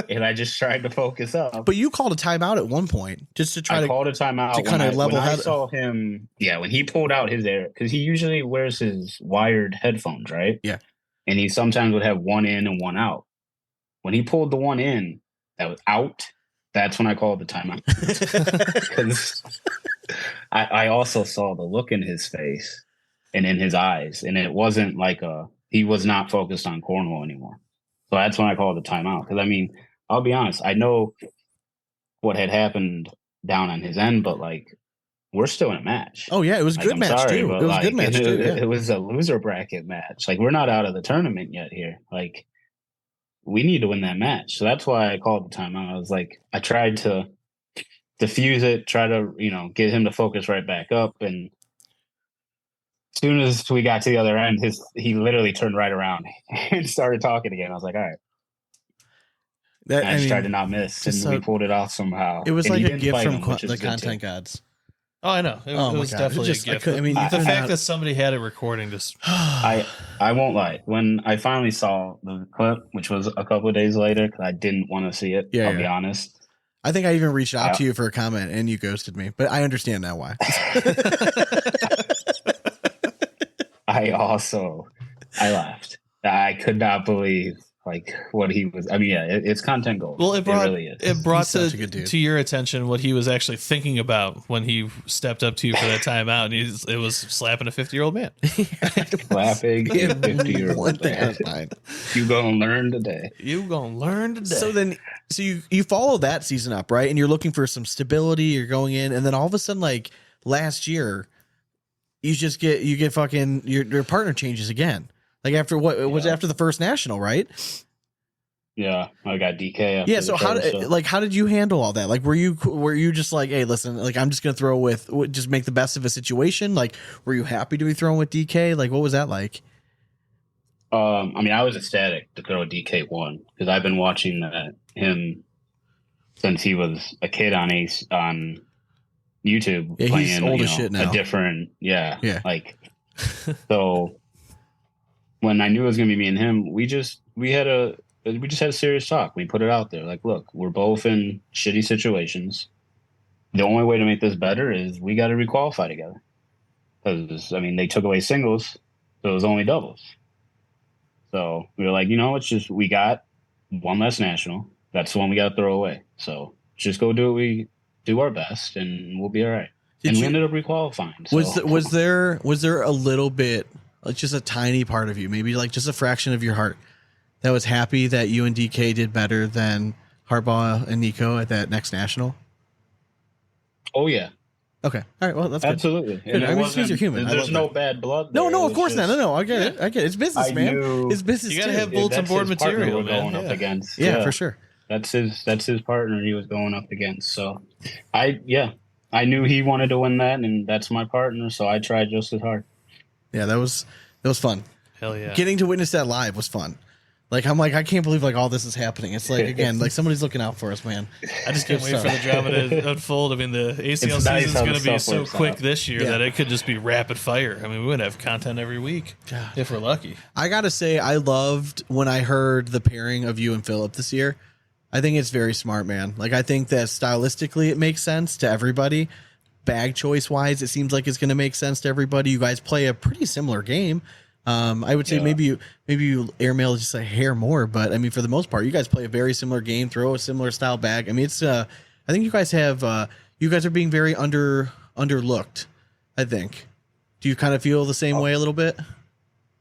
and I just tried to focus up. But you called a timeout at one point just to try I to called a timeout to kinda level when I head- saw him. Yeah, when he pulled out his air, because he usually wears his wired headphones, right? Yeah. And he sometimes would have one in and one out. When he pulled the one in that was out, that's when I called the timeout. Because I also saw the look in his face and in his eyes, and it wasn't like he was not focused on cornhole anymore. So that's when I called the timeout. Because I mean, I'll be honest, I know what had happened down on his end, but like we're still in a match. Oh yeah, it was a Like, good I'm match sorry, too. but, It was a like, good match too. Yeah. It was a loser bracket match. Like we're not out of the tournament yet here. Like we need to win that match. So that's why I called the timeout. I was like, I tried to diffuse it, try to, get him to focus right back up. And as soon as we got to the other end, he literally turned right around and started talking again. I was like, all right. That, And I just tried to not miss, and we pulled it off somehow. It was And like he a didn't gift fight from him, which is the good, content too. gods. Oh, I know. It Oh my was God. definitely Just- a gift. I mean, the you could fact not- that somebody had it recording just I won't lie. When I finally saw the clip, which was a couple of days later, because I didn't want to see it, Yeah, I'll be honest. I think I even reached out to you for a comment and you ghosted me, but I understand now why. I laughed. I could not believe like what he was. I mean, yeah, it's content gold. Well, it really is. it brought He's such a good dude. to your attention what he was actually thinking about when he stepped up to you for that timeout. And it was slapping a 50-year-old man. Slapping a 50-year-old One thing man. at a time. You gonna learn today. You gonna learn today. So you follow that season up, right? And you're looking for some stability. You're going in, and then all of a sudden, like last year, you get fucking your partner changes again. Like after what it was after the first national, right? Yeah, I got DK. After Yeah. So how did you handle all that? Like, were you just like, hey, listen, like I'm just gonna throw just make the best of a situation? Like, were you happy to be thrown with DK? Like, what was that like? I mean, I was ecstatic to throw a DK1 because I've been watching him since he was a kid on YouTube. Yeah, playing, he's old as shit now. A different, Yeah. Like, so when I knew it was gonna be me and him, we just had a serious talk. We put it out there, like, look, we're both in shitty situations. The only way to make this better is we got to requalify together. Because I mean, they took away singles, so it was only doubles. So we were like, we got one less national. That's the one we got to throw away. So just go do our best, and we'll be all right. We ended up requalifying. So. Was there a little bit, like just a tiny part of you, maybe like just a fraction of your heart, that was happy that you and DK did better than Harbaugh and Nico at that next national? Oh yeah. Okay. All right. Well, that's good. Absolutely. Good. I mean, just means you're human. There's no bad blood. No, of course not. No, I get it. It's business, man. It's business. You gotta too. have bulletin board material, man. Going up against. Yeah, for sure. That's his partner he was going up against. So I knew he wanted to win that, and that's my partner, so I tried just as hard. Yeah, that was fun. Hell yeah. Getting to witness that live was fun. Like, I'm like, I can't believe like all this is happening. It's like, again, like somebody's looking out for us, man. I just can't wait for the drama to unfold. I mean, the ACL nice season's how going the to be stuff so works quick out. this year that it could just be rapid fire. I mean, we would have content every week if we're lucky. I gotta say, I loved when I heard the pairing of you and Philip this year. I think it's very smart, man. Like, I think that stylistically it makes sense to everybody. Bag choice wise, it seems like it's going to make sense to everybody. You guys play a pretty similar game. I would say maybe you airmail just a hair more, but I mean, for the most part, you guys play a very similar game, throw a similar style bag. I mean, it's I think you guys are being very underlooked. I think. Do you kind of feel the same way a little bit?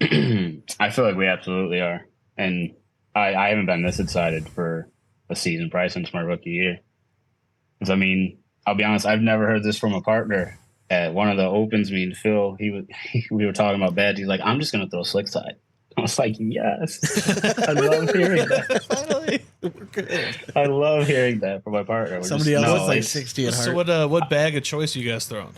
I feel like we absolutely are, and I haven't been this excited for a season probably since my rookie year. Because I mean, I'll be honest, I've never heard this from a partner. At one of the opens, me and Phil, we were talking about bad. He's like, I'm just gonna throw slick side. I was like, yes. I love hearing that. Finally, we're good. I love hearing that from my partner. Somebody else is like 60 at heart. So what bag of choice are you guys throwing?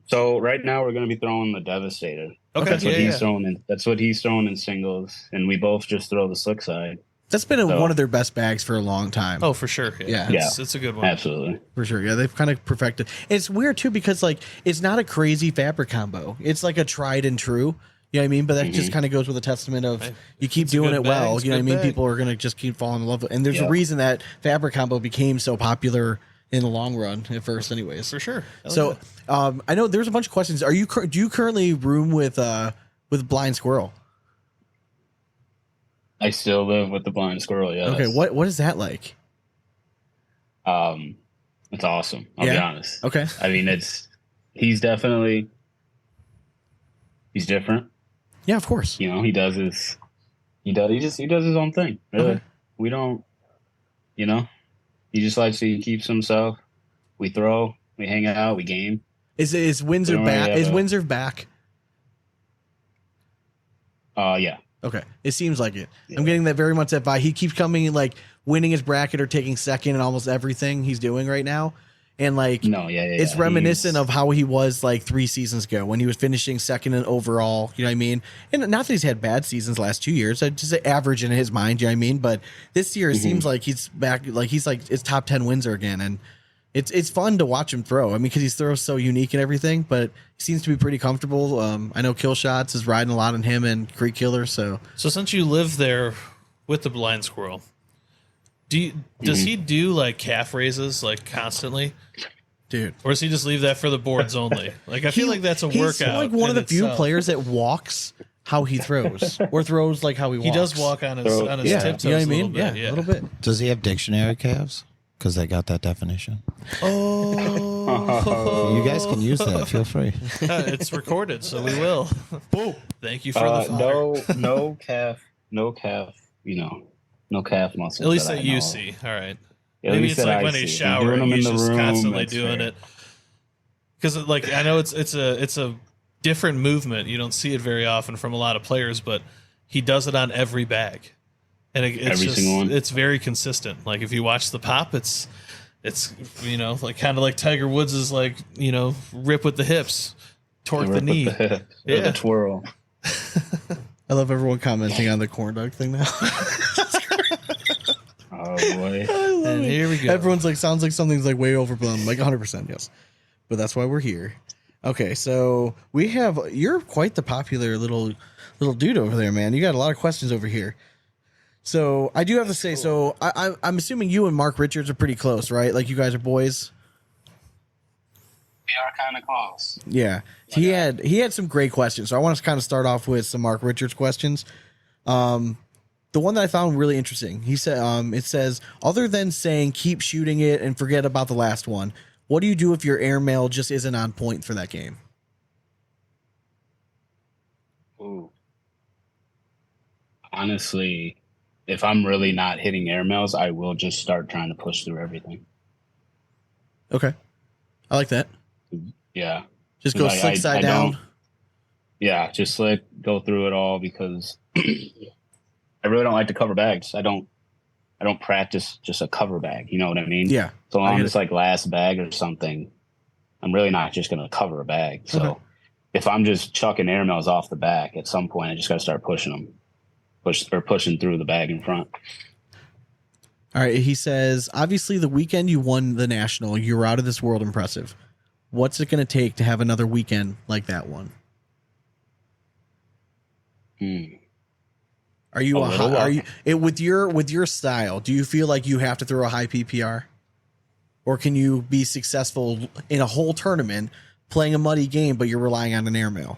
So right now we're gonna be throwing the Devastator. Okay, That's what he's throwing in. That's what he's throwing in singles, and we both just throw the slick side. That's been one of their best bags for a long time. Oh, for sure. Yeah. It's a good one. Absolutely. For sure. Yeah, they've kind of perfected. It's weird too because like it's not a crazy fabric combo. It's like a tried and true. You know what I mean? But that just kind of goes with a testament of you keep doing it well. You know what I mean? bag. People are gonna just keep falling in love with it. And there's a reason that fabric combo became so popular in the long run at first, anyways. For sure. So I know there's a bunch of questions. Do you currently room with Blind Squirrel? I still live with the blind squirrel. Yeah. Okay. What is that like? It's awesome. I'll be honest. Okay. I mean, he's different. Yeah, of course. He does his own thing. Really. Okay. We don't, he just likes he keeps himself. We throw, we hang out, we game. Is Windsor back? Is Windsor back? Yeah. Okay. It seems like it. Yeah. I'm getting that very much that vibe. He keeps coming like winning his bracket or taking second in almost everything he's doing right now. And like, it's reminiscent of how he was like 3 seasons ago when he was finishing second in overall, you know what I mean? And not that he's had bad seasons last 2 years, just an average in his mind, you know what I mean? But this year it seems like he's back, like he's like, it's top 10 Windsor again. And it's fun to watch him throw. I mean, because he throws so unique and everything, but he seems to be pretty comfortable. I know Kill Shots is riding a lot on him and Creek Killer. So since you live there with the Blind Squirrel, does he do like calf raises like constantly, dude, or does he just leave that for the boards only? Like I feel like that's a workartout. He's like one of the few players that walks how he throws or throws like how he walks. He does walk on his Yeah, tiptoes you know what I a little mean? bit. Yeah, a little bit. Does he have dictionary calves? Because they got that definition. Oh, You guys can use that. Feel free. it's recorded, so we will. Thank you for the fire. no calf, no calf. No calf muscles. At least that that I know you of. see. All right. At Maybe least it's that like I when see. he's If you're doing showering, them in he's the just room, constantly that's doing fair. it. Because like I know it's a different movement. You don't see it very often from a lot of players, but he does it on every bag, and it's Every just single one? it's very consistent. Like if you watch the pop, it's like kind of like Tiger Woods is like rip with the hips, torque the knee. The Yeah. twirl. I love everyone commenting on the corn dog thing now. Oh boy. And here we go. Everyone's like, sounds like something's like way overblown. Like 100%, yes. But that's why we're here. Okay, so you're quite the popular little dude over there, man. You got a lot of questions over here. So I do have to say, so I'm assuming you and Mark Richards are pretty close, right? Like you guys are boys. We are kind of close. Yeah, he had some great questions. So I want to kind of start off with some Mark Richards questions. The one that I found really interesting, he said, it says, other than saying keep shooting it and forget about the last one, what do you do if your airmail just isn't on point for that game? Ooh. Honestly, if I'm really not hitting airmails, I will just start trying to push through everything. Okay, I like that. Yeah. Just go slick side down. Yeah, just slick, go through it all because I really don't like to cover bags. I don't practice just a cover bag. You know what I mean? Yeah. So on this like last bag or something, I'm really not just going to cover a bag. So if I'm just chucking airmails off the back, at some point I just got to start pushing them, pushing through the bag in front. All right. He says, obviously the weekend you won the national, you were out of this world impressive. What's it going to take to have another weekend like that one? Are you with your style? Do you feel like you have to throw a high PPR, or can you be successful in a whole tournament playing a muddy game, but you're relying on an airmail?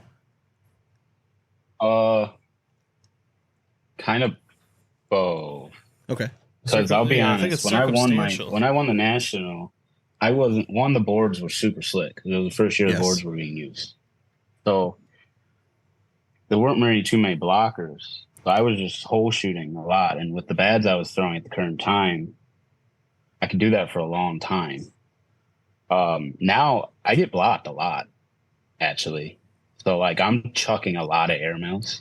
Kind of both. Okay. Because I'll be I think honest, it's when circumstantial. I won the national, I wasn't one. The boards were super slick. It was the first year the boards were being used, so there weren't too many blockers. So I was just hole shooting a lot, and with the bads I was throwing at the current time, I could do that for a long time. Now I get blocked a lot, actually. So like I'm chucking a lot of airmails.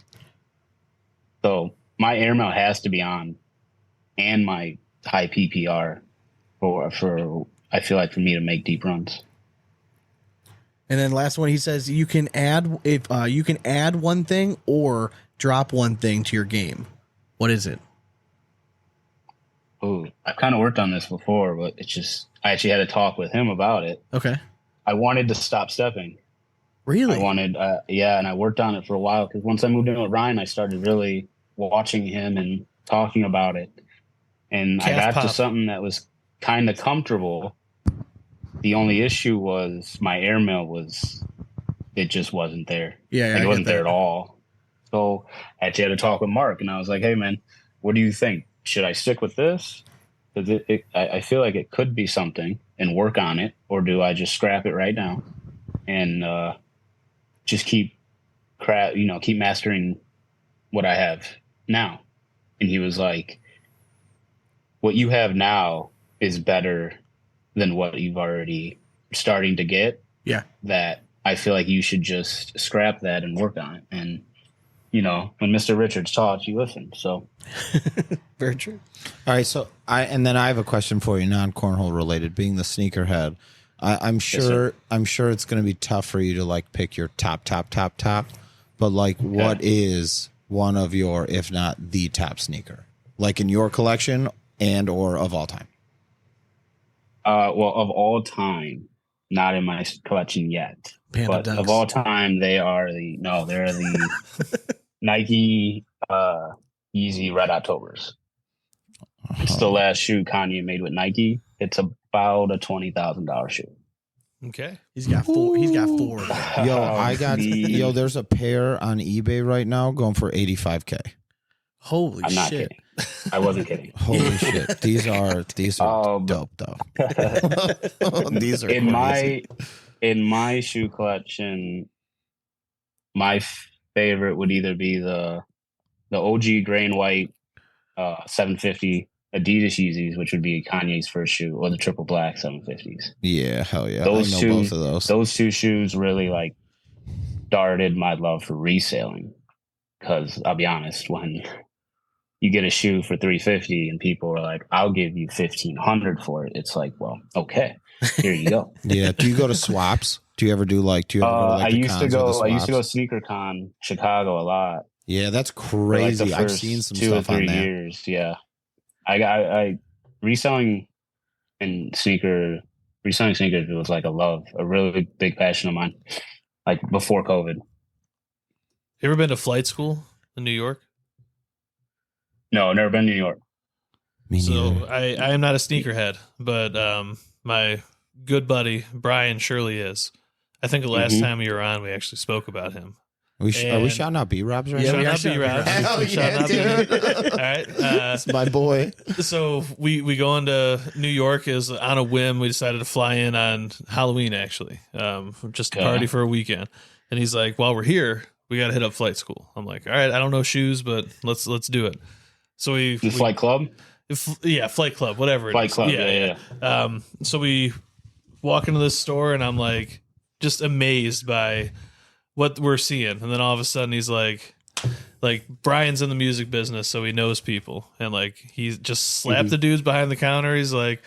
So my airmail has to be on, and my high PPR for I feel like for me to make deep runs. And then last one, he says you can add one thing or drop one thing to your game. What is it? Oh, I've kind of worked on this before, but it's just I actually had a talk with him about it. Okay. I wanted to stop stepping. Really? I wanted, and I worked on it for a while because once I moved in with Ryan, I started really watching him and talking about it, and I got to something that was kind of comfortable. The only issue was my airmail it just wasn't there. Yeah, it wasn't there at all. So I actually had to talk with Mark, and I was like, "Hey, man, what do you think? Should I stick with this? Because I feel like it could be something and work on it, or do I just scrap it right now and just keep mastering what I have now?" And he was like, "What you have now is better than what you've already starting to get. Yeah. That I feel like you should just scrap that and work on it." And when Mr. Richards talks, you listen. So very true. All right, so I have a question for you, non-cornhole related. Being the sneakerhead, I'm sure it's going to be tough for you to like pick your top. But like, what is one of your, if not the top sneaker, like in your collection and or of all time? Well, of all time, not in my collection yet. Panda but ducks. Of all time, they're the Nike Yeezy Red Octobers. It's the last shoe Kanye made with Nike. It's about a $20,000 shoe. Okay. He's got four. He's got four. There's a pair on eBay right now going for $85K. Holy I'm not shit. kidding. I wasn't kidding. Holy shit. These are dope though. These are crazy. In my shoe collection, my favorite would either be the OG gray and white 750 Adidas Yeezys, which would be Kanye's first shoe, or the triple black 750s. Yeah, hell yeah. Those I know two, both of those. Those two shoes really like started my love for reselling. Because I'll be honest, when you get a shoe for $350 and people are like, "I'll give you $1,500 for it," it's like, well, okay, here you go. Yeah. Do you go to swaps? Do you ever go to I the used to cons or the go. I used to go swaps? Sneaker Con Chicago a lot. Yeah, that's For like the crazy. I've first seen some 2 or stuff on 3 that. years. Yeah, I reselling reselling sneakers was like a really big passion of mine. Like before COVID. You ever been to flight school in New York? No, never been to New York. Me So neither. I am not a sneakerhead, but my good buddy Brian surely is. I think the last time you were on, we actually spoke about him. Are we and- shouting out B-Robs right Yeah, now? we Shout are out shouting B-Rob. out. Shout out B-Rob. All right. That's my boy. So we go into New York is on a whim. We decided to fly in on Halloween, actually, just to party for a weekend. And he's like, "While we're here, we got to hit up flight school." I'm like, "All right, I don't know shoes, but let's do it." So we Flight Club? Flight Club, whatever. Flight Club, yeah. So we walk into this store, and I'm like, just amazed by what we're seeing. And then all of a sudden, he's like Brian's in the music business, so he knows people, and like he just slapped the dudes behind the counter. He's like,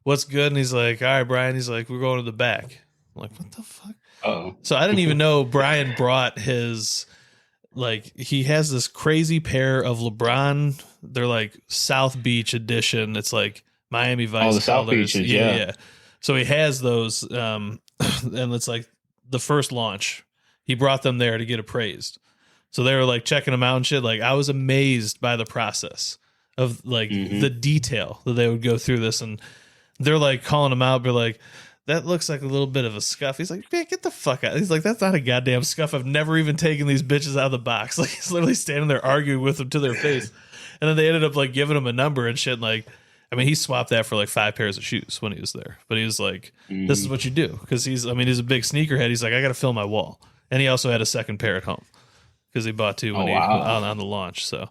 "What's good?" And he's like, "All right, Brian." He's like, "We're going to the back." I'm like, "What the fuck?" Oh, So I didn't even know Brian brought his, like, he has this crazy pair of LeBron. They're like South Beach edition. It's like Miami Vice. the South colors. Beaches, yeah. So he has those, and it's like the first launch. He brought them there to get appraised. So they were like checking them out and shit. Like I was amazed by the process of like the detail that they would go through this, and they're like calling him out. But like, that looks like a little bit of a scuff. He's like, "Man, get the fuck out." He's like, "That's not a goddamn scuff. I've never even taken these bitches out of the box." Like he's literally standing there arguing with them to their face. And then they ended up like giving him a number and shit. And like, I mean, he swapped that for like 5 pairs of shoes when he was there. But he was like, "This is what you do." Because he's a big sneakerhead. He's like, "I got to fill my wall." And he also had a second pair at home because he bought 2 when on the launch. So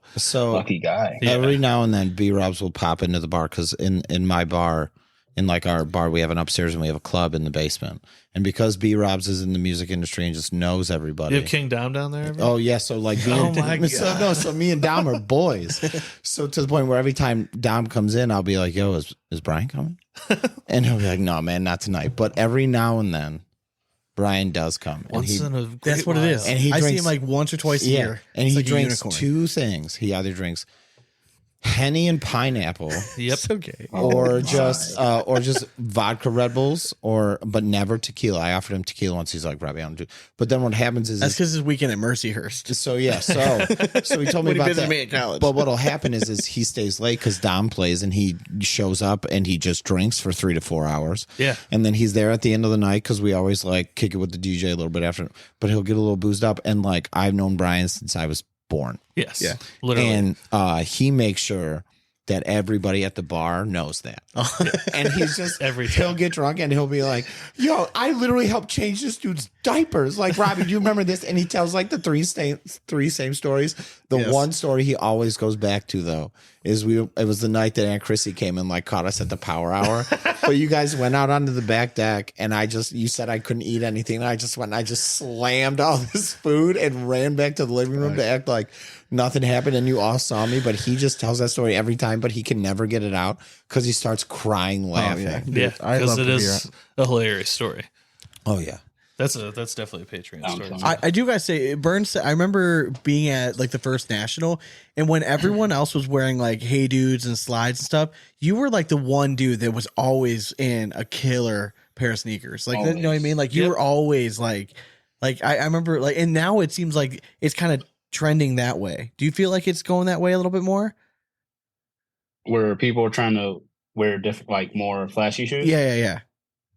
lucky guy. Every now and then, B-Robs will pop into the bar because in my bar, in like our bar, we have an upstairs and we have a club in the basement. And because B-Robs is in the music industry and just knows everybody. you have King Dom down there? Oh yeah, so like me Oh and my God. so me and Dom are boys. So to the point where every time Dom comes in, I'll be like, "Yo, is Brian coming?" And he'll be like, "No, man, not tonight." But every now and then, Brian does come. And That's what it is. And he I see drinks- him like once or twice a year. and It's he like a drinks unicorn. 2 things. He either drinks Henny and pineapple, Yep. It's okay. or just vodka Red Bulls, but never tequila. I offered him tequila once. He's like, "Robbie, I don't do." But then what happens is That's because his weekend at Mercyhurst. so he told me When he about visited that. me at college. But what'll happen is he stays late because Dom plays and he shows up and he just drinks for 3 to 4 hours. Yeah. And then he's there at the end of the night because we always like kick it with the DJ a little bit after. But he'll get a little boozed up, and like I've known Brian since I was born. Yes. Yeah. Literally. And he makes sure that everybody at the bar knows that. And he's just he'll get drunk and he'll be like, "Yo, I literally helped change this dude's diapers. Like, Robbie, do you remember this?" And he tells like the three same stories. The one story he always goes back to though is it was the night that Aunt Chrissy came and like caught us at the power hour. But you guys went out onto the back deck and you said I couldn't eat anything. And I just went and I just slammed all this food and ran back to the living room to act like nothing happened. And you all saw me, but he just tells that story every time, but he can never get it out because he starts crying, laughing. Yeah, I because love it to is a hilarious story. Oh yeah. That's definitely a Patreon story. I do gotta say, Burns. I remember being at like the first national, and when everyone else was wearing like Hey Dudes and slides and stuff, you were like the one dude that was always in a killer pair of sneakers. Like, you know what I mean? Like you were always like I remember like, and now it seems like it's kind of trending that way. Do you feel like it's going that way a little bit more? Where people are trying to wear different, like more flashy shoes. Yeah.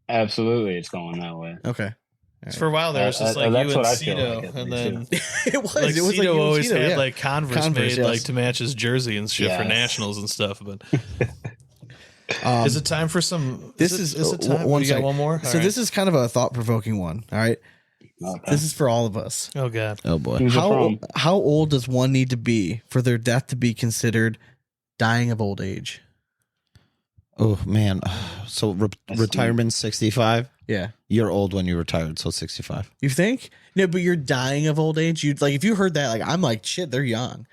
Absolutely, it's going that way. Okay. For a while there, it was just like you That's and what I feel Cito, like, and at then least, It was. like It was Cito like you and always Cito, had yeah. like Converse Converse, made yes. like to match his jersey and shit for Yes. nationals and stuff. But Um, is it time for some? this is is it time? one You got sec. one more? So All this is kind of a thought-provoking one. All right. Okay. This is for all of us. right. Oh god. Oh boy. Who's it from? How old does one need to be for their death to be considered dying of old age? Oh man. So retirement 65. Yeah. You're old when you retired, so 65. You think? No, but you're dying of old age. You'd like if you heard that, like I'm like, shit, they're young.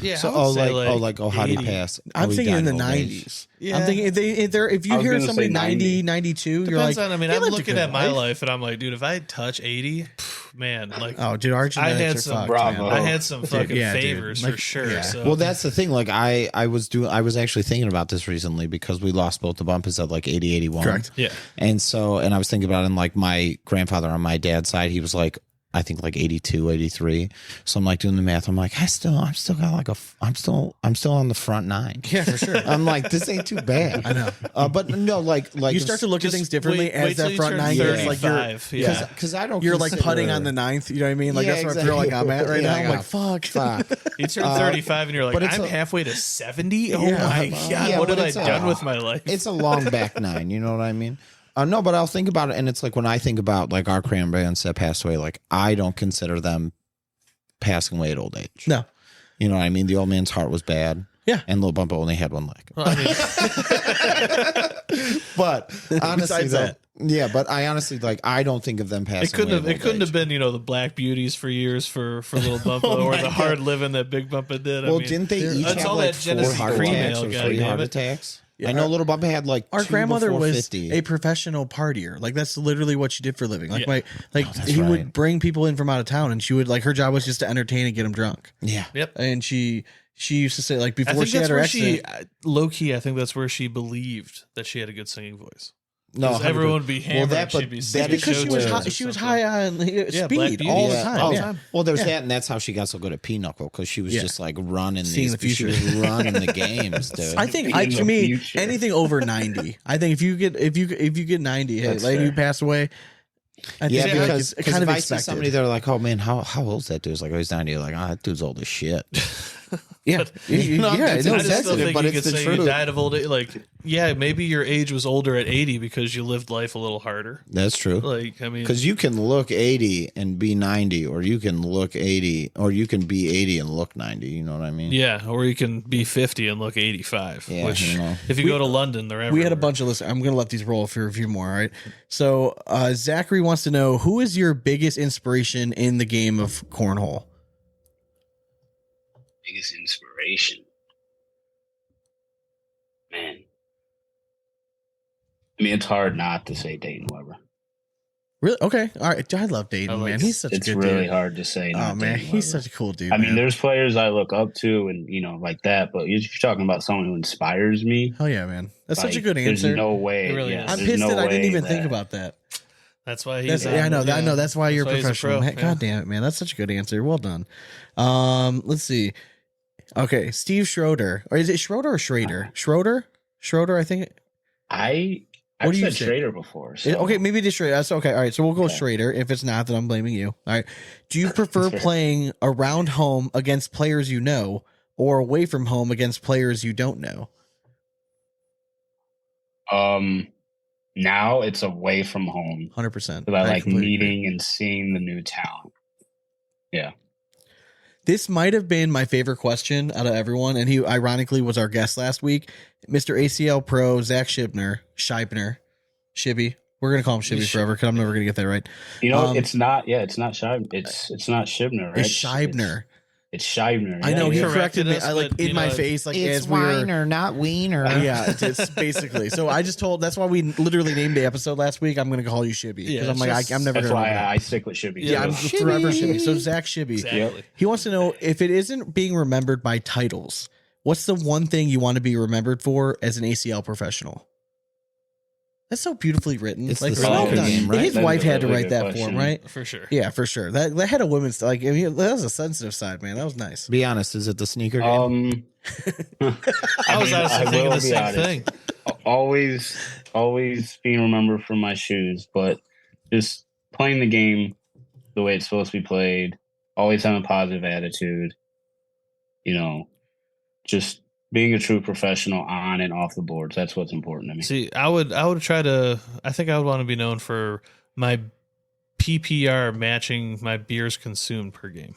Yeah. So I would say how'd he 80. pass? I'm Oh, he thinking died in the of old age. 90s. Yeah. I'm thinking if you I was hear gonna somebody say 90, 90. 92, you're Depends like, on. I mean, he I'm lived a looking good at my life. life, and I'm like, dude, if I touch 80, man, like, Oh, dude, our genetics had are some fucked, Bravo. man. I had some fucking yeah, dude. favors Like, for sure. yeah. So. Well, that's the thing. Like I was actually thinking about this recently because we lost both the bumpers at like 80, 81. Correct. yeah. And I was thinking about it, and like my grandfather on my dad's side, he was like, I think like 82, 83. So I'm like doing the math. I'm like, I'm still got like I'm still on the front nine. Yeah, for sure. I'm like, this ain't too bad. I know. But no, like You start to look at Just things differently wait as till that you front turn nine years. Like you're 35. Yeah. because I don't. you're like consider- putting on the ninth. You know what I mean? Like Yeah, that's what I exactly. feel like I'm at right Yeah, now. I'm yeah. like, fuck. You turn 35 and you're like, but it's I'm a- halfway to 70? Oh Yeah. my God. Yeah, what but have I it's a- done with my life? It's a long back nine. You know what I mean? No, but I'll think about it, and it's like when I think about like our cranberries that passed away, like I don't consider them passing away at old age. No. You know what I mean? The old man's heart was bad. Yeah. And Lil Bump only had one leg. Well, I mean, But honestly, Besides though, that. yeah, but I honestly like I don't think of them passing. it couldn't have been, the Black Beauties for years for Little Bumpa or the hard living that Big Bumpa did. Well, I mean, didn't they each that's have all like that 4 Genesee heart cream attacks ale, or 3 goddammit. heart attacks? Yeah, I know Little Bump had like Our 2 grandmother before was 50. a professional partier. Like that's literally what she did for a living. Like Yeah. that's he right. would bring people in from out of town, and she would like her job was just to entertain and get them drunk. Yeah. Yep. And she used to say like I before think she had that's her where accident. low key, I think that's where she believed that she had a good singing voice. No, 'Cause everyone would be hammered. that- she'd but be that singing is because she was show high, tunes or she was something. high on Black speed Beauty, all yeah. the time. Oh, Yeah. well, there's Yeah. that, and that's how she got so good at Pinochle because she was Yeah. just like running Seeing these. the She was future. running the games, dude. I think In to the me future. anything over 90. I think if you get 90, hey, That's lady fair. who passed away. I Yeah, think because it's kind if of I see somebody, expected. they're like, "Oh man, how old's that dude?" It's like, "Oh, he's 90." You're like, "Oh, that dude's old as shit." Yeah, know, yeah. it's No, I just that's don't think but you it's could the say truth. you died of old age. Like, yeah, maybe your age was older at 80 because you lived life a little harder. That's true. Like, I mean, Because you can look 80 and be 90, or you can look 80, or you can be 80 and look 90. You know what I mean? yeah, or you can be 50 and look 85. Yeah, which, you know. if you go to London, they're everywhere. we had a bunch of listeners. I'm going to let these roll for a few more. All right. So Zachary wants to know who is your biggest inspiration in the game of cornhole? Biggest inspiration, man. I mean, it's hard not to say Dane Weber. Really? Okay. All right. I love Dayton, I like man. He's such a It's good really dude. hard to say. Oh not man, Dane he's Weber. such a cool dude. I mean, man. there's players I look up to, and like that. But if you're talking about someone who inspires me, Hell yeah, man. That's such a like, good answer. There's no way. It really yeah, is. I'm there's pissed no that I didn't way even think that- about that. That's why he's. I know. I know. That's why you're That's why he's a professional. pro, Man, yeah. God damn it, man. That's such a good answer. Well done. Let's see. Okay, Steve Schroeder, or is it Schroeder or Schrader? Schroeder. I think. I've What do you said say? Schrader before. So. Okay, maybe it is Schrader. That's okay. All right, so we'll go Okay. Schrader. If it's not, then I'm blaming you. All right. Do you prefer playing around home against players you know, or away from home against players you don't know? Now it's away from home. 100%. 'Cause I like completely agree. meeting and seeing the new talent. Yeah. This might have been my favorite question out of everyone, and he ironically was our guest last week, Mr. ACL Pro Zach Shibby. We're gonna call him Shibby forever because I'm never gonna get that right. You know, Um, it's not. Yeah, it's not Scheibner. It's not Shibner, right? It's Scheibner. It's Scheibner. I know yeah, he yeah. corrected me. Corrected us, I like but, in you my know, face, like It's as we were. Weiner, not Wiener. Yeah, it's basically. So I just told. That's why we literally named the episode last week. I'm gonna call you Shibby because Yeah, I'm like it's I'm never That's gonna. why remember. I stick with Shibby. Yeah, I'm too. forever Shibby. So Zach Shibby. Exactly. He wants to know if it isn't being remembered by titles. What's the one thing you want to be remembered for as an ACL professional? That's so beautifully written. It's like the well soccer done. game, right? His That wife is a had to really write good that for question. him, right? For sure. Yeah, for sure. That had a women's like. I mean, that was a sensitive side, man. That was nice. Be honest, is it the sneaker game? I was honestly thinking the same thing. Always being remembered for my shoes, but just playing the game the way it's supposed to be played, always having a positive attitude, just being a true professional on and off the boards. That's what's important to me. See, I would try to. I think I would want to be known for my PPR matching my beers consumed per game.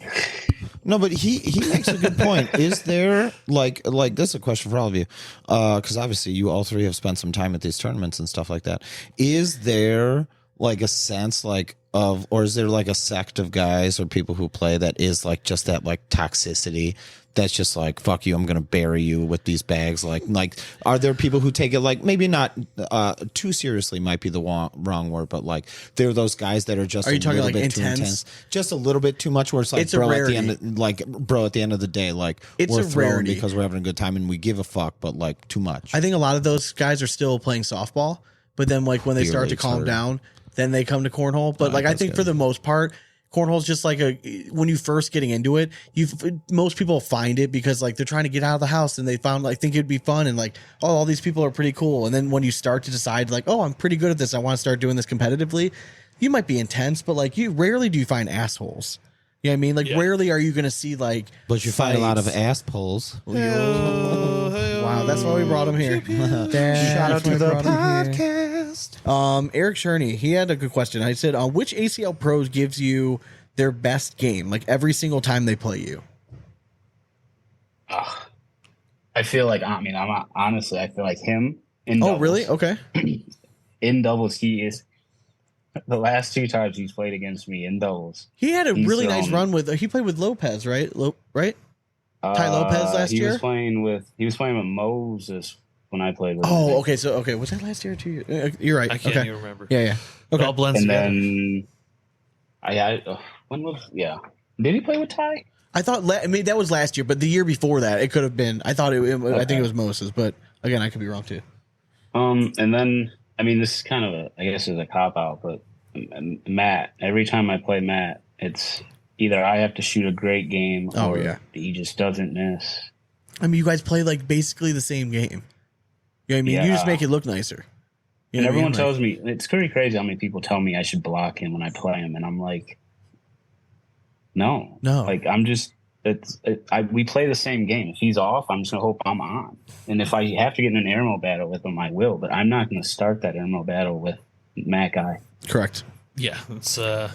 No, but he makes a good point. Is there like this is a question for all of you, because obviously you all three have spent some time at these tournaments and stuff like that. Is there like a sense or is there like a sect of guys or people who play that is like just that like toxicity? That's just like, fuck you, I'm gonna bury you with these bags. Like, are there people who take it like maybe not too seriously? Might be the wrong word, but like there are those guys that are just. Are you talking little like bit intense? Too intense, just a little bit too much. Where it's like, It's a bro, rarity. at the end of the day, like It's we're a throwing rarity. because we're having a good time and we give a fuck, but like too much. I think a lot of those guys are still playing softball, but then like when they Beer start to leagues calm are- down, then they come to cornhole. But like I that's think good. for the most part, cornhole's just like when you first getting into it, most people find it because like they're trying to get out of the house and they think it'd be fun and like, oh, all these people are pretty cool. And then when you start to decide like, oh, I'm pretty good at this, I want to start doing this competitively, you might be intense, but like you rarely do you find assholes. You know what I mean? Like rarely are you going to see like, but you find a lot of fights. ass pulls. Wow, that's why we brought him here. Shout out to the podcast. Eric Cherney, he had a good question. I said, which ACL pros gives you their best game, like every single time they play you? I feel like, I feel like him in Oh, doubles. really? Okay. In doubles, he is. The last 2 times he's played against me in doubles. He had a He's, really nice run with. He played with Lopez, right? Right? Ty Lopez last he year? Was playing with Moses when I played with him. Oh, okay. So, was that last year or 2 years? You're right. I can't Okay. even remember. Yeah. It all blends And together. then did he play with Ty? I thought. That was last year, but the year before that, it could have been. I thought I think it was Moses, but again, I could be wrong too. And then this is kind of I guess it's a cop out, but Matt. Every time I play Matt, it's either I have to shoot a great game, or he just doesn't miss. I mean, you guys play like basically the same game. You know what I mean? You just make it look nicer. You And know what I everyone mean? tells me, it's pretty crazy how many people tell me I should block him when I play him, and I'm like, no. Like I'm just we play the same game. If he's off, I'm just gonna hope I'm on. And if I have to get in an airmo battle with him, I will. But I'm not gonna start that airmo battle with Matt Guy. Correct. Yeah, it's not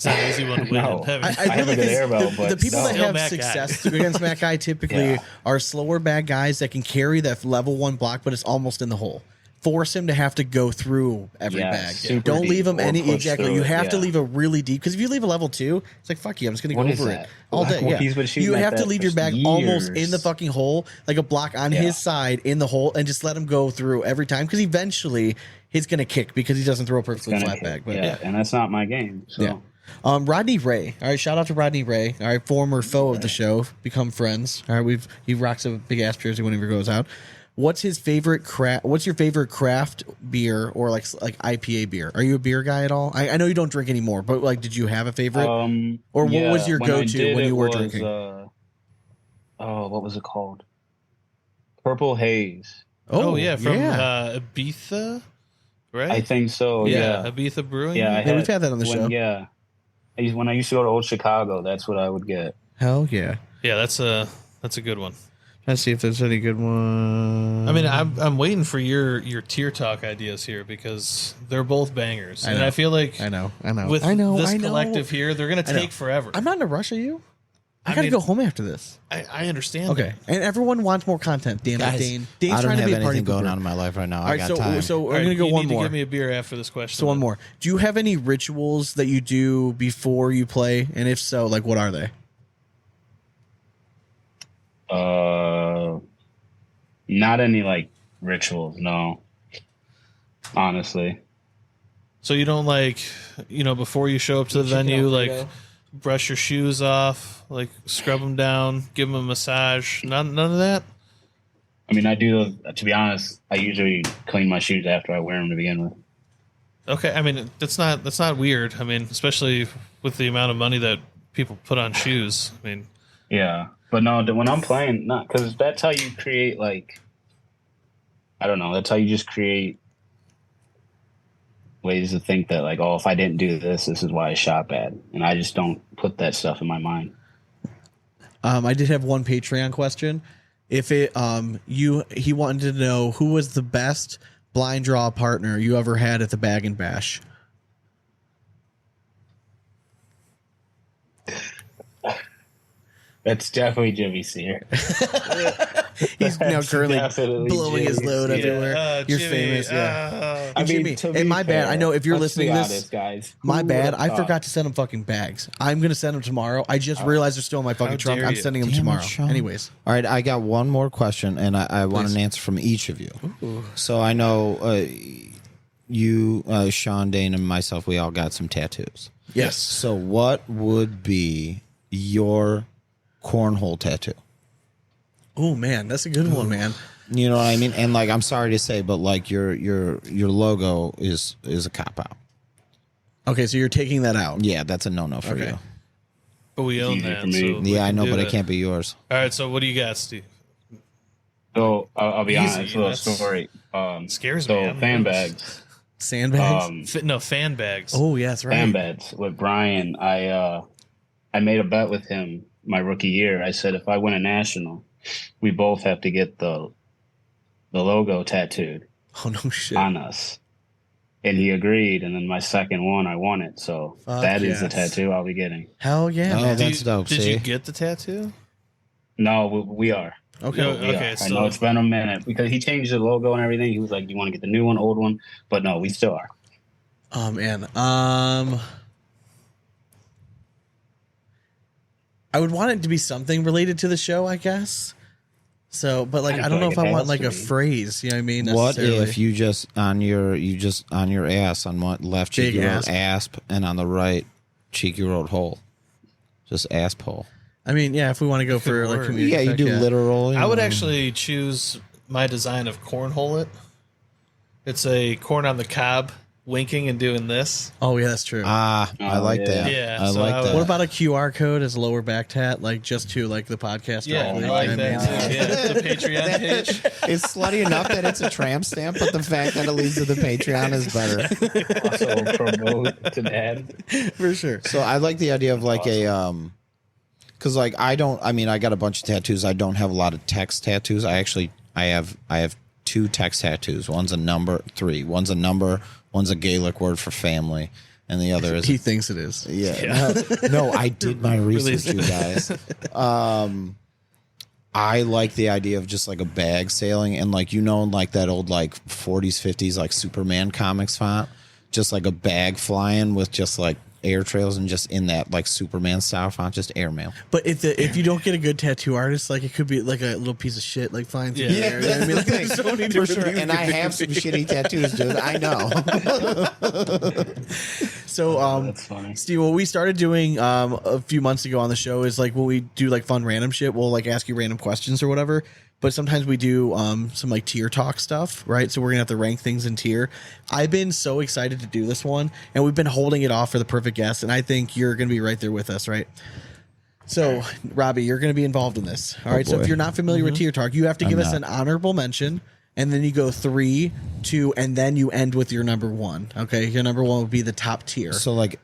an easy one to win. No. Heavy. I have a good airbow, but the people that Still have Matt Guy. success against Matt Guy typically are slower bad guys that can carry that level 1 block, but it's almost in the hole. Force him to have to go through every bag. super Don't deep leave him or any push exactly. through You it, have to yeah. leave a really deep because if you leave a level 2, it's like fuck you. I'm just gonna What go is over that? it all day. Well, Yeah, he's been shooting you at have to that leave for your bag almost years. in the fucking hole, like a block on his side in the hole, and just let him go through every time because eventually he's gonna kick because he doesn't throw a perfectly Gonna flat kick. bag. But and that's not my game. So. Yeah. Rodney Ray. All right, shout out to Rodney Ray. All right, former foe of the show, become friends. All right, he rocks a Big Asp jersey whenever he goes out. What's his favorite craft? What's your favorite craft beer or like IPA beer? Are you a beer guy at all? I know you don't drink anymore, but like, did you have a favorite? Or what was your when I go-to did, when you it were was, drinking? What was it called? Purple Haze. Oh yeah, from Ibiza, right? I think so. Yeah. Ibiza Brewing. Yeah, we've had that on the show. Yeah. When I used to go to Old Chicago, that's what I would get. Hell yeah. Yeah, that's a good one. Let's see if there's any good one. I mean, I'm waiting for your tier talk ideas here because they're both bangers, and know. I feel like I know. with this I know. collective here, they're gonna take forever. I'm not in a rush. Are you? I I gotta mean- go home after this. I understand. Okay, and everyone wants more content. Damn it, Guys, Dane. I Dane's don't trying to have be a party anything going pooper. on in my life right now. All I right, got time. so All I'm right, gonna go you one need more. To give me a beer after this question. So one more. Do you have any rituals that you do before you play? And if so, like what are they? Not any like rituals, no. Honestly. So you don't before you show up to the venue, like brush your shoes off, like scrub them down, give them a massage. None of that. I mean, I do. To be honest, I usually clean my shoes after I wear them to begin with. Okay, I mean that's not weird. I mean, especially with the amount of money that people put on shoes. I mean, Yeah, but no, when I'm playing, not because that's how you create like, I don't know. That's how you just create ways to think that like, oh, if I didn't do this, this is why I shot bad, and I just don't put that stuff in my mind. I did have one Patreon question. If it he wanted to know who was the best blind draw partner you ever had at the Bag and Bash. That's definitely Jimmy Sear. He's now currently definitely blowing his Jimmy load Sear. everywhere. You're Jimmy, famous, yeah. I mean, Jimmy, to be and my bad. fair, I know if you're let's listening be to this, honest, guys. my Who bad. would've I thought? forgot to send them fucking bags. I'm gonna send them tomorrow. I just realized they're still in my fucking trunk. dare I'm you. sending them Damn it, tomorrow. Sean. Anyways, All right, I got one more question, and I want Please. an answer from each of you. So I know you, Sean, Dane, and myself, we all got some tattoos. yes. So what would be your cornhole tattoo? Oh man, that's a good one, man. You know what I mean? And like, I'm sorry to say, but like your logo is a cop out. Okay, so you're taking that out. Yeah, that's a no for Okay. you. but we own easy that. for me. So we Yeah, I can know, do but it that. can't be yours. All right, so what do you got, Steve? So I'll be Easy, honest. Little that's- story. Scares so me. I'm fan nervous. bags. Sandbags. No, fan bags. Oh yeah, that's right. Fan bags with Brian. I made a bet with him my rookie year. I said if I win a national, we both have to get the logo tattooed Oh no shit. on us. And he agreed, and then my second one, I won it. So Fuck that is the yes. tattoo I'll be getting. Hell yeah, Oh, man. that's dope. Did See? you get the tattoo? No, we are. Okay. No, We okay, are. I so- know it's been a minute because he changed the logo and everything. He was like, "Do you want to get the new one, old one?" But no, we still are. Oh man. I would want it to be something related to the show, I guess. So, but like, I I feel don't know like if it I want has like to a be. phrase. You know what I mean? What necessarily. if you just on your ass on one left cheek Big you wrote asp. asp, and on the right cheek you wrote hole, just asp hole. I mean, yeah, if we want to go for like work. community Yeah, you effect, do yeah. literal. I would actually choose my design of cornhole it. It's a corn on the cob, winking and doing this. Oh yeah, that's true. I like yeah. that. Yeah, I so like I would- that. What about a QR code as a lower back tat, like just to like the podcast? Yeah, directly? I like You know what that I mean? too. Yeah, the Patreon page. It's slutty enough that it's a tramp stamp, but the fact that it leads to the Patreon is better. Also promote to dad. For sure. So I like the idea of like a because like I got a bunch of tattoos. I don't have a lot of text tattoos. I have 2 text tattoos. One's a number, 3. One's a number, one's a Gaelic word for family, and the other is He thinks it is. yeah. No, I did my research, you guys. I like the idea of just like a bag sailing and like like that old like 40s 50s like Superman comics font, just like a bag flying with just like air trails and just in that like Superman style font, just airmail. But if you don't get a good tattoo artist, like it could be like a little piece of shit, like flying through the Yeah. air. You know what I mean, like, there's so many For different sure. things And it I could have be. some shitty tattoos, dude. I know. So, That's funny. Steve, what we started doing a few months ago on the show is like when we do like fun random shit, we'll like ask you random questions or whatever. But sometimes we do some like tier talk stuff, right? So we're gonna have to rank things in tier. I've been so excited to do this one, and we've been holding it off for the perfect guest, and I think you're gonna be right there with us, right? So, Robbie, you're gonna be involved in this. All right. So boy. if you're not familiar with tier talk, you have to give us not. an honorable mention. And then you go 3, 2, and then you end with your number 1. Okay, your number 1 would be the top tier. So like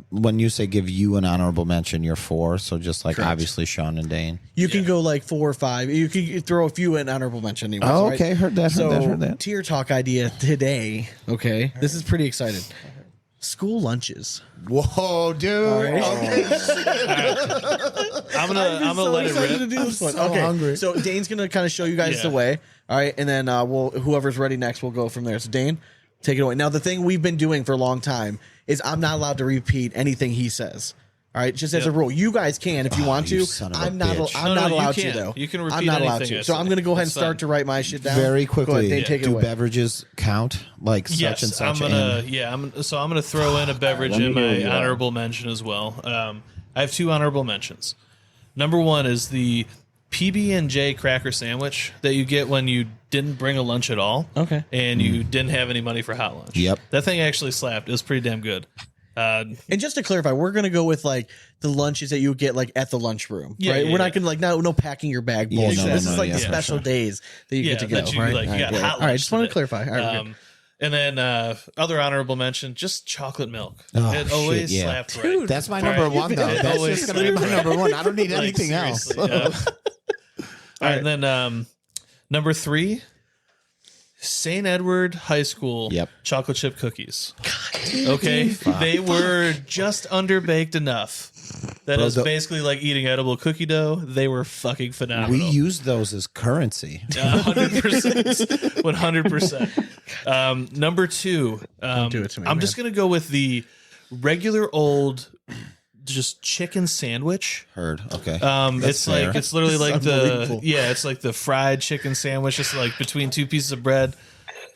when you say give you an honorable mention, you're 4. So just like Correct. obviously Sean and Dane. You can go like 4 or 5. You can throw a few in honorable mention. Anyways, Oh, right? okay. Heard that, heard that. Tier talk idea today. Okay, this is pretty exciting. School lunches. Whoa, dude. I'm gonna let it excited to rip. do this one. so Okay, hungry. so Dane's gonna kind of show you guys Yeah. the way. All right, and then whoever's ready next, we'll go from there. So Dane, take it away. Now the thing we've been doing for a long time is I'm not allowed to repeat anything he says. All right, just as a rule. You guys can if you want you to. son of a I'm not. bitch. I'm No, not no, you allowed to can. though. You can I'm repeat not allowed anything to. I So say. I'm going to go ahead and That's start fine. to write my shit down. Very Go ahead, quickly, Dane, take it do away. beverages count? Like Yes, such and such? I'm gonna. So I'm gonna throw in a beverage let me in hear my you. honorable mention as well. I have 2 honorable mentions. Number 1 is the PB&J cracker sandwich that you get when you didn't bring a lunch at all. Okay. And you didn't have any money for hot lunch. Yep. That thing actually slapped. It was pretty damn good. And just to clarify, we're gonna go with like the lunches that you get like at the lunchroom, Yeah, right? yeah, we're yeah. not gonna like no packing your bag Yeah, bullshit. no, This no, is like yeah, the for special sure. days that you get to go. that you, right? like, you got All right, hot all right, lunch just want to today. clarify. All right, we're good. And then other honorable mention, just chocolate milk. Oh, it always shit, yeah. slapped right. Dude, That's my Right. number one, though. It That's always just going to be my slapped number right. one. I don't need Like, anything else. seriously, yeah. All right, and then number 3, St. Edward High School Yep. chocolate chip cookies. Okay, they were just underbaked enough that it was basically like eating edible cookie dough. They were fucking phenomenal. We use those as currency. 100%. 100%. Number 2, do it to me, I'm man. just gonna go with the regular old just chicken sandwich. Heard. Okay. It's fair. like it's literally This is like the unbelievable. it's like the fried chicken sandwich, just like between 2 pieces of bread.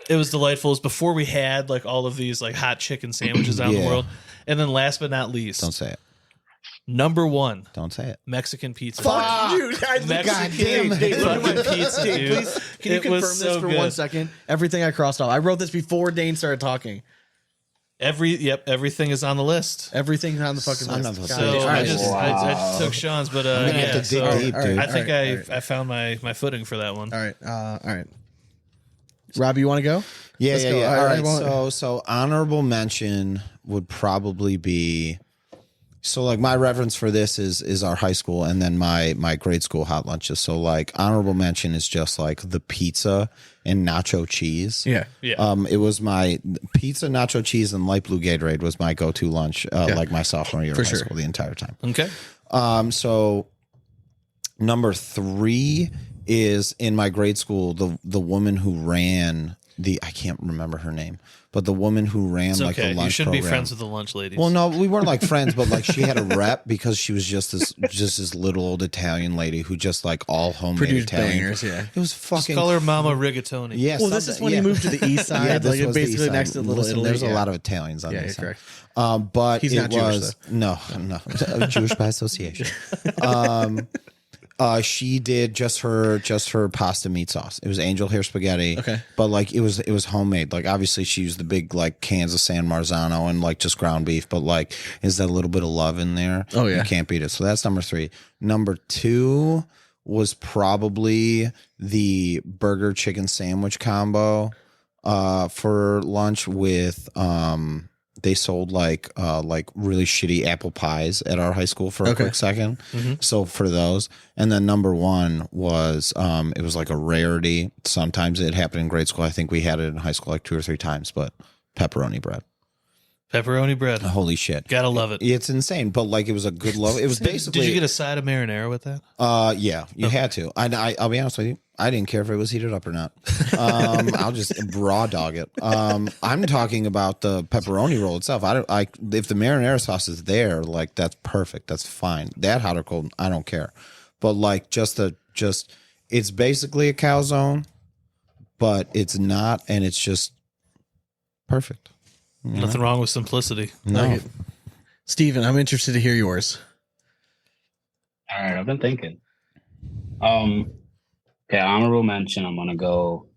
It was delightful. It was before we had like all of these like hot chicken sandwiches out in the Yeah. world. And then last but not least, Don't say it. number 1, Don't say it. Mexican pizza. Fuck, dude. Mexican fucking pizza, Dane, dude. please, can you It confirm was this so for good. 1 second? Everything I crossed off. I wrote this before Dane started talking. Everything is on the list. Everything's on the fucking Son list. of a God, So bitch. all I right. just I took Sean's, but I'm gonna yeah. have to dig so deep, all right, dude. I think all right. I found my footing for that one. All right. All right. Rob, you want to go? Yeah, Let's yeah, go. yeah. All All right, right. well- So honorable mention would probably be. So like my reference for this is our high school and then my grade school hot lunches. So like honorable mention is just like the pizza and nacho cheese. Yeah. Yeah. It was my pizza, nacho cheese, and light blue Gatorade was my go-to lunch, like my sophomore year of high sure. school the entire time. Okay. So number 3 is in my grade school, the woman who ran I can't remember her name, but the woman who ran It's like the okay. lunch You shouldn't be program. friends with the lunch ladies. Well, no, we weren't like friends, but like she had a rep because she was just this little old Italian lady who just like all homemade Produced Italian. bangers, yeah. It was Just fucking call her Mama Rigatoni. Yeah, Well, this is when he moved to the east side. Yeah, this like was the basically east next side. to Little Listen, Italy. there's yeah. a lot of Italians on Yeah, this. you're correct. But He's it not Jewish, was no, Jewish by association. She did just her pasta meat sauce. It was angel hair spaghetti. Okay. But like it was homemade. Like obviously she used the big like cans of San Marzano and like just ground beef, but like is that a little bit of love in there? Oh, yeah. You can't beat it. So that's number 3. Number 2 was probably the burger chicken sandwich combo for lunch with they sold like really shitty apple pies at our high school for a quick second. So for those, and then number 1 was it was like a rarity. Sometimes it happened in grade school. I think we had it in high school like 2 or 3 times, but pepperoni bread. Pepperoni bread. Holy shit. Gotta love it. It's insane, but like it was a good love. It was basically Did you get a side of marinara with that? yeah, you had to. I'll be honest with you. I didn't care if it was heated up or not. I'll just raw dog it. I'm talking about the pepperoni roll itself. If the marinara sauce is there, like that's perfect. That's fine. That hot or cold, I don't care. But like it's basically a calzone, but it's not, and it's just perfect. Nothing wrong with simplicity. No. Steven, I'm interested to hear yours. All right, I've been thinking. Okay, honorable mention. I'm gonna go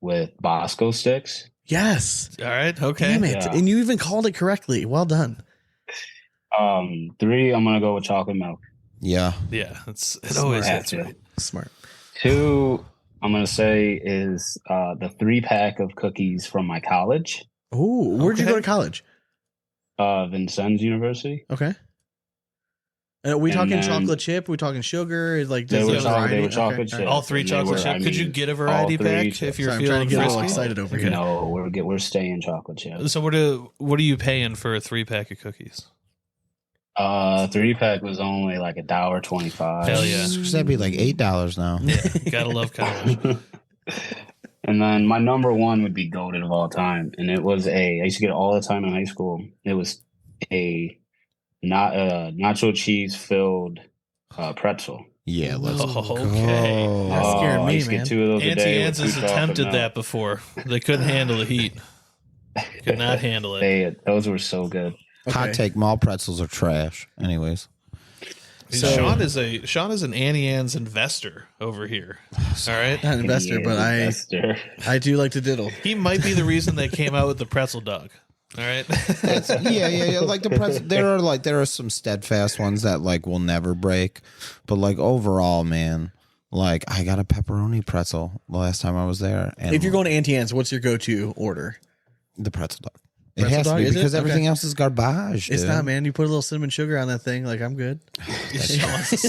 with Bosco sticks. Yes. All right. Okay. Damn it. Yeah. And you even called it correctly. Well done. 3, I'm gonna go with chocolate milk. Yeah. Yeah. It always Have hits to. right. Smart. 2, I'm gonna say is the 3-pack of cookies from my college, Oh, where'd you Okay. go to college? Vincennes University. Okay. Are we And talking then- chocolate chip? Are we talking sugar? Like They does were it chocolate- variety? they were chocolate Okay. chip. All 3 And they chocolate were- chip. I Could you mean, get a all variety 3 pack chips. if you're Sorry, I'm trying feeling to get a little frisky? excited over here. No, we're staying chocolate chip. So what are you paying for a 3-pack of cookies? 3-pack was only like $1.25. Hell yeah. That'd be like $8 now. Yeah. Gotta love college. And then my number 1 would be goated of all time, and it was I used to get it all the time in high school. It was a nacho cheese filled pretzel. Yeah, let's Oh, okay. go. That scared I me, used to man. get 2 of those a Auntie day. Anne's with has 2 chocolate attempted milk. that before. They couldn't handle the heat. Could not handle it. Those were so good. Hot Okay. take, mall pretzels are trash. Anyways. Sean is an Annie Ann's investor over here. All right, not an investor, but I do like to diddle. he might be the reason they came out with the pretzel dog. All right, yeah. Like the pretzel, there are some steadfast ones that like will never break, but like overall, man, like I got a pepperoni pretzel the last time I was there. And If you're going to Auntie Anne's, what's your go-to order? the pretzel dog. It Pretzel has to dog, be is it? because everything Okay. else is garbage. It's dude. not, man. You put a little cinnamon sugar on that thing, like I'm good.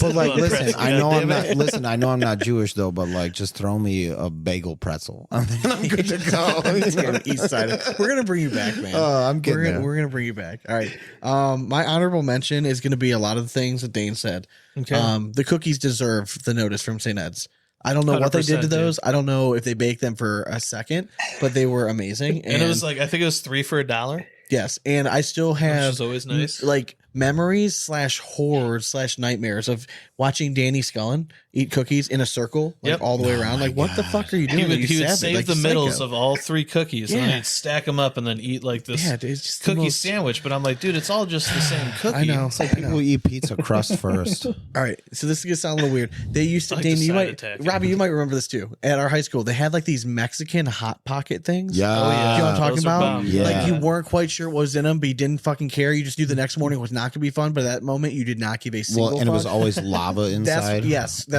But like, listen, I know I'm not. Listen, I know I'm not Jewish though, but like, just throw me a bagel pretzel. I'm good to go. East side. We're gonna bring you back, man. I'm getting there. We're gonna bring you back. All right. My honorable mention is gonna be a lot of the things that Dane said. Okay. The cookies deserve the notice from St. Ed's. I don't know what they did to 100%, those. I don't know if they baked them for a second, but they were amazing. and it was like I think it was 3 for $1. yes, and I still have Which is always nice. like memories / horrors / nightmares of watching Danny Scullen eat cookies in a circle, like Yep. all the way around. Like, what the fuck are you doing? He would save the middles of of all 3 cookies and Yeah. then he'd stack them up and then eat like this yeah, dude, it's just the cookie most- sandwich. But I'm like, dude, it's all just the same cookie. I know. It's like people eat pizza crust first. All right, so this is gonna sound a little weird. They used to, Like Dane, the you side might, attack. Robbie, you might remember this too. At our high school, they had like these Mexican hot pocket things. Yeah. Oh, yeah. You know what I'm talking Those are about? bomb. Yeah. Like you weren't quite sure what was in them, but you didn't fucking care. You just knew the next morning was not gonna be fun. But at that moment, you did not give a single. Well, and it was fuck. always lava inside.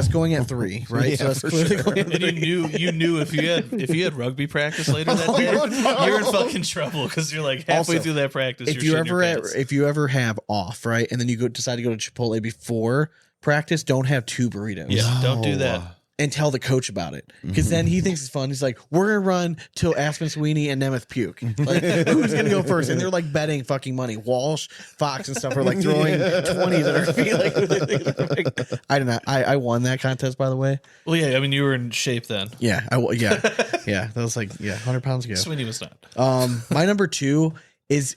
That's going at 3, right? Yeah, so that's for clearly sure. going at And you knew if you had rugby practice later that day, you're in fucking trouble because you're like halfway Also, through that practice. if you're you shitting your ever pants. if you ever have off, right, and then you decide to go to Chipotle before practice, don't have 2 burritos. yeah, don't do that. And tell the coach about it, because then he thinks it's fun. He's like, "We're gonna run till Aspen Sweeney and Nemeth puke. Like, who's gonna go first?" And they're like betting fucking money. Walsh, Fox, and stuff are like throwing 20s at our feet. Like, who they think is gonna make- I don't know. I won that contest, by the way. Well, yeah, I mean you were in shape then. Yeah, yeah. That was like 100 pounds ago. Sweeney was not. My number 2 is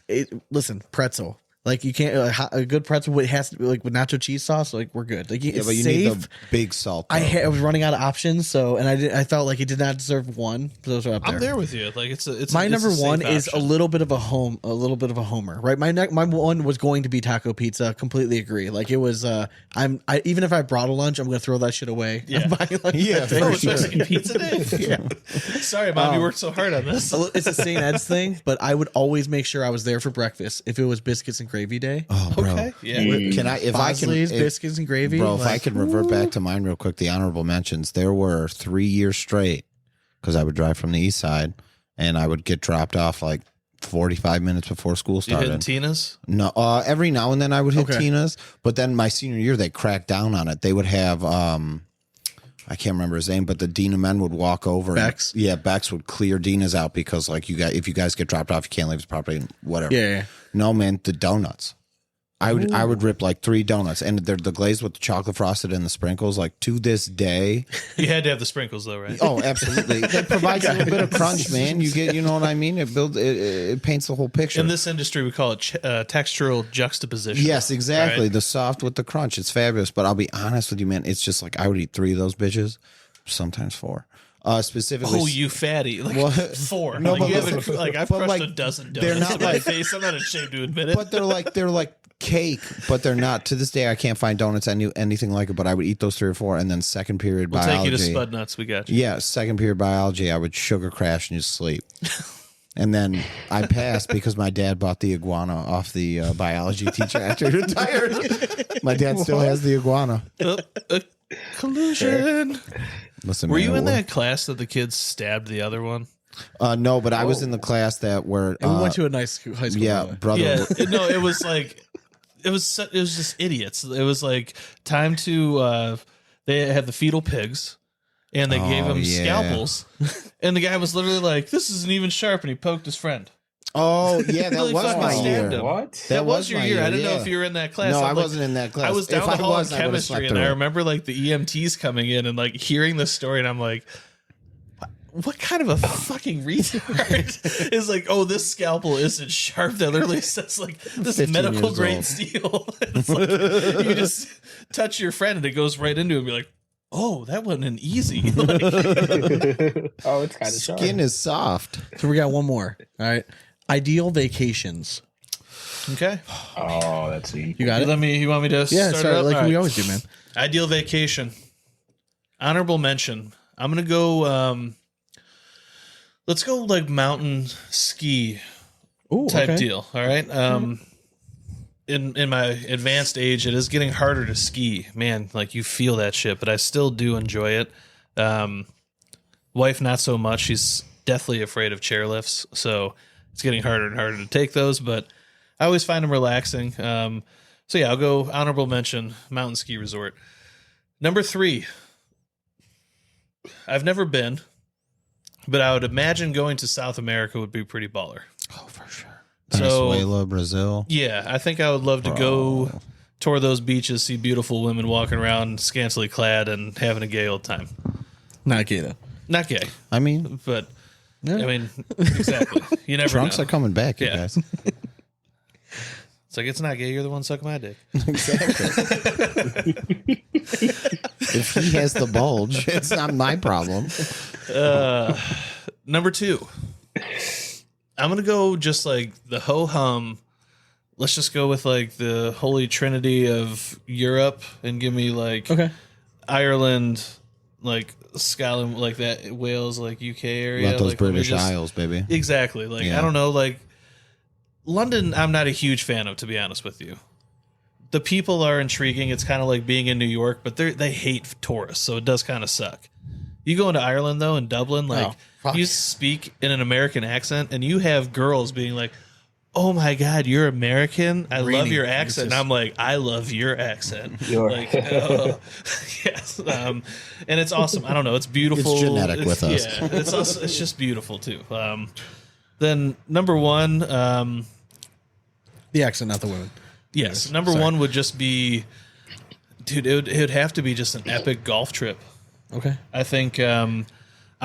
listen, pretzel. Like you can't a good pretzel. It has to be like with nacho cheese sauce. Like we're good. Like Yeah, it's but you safe. need the big salt. Though. I was running out of options, so I felt like it did not deserve one. So those are up there. I'm there with you. Like it's My it's number a safe 1 is a option. little bit of a homer, right? My 1 was going to be taco pizza. Completely agree. Like it was. Even if I brought a lunch, I'm going to throw that shit away. Yeah. I'm buying lunch Yeah, that day. Oh, it's Mexican pizza day. Sorry, Mom, you worked so hard on this. It's a St. Ed's thing, but I would always make sure I was there for breakfast if it was biscuits and gravy day. Oh, bro. Okay, yeah. Can I? If Bosley's, I can, biscuits and gravy. bro. If I like, could revert back to mine real quick, the honorable mentions. There were 3 years straight because I would drive from the east side and I would get dropped off like 45 minutes before school You started. hitting Tina's? No, every now and then I would hit Okay. Tina's, but then my senior year they cracked down on it. They would have I can't remember his name, but the Dean of Men would walk over. Bex? Yeah, Bex would clear Dina's out because like if you guys get dropped off, you can't leave his property and whatever. yeah. No, man, the donuts. I would rip like 3 donuts, and they're the glaze with the chocolate frosted and the sprinkles. Like to this day, You had to have the sprinkles though, right? oh, absolutely, it provides a little bit of crunch, man. You get, you know what I mean? It paints the whole picture. In this industry, we call it textural juxtaposition. Yes, exactly. Right? The soft with the crunch. It's fabulous. But I'll be honest with you, man. It's just like I would eat 3 of those bitches, sometimes 4. Specifically, Oh, you fatty! Like What? 4. No, like, but you listen, haven't, like I've but, crushed like, a dozen they're donuts not in my like- face. I'm not ashamed to admit it. but they're like cake, but they're not. To this day, I can't find donuts anything like it. But I would eat those 3 or 4, and then second period we'll biology. take you to Spud Nuts. We got you. Yeah, second period biology, I would sugar crash and just sleep. And then I passed because my dad bought the iguana off the biology teacher after he retired. My dad still has the iguana. Collusion. Listen, Were man, you in it that class that the kids stabbed the other one? no, but I was in the class that were. And we went to a nice high school. yeah, by the way. brother. Yeah, no, it was like it was just idiots. It was like time to they had the fetal pigs and they gave him yeah. scalpels and the guy was literally like, this isn't even sharp, and he poked his friend. Oh, yeah, that Really was fucking my stabbed year. him. What? That was your my year. I didn't know yeah. if you were in that class. No, I'm I like- wasn't in that class. I was down If the I hall was, in I would've chemistry, slept and I through it. remember like the EMTs coming in and like hearing this story, and I'm like, what kind of a fucking retard is like, oh, this scalpel isn't sharp. That literally says like this 15 medical years grade old. steel. It's like you just touch your friend and it goes right into it and be like, oh, that wasn't an easy. Like, Oh, it's kind of Skin is soft. So we got one more. All right. Ideal vacations. Okay. Oh, that's the You got it? You want me to Yeah, start sorry, it up? like All we right. always do, man. Ideal vacation. Honorable mention. I'm going to go, let's go like mountain ski Ooh, type okay. deal. All right. In my advanced age, it is getting harder to ski. Man, like you feel that shit, but I still do enjoy it. Wife, not so much. She's deathly afraid of chairlifts, so it's getting harder and harder to take those. But I always find them relaxing. So yeah, I'll go honorable mention mountain ski resort. Number 3. I've never been, but I would imagine going to South America would be pretty baller. Oh, for sure. So- Venezuela, Brazil. Yeah, I think I would love to go tour those beaches, see beautiful women walking around scantily clad and having a gay old time. Not gay though. Not gay, I mean, but Yeah. I mean, exactly. You never trunks know. are coming back, you Yeah. guys. It's like, it's not gay. You're the one sucking my dick. Exactly. If he has the bulge, it's not my problem. Number 2, I'm going to go just like the ho-hum. Let's just go with like the holy trinity of Europe and give me like Okay. Ireland, like Scotland, like that, Wales, like UK area. About those like, let me British just- Isles, baby. Exactly. Like, Yeah. I don't know, like London, I'm not a huge fan of, to be honest with you. The people are intriguing. It's kind of like being in New York, but they hate tourists, so it does kind of suck. You go into Ireland though, in Dublin, like fuck. you speak in an American accent, and you have girls being like, "Oh my God, you're American! I love Really? your It's accent." And just- I'm like, "I love your accent." You're- Like, yes, and it's awesome. I don't know, it's beautiful. It's genetic with us. Yeah, it's just beautiful too. Then number 1, The accent, not the women. yes, number 1 would just be, dude. It would have to be just an epic golf trip. Okay. I think I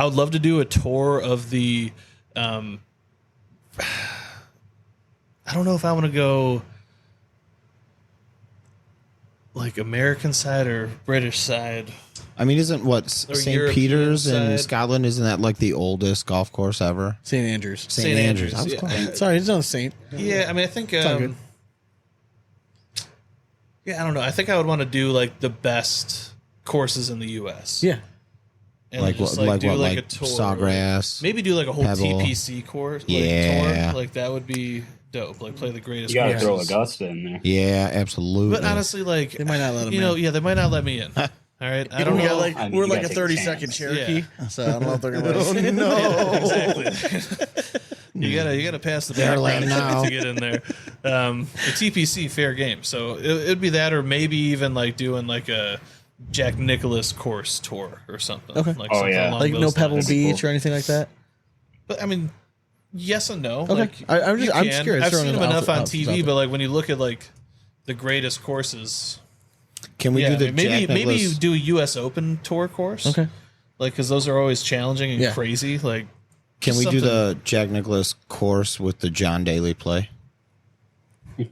would love to do a tour of the. I don't know if I want to go like American side or British side. I mean, isn't what Or St. European Peter's in side. Scotland? Isn't that like the oldest golf course ever? St. Andrews. St. Andrews. I was yeah. close. Sorry, it's not a saint. Yeah, I mean, I think. all good. Yeah, I don't know. I think I would want to do like the best courses in the U.S. Yeah. and Like just, what? Like do what? a Like tour. Sawgrass. Maybe do like a whole Pebble. TPC course. Like, Yeah. tour. Like that would be dope. Like play the greatest. You got to courses. throw Augusta in there. Yeah, absolutely. But honestly, like They might not let 'em You know, in. yeah, they might not let me in. All right, I don't We know. got like I mean, we're you like a gotta take a 30-second chance. Cherokee, so I don't know if they're gonna let us. Yeah, exactly. You gotta pass the They're background letting check now. to get in there. The TPC fair game, so it'd be that, or maybe even like doing like a Jack Nicklaus course tour or something. Okay. Like Oh, something yeah. along Like those no Pebble lines. Beach or anything like that. But I mean, yes and no. Okay. Like, I'm just you can. curious. I've throwing seen it them out- enough on out- TV, out there. but like when you look at like the greatest courses, Can we yeah, do the I mean, maybe Jack maybe Nicklaus- you do a U.S. Open tour course. Okay. Like, because those are always challenging and Yeah. crazy. Like, Can we do something- the Jack Nicklaus course with the John Daly play?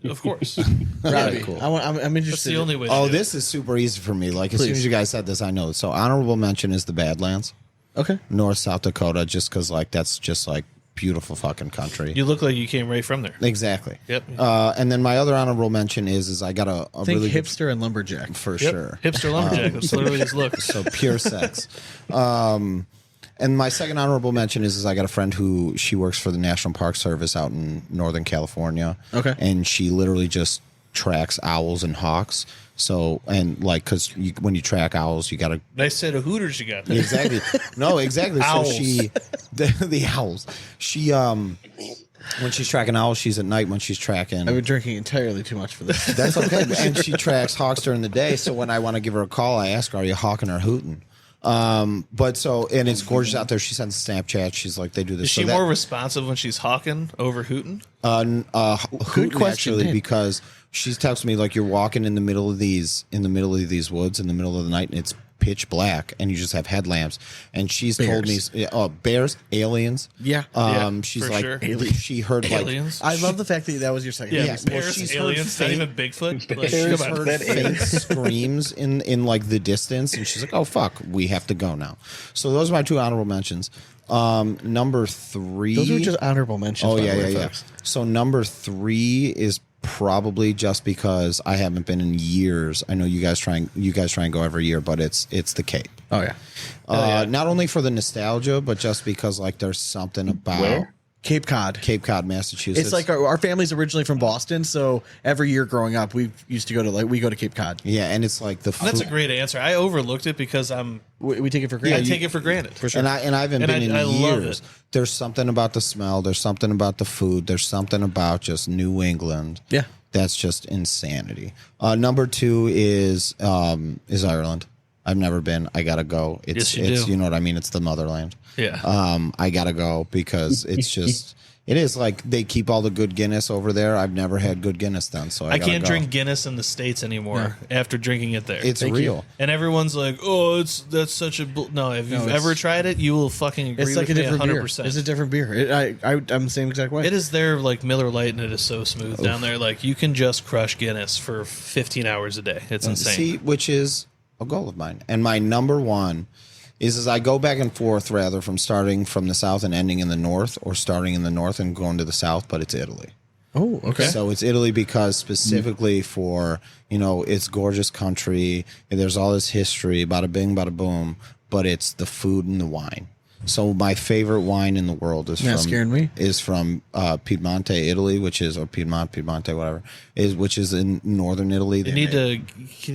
Of course. Robbie, cool. I'm That's interested. the only way. Oh, to do it. this is super easy for me. Like as soon Please. as you guys said this, I know. So honorable mention is the Badlands, Okay. North South Dakota, just because like that's just like beautiful fucking country. You look like you came right from there. Exactly. Yep. And then my other honorable mention is I got a Think really good hipster and lumberjack. for Yep. sure. Hipster lumberjack. That's literally his look. So pure sex. And my second honorable mention is I got a friend who she works for the National Park Service out in Northern California. Okay. And she literally just tracks owls and hawks. So, and like, because when you track owls, you got to Nice set of hooters you got there. exactly. No, exactly. Owls. So she, the owls. She, when she's tracking owls, she's at night. When she's tracking, I've been drinking entirely too much for this. that's okay. And she tracks hawks during the day. So when I want to give her a call, I ask her, "Are you hawking or hooting?" But so, and it's gorgeous out there. She sends Snapchat. She's like, they do this. Is she so that- more responsive when she's hawking over hooting? hooting question, actually, Dan. because she's texting me like you're walking in the middle of these woods in the middle of the night and it's pitch black and you just have headlamps, and she's told me bears, aliens. Yeah. She's for like sure. she heard Aliens. I love the fact that was your second. Yeah, yeah, well, bears, she's heard aliens, not faint- even Bigfoot. Like, she's come on. heard faint screams in like the distance, and she's like, "Oh fuck, we have to go now." So those are my two honorable mentions. Number 3. Those are just honorable mentions. Oh by yeah, the yeah, way, yeah. folks. So number 3 is probably just because I haven't been in years. I know you guys try and go every year, but it's the Cape. Oh yeah. Not only for the nostalgia, but just because like there's something about Where? Cape Cod. Massachusetts. It's like our family's originally from Boston, so every year growing up, we used to go to we go to Cape Cod. yeah, and it's like the food. That's a great answer. I overlooked it because We take it for I granted. take it for granted. For sure. And I haven't And been in I love years. it. There's something about the smell. There's something about the food. There's something about just New England. Yeah. That's just insanity. Number 2 is Ireland. I've never been. I gotta go. It's Yes, you do. you know what I mean. It's the motherland. Yeah. I gotta go because it's just. It is like they keep all the good Guinness over there. I've never had good Guinness done, so I gotta can't go. drink Guinness in the States anymore after drinking it there. It's real. And everyone's like, "Oh, that's such a no." If you've ever tried it, you will fucking agree It's like a with me different beer. 100%. It's a different beer. I'm the same exact way. It is their like Miller Lite, and it is so smooth down there. Like you can just crush Guinness for 15 hours a day. It's insane. See, which is a goal of mine. And my number 1 is I go back and forth rather from starting from the south and ending in the north, or starting in the north and going to the south, but it's Italy. Oh, okay. So it's Italy because specifically for, it's gorgeous country. And there's all this history, bada bing, bada boom, but it's the food and the wine. So my favorite wine in the world is from Piedmonte, Italy, Piemonte, whatever, which is in northern Italy. Can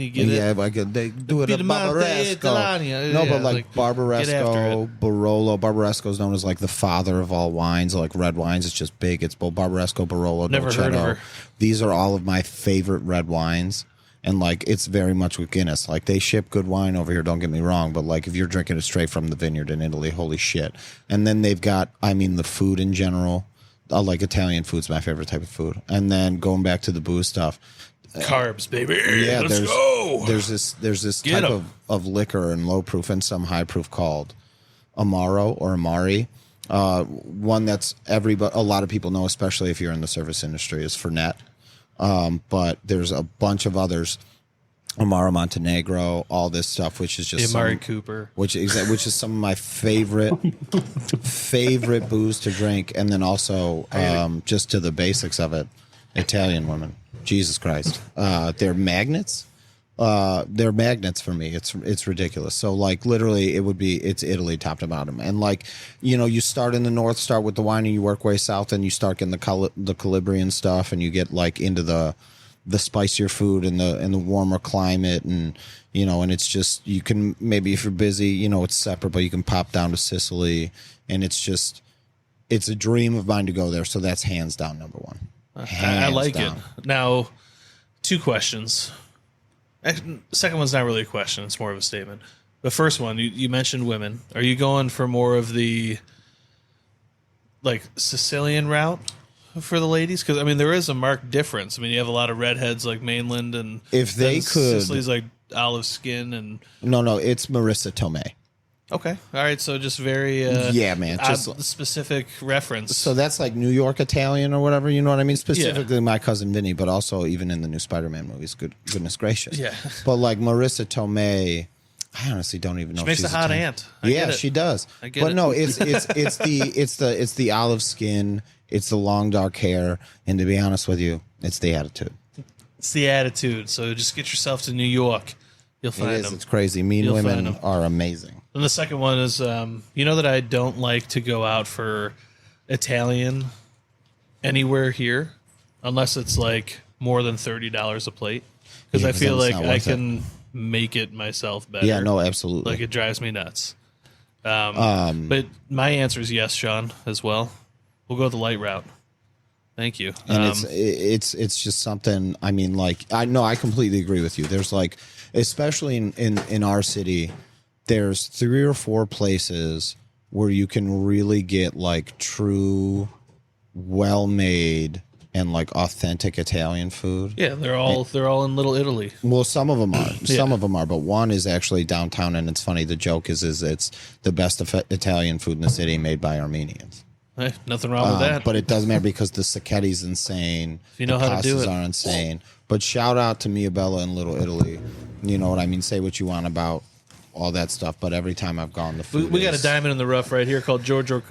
you get it? Yeah, they do it at Piemonte, Italia. No, Yeah, but like like, get after Barbaresco, it. Barolo. Barbaresco is known as like the father of all wines, like red wines. It's just big. It's both Barbaresco, Barolo, Never heard of Dolcetto. her. These are all of my favorite red wines. And like it's very much with Guinness. Like they ship good wine over here, don't get me wrong, but like if you're drinking it straight from the vineyard in Italy, holy shit. And then they've got, the food in general. Like Italian food's my favorite type of food. And then going back to the booze stuff. Carbs, baby. Yeah, Let's go. There's this type of liquor and low proof and some high proof called Amaro or Amari. One that's a lot of people know, especially if you're in the service industry, is Fernet. But there's a bunch of others, Amaro Montenegro, all this stuff, which is just Amari Cooper, which is some of my favorite booze to drink, and then also just to the basics of it, Italian women, Jesus Christ, they're magnets. They're magnets for me. It's ridiculous. So like literally it's Italy top to bottom. And like, you start in the north, start with the wine and you work way south and you start getting the Calabrian stuff and you get like into the spicier food and the warmer climate and, and it's just, you can maybe if you're busy, it's separate, but you can pop down to Sicily and it's a dream of mine to go there. So that's hands down number 1. I like it. Now, 2 questions. Second one's not really a question; it's more of a statement. The first one, you mentioned women. Are you going for more of the like Sicilian route for the ladies? Because there is a marked difference. you have a lot of redheads like mainland, and if they could, Sicily's like olive skin, and no, it's Marissa Tomei. Okay, all right. So just very man, just specific reference. So that's like New York Italian or whatever, you know what I mean? Specifically, my cousin Vinny, but also even in the new Spider-Man movies. Goodness gracious, yeah. But like Marissa Tomei, I honestly don't even know. She makes a hot aunt. Yeah, she does. I get but it. no, it's the olive skin, it's the long dark hair, and to be honest with you, it's the attitude. It's the attitude. So just get yourself to New York. You'll find them. It's crazy. Mean You'll women find 'em. are amazing. And the second one is, that I don't like to go out for Italian anywhere here unless it's like more than $30 a plate. Because I feel like I can make it myself better. Yeah, no, absolutely. Like it drives me nuts. But my answer is yes, Sean, as well. We'll go the light route. Thank you. And it's just something. I completely agree with you. There's like, especially in our city, there's 3 or 4 places where you can really get like true, well-made and like authentic Italian food. Yeah, they're all in Little Italy. Well, some of them are. Some of them are, but one is actually downtown, and it's funny. The joke is it's the best Italian food in the city made by Armenians. Hey, nothing wrong with that. But it doesn't matter because the Sacchetti's insane. If you know the how to do pastas it. are insane. But shout out to Mia Bella in Little Italy. You know what I mean? Say what you want about all that stuff. But every time I've gone, the food. We got a is- diamond in the rough right here called Jojo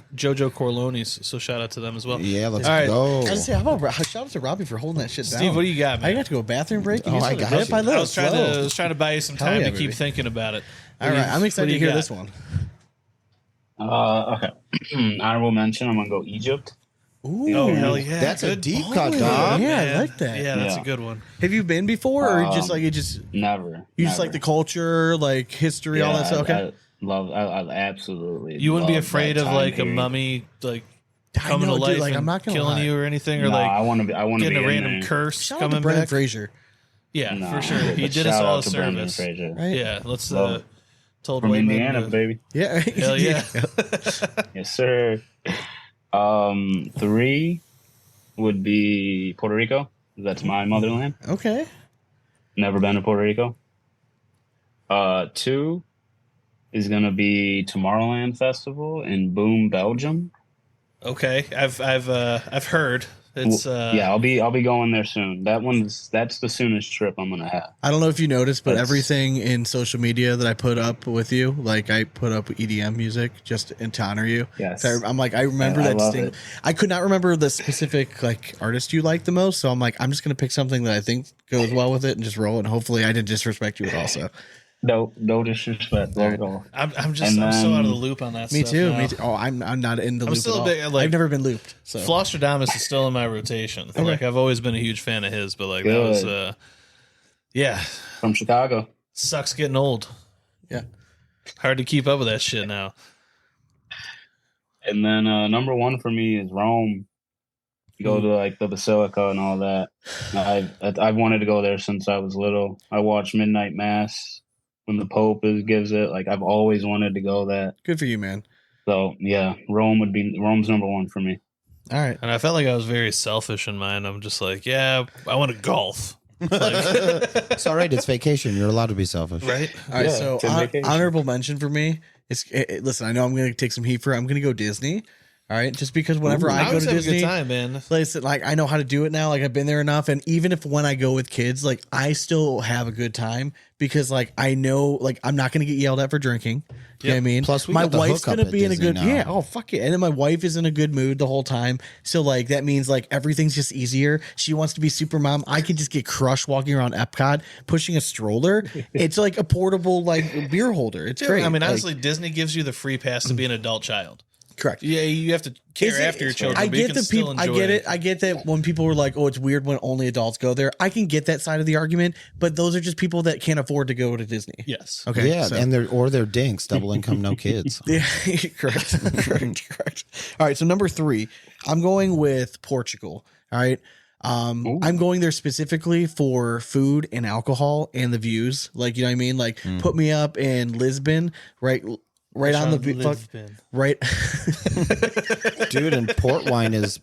Corleone's. So shout out to them as well. Yeah, let's All right. go. I was gonna say, how about shout out to Robbie for holding that shit down. Steve, what do you got, man? I got to go bathroom break. Oh, I got you. I I was trying to buy you some time yeah, to keep baby. thinking about it. All right, I'm excited to hear got? this one. Okay. Honorable mention. I'm gonna go Egypt. Ooh, Oh hell yeah! That's a Good deep ball, cut, dog. Yeah, I man. like that. Yeah, that's Yeah. a good one. Have you been before, or just like Never. you just like the culture, like history, all that stuff? Okay. I absolutely. You wouldn't be love afraid that of time like a period. mummy like I coming know, to dude, life like, and I'm not gonna killing lie. you or anything, or No, like I want to be. I want to be getting a in random there. curse Shout out to coming Brendan back. Fraser, Yeah, No, for sure. He but did us shout all a out to Brendan service. Fraser. right? Yeah, let's Love told From Wayman Indiana, to- baby. Yeah, Hell yeah. Yes, sir. 3 would be Puerto Rico. That's my motherland. Okay. Never been to Puerto Rico. 2 is gonna be Tomorrowland Festival in Boom, Belgium. Okay, I've heard it's Yeah, I'll be going there soon. That's the soonest trip I'm gonna have. I don't know if you noticed, but That's- everything in social media that I put up with you, like I put up EDM music just to honor you. Yes. So I'm like, I remember I that love thing. it. I could not remember the specific like artist you like the most, so I'm like, I'm just gonna pick something that I think goes well with it and just roll it. And hopefully, I didn't disrespect you at all. So No disrespect. Love it all. I'm And so out of then- the loop on that. me stuff too. now. Me too. Oh, I'm not in the loop still at a all. bit, like- I've never been looped. So Flostradamus is still in my rotation. Like I've always been a huge fan of his, but like that was Good. yeah, From Chicago. sucks getting old. yeah. Hard to keep up with that shit now. And then number 1 for me is Rome. Go to like the Basilica and all that. I've wanted to go there since I was little. I watched Midnight Mass when the Pope gives it. Like I've always wanted to go that. Good for you, man. So yeah, Rome's number 1 for me. All right. And I felt like I was very selfish in mine. I'm just like, yeah, I want to golf. It's all right. It's vacation. You're allowed to be selfish. Right? All right, Yeah, so it's a vacation. honorable mention for me is listen. I know I'm going to take some heat for it. I'm going to go Disney. All right, just because whenever I go always to have a Disney, good time, man. listen, like I know how to do it now. Like I've been there enough, and even if when I go with kids, like I still have a good time because like I know like I'm not going to get yelled at for drinking. You know what I mean? Plus, we my got the wife's hookup going to at be in a Disney good now. yeah. Oh fuck it, and then my wife is in a good mood the whole time. So like that means like everything's just easier. She wants to be super mom. I can just get crushed walking around Epcot pushing a stroller. It's like a portable like beer holder. It's great. I mean, Like, honestly, Disney gives you the free pass to be an adult child. correct. Yeah, you have to care Is it- after your children. I but you get can the still people. I enjoy get it. I get that when people were like, "Oh, it's weird when only adults go there." I can get that side of the argument, but those are just people that can't afford to go to Disney. Yes. Okay. Yeah, so- and they're dinks, double income, no kids. yeah, correct. All right. So number 3, I'm going with Portugal. All right. I'm going there specifically for food and alcohol and the views. Like, you know what I mean? Like, put me up in Lisbon, right on the fuck, right. Dude, and port wine is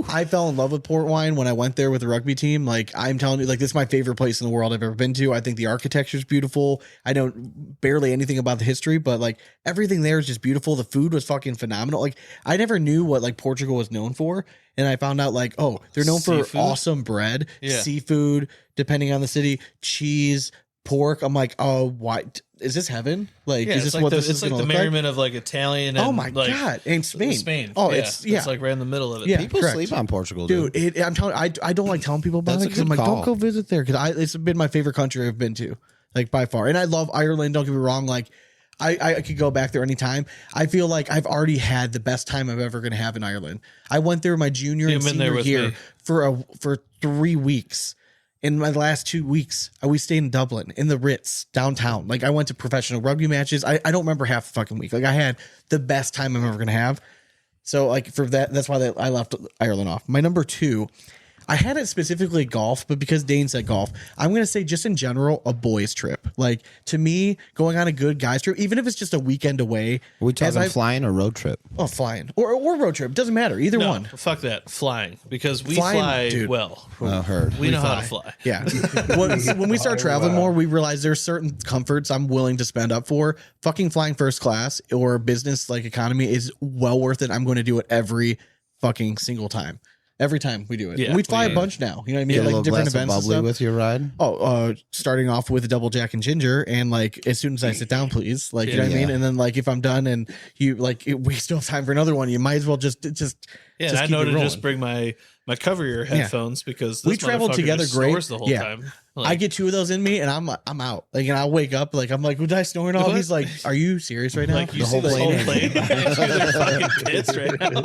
I fell in love with port wine when I went there with the rugby team. Like I'm telling you, like this is my favorite place in the world I've ever been to. I think the architecture is beautiful. I know barely anything about the history, but like everything there is just beautiful. The food was fucking phenomenal. Like I never knew what like Portugal was known for, and I found out like oh they're known for Seafood? awesome bread, Yeah. seafood, depending on the city, cheese, pork. I'm like oh what is this heaven? Like Yeah, is it's this like what the, this it's is like gonna the look like? merriment of like Italian. And Oh my like, god! And Spain. Spain. Oh, yeah. it's yeah. It's like right in the middle of it. Yeah. people correct. sleep on Portugal, dude. I'm telling I don't like telling people about That's it a because I'm good like, call. don't go visit there because it's been my favorite country I've been to, like by far. And I love Ireland. Don't get me wrong. Like I could go back there anytime. I feel like I've already had the best time I'm ever going to have in Ireland. I went there my junior and You've been there senior with year me. for 3 weeks. In my last 2 weeks, we stayed in Dublin in the Ritz downtown. Like I went to professional rugby matches. I don't remember half the fucking week. Like I had the best time I'm ever going to have. So like for that's why I left Ireland off. My number 2, I had it specifically golf, but because Dane said golf, I'm going to say just in general, a boys trip. Like to me, going on a good guys trip, even if it's just a weekend away. Are we as talking I- flying or road trip? Oh, flying or road trip. Doesn't matter. Either No, one. fuck that. Flying. Because we Flying, fly dude. well. Heard. We know how to fly. Yeah. when we start traveling more, we realize there's certain comforts I'm willing to spend up for. Fucking flying first class or business like economy is well worth it. I'm going to do it every fucking single time. Every time we do it. Yeah, And we fly yeah. a bunch now. You know what I mean? Get a Like little different glass of events and bubbly stuff. with your ride. Starting off with a double Jack and ginger, and like as soon as I sit down, please, like you know what I mean. And then like if I'm done and you like we still have time for another one, you might as well just Yeah, just and I keep know it to rolling. just bring my cover ear headphones because this We traveled motherfucker together just great. snores the whole Yeah. time. I Like, get 2 of those in me, and I'm out. Like, and I'll wake up like I'm like, did I snore it off? What? He's like, are you serious right now? like you The see this whole plane. plane behind you, they're fucking pissed right now.